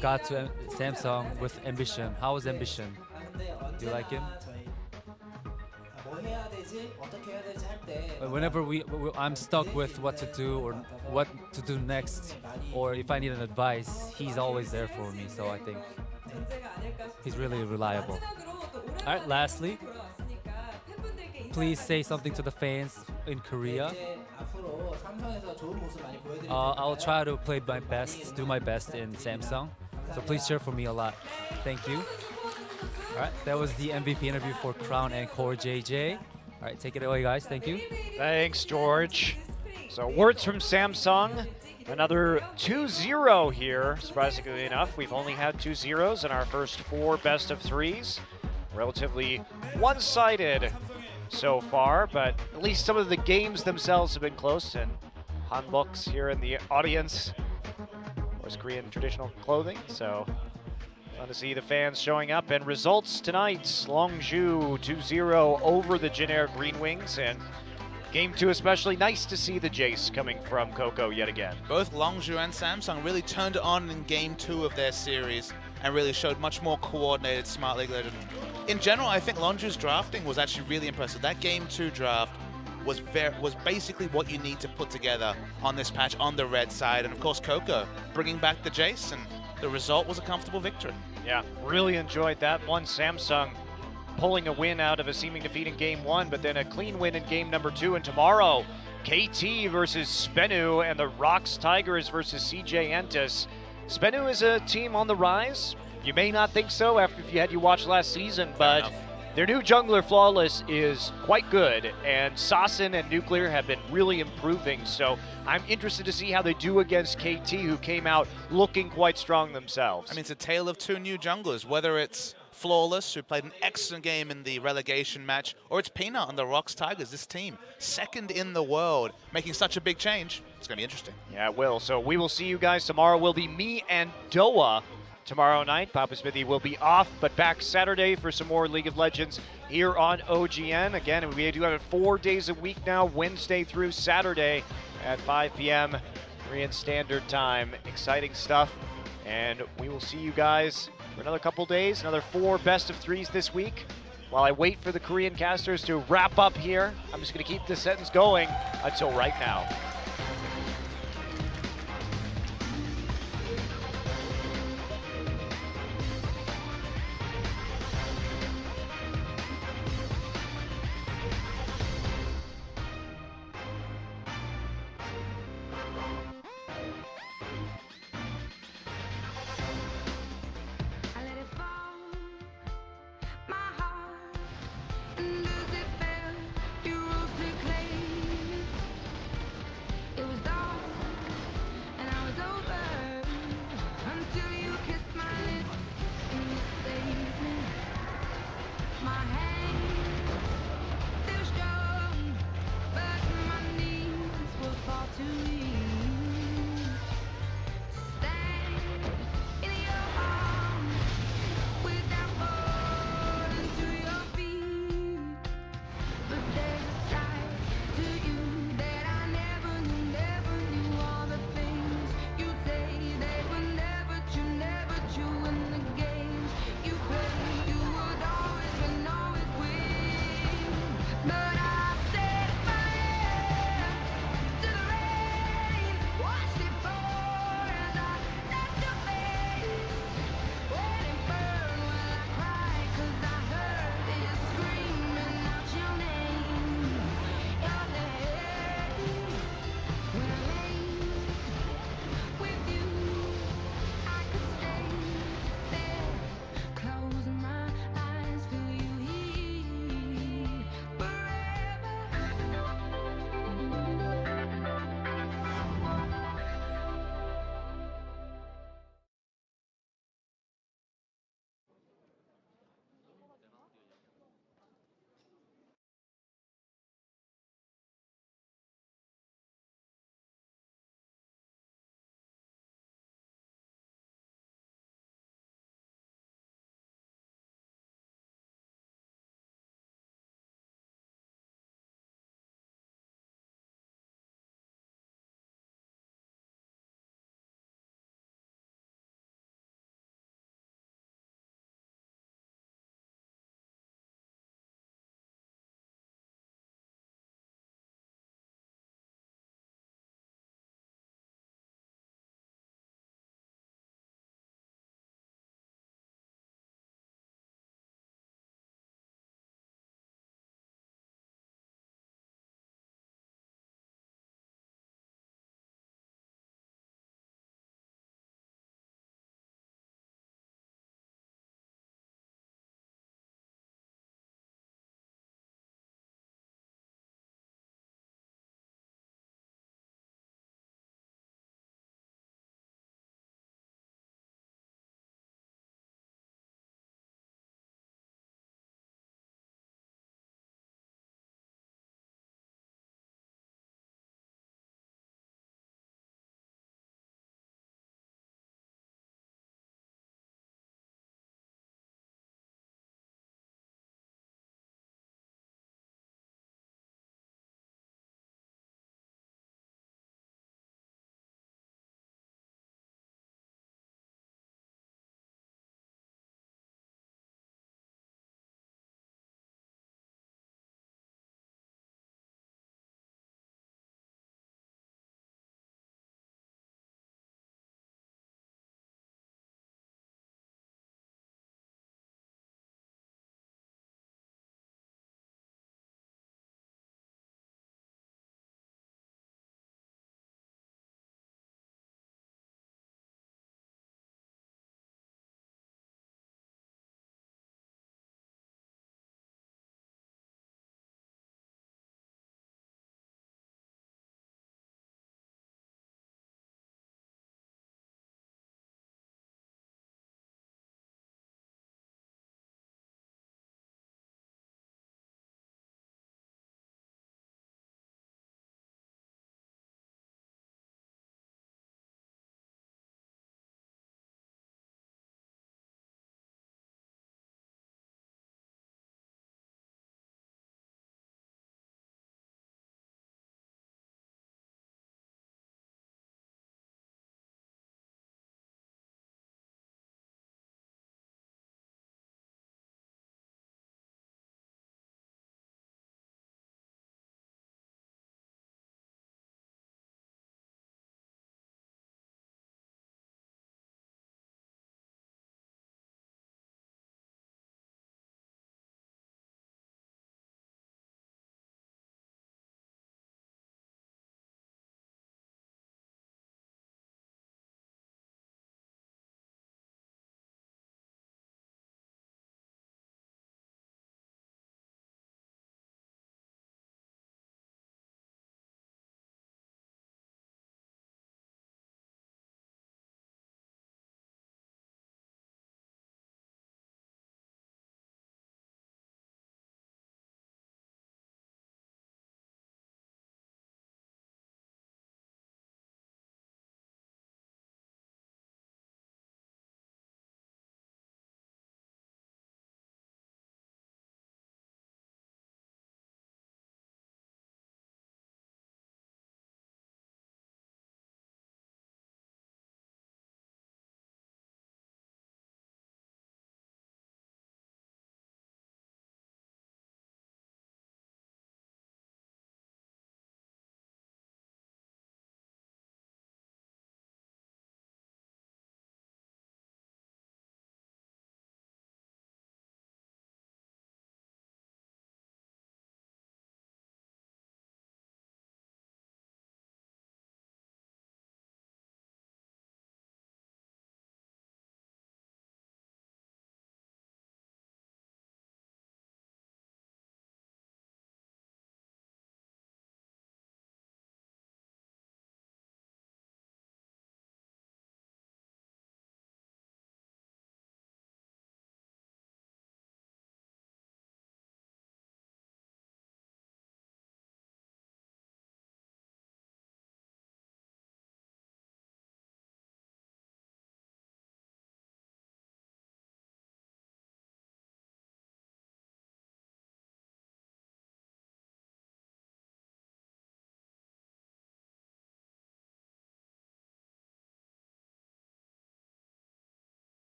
got to Samsung with Ambition. How was Ambition? Do you like him? Whenever I'm stuck with what to do or what to do next, or if I need an advice, he's always there for me. So I think he's really reliable. All right, lastly, please say something to the fans in Korea. I'll try to play my best, do my best in Samsung. So please cheer for me a lot. Thank you. All right, that was the MVP interview for Crown and Core JJ. All right, take it away, guys. Thank you. Thanks, George. So words from Samsung. Another 2-0 here, surprisingly enough. We've only had 2 zeros in our first 4 best of 3s. Relatively one-sided so far, but at least some of the games themselves have been close. And hanboks here in the audience, of course, Korean traditional clothing. So fun to see the fans showing up. And results tonight, Longju 2-0 over the Jin Air Green Wings. And Game 2 especially, nice to see the Jace coming from Coco yet again. Both Longju and Samsung really turned it on in Game 2 of their series and really showed much more coordinated Smart League Legend. In general, I think Longju's drafting was actually really impressive. That Game 2 draft was basically what you need to put together on this patch on the red side. And of course, Coco bringing back the Jace, and the result was a comfortable victory. Yeah, really enjoyed that one. Samsung pulling a win out of a seeming defeat in Game 1, but then a clean win in Game number 2. And tomorrow, KT versus Spenu and the Rocks Tigers versus CJ Entus. Spenu is a team on the rise. You may not think so after if you watched last season, but their new jungler Flawless is quite good, and Sassen and Nuclear have been really improving. So I'm interested to see how they do against KT, who came out looking quite strong themselves. I mean, it's a tale of 2 new junglers, whether it's Flawless, who played an excellent game in the relegation match, or it's Peanut on the Rocks Tigers. This team, second in the world, making such a big change. It's going to be interesting. Yeah, it will. So we will see you guys tomorrow. Will be me and Doa tomorrow night. Papa Smithy will be off, but back Saturday for some more League of Legends here on OGN. Again, we do have it 4 days a week now, Wednesday through Saturday at 5 p.m. Korean Standard Time. Exciting stuff. And we will see you guys for another couple days, another 4 best of 3s this week. While I wait for the Korean casters to wrap up here, I'm just going to keep this sentence going until right now.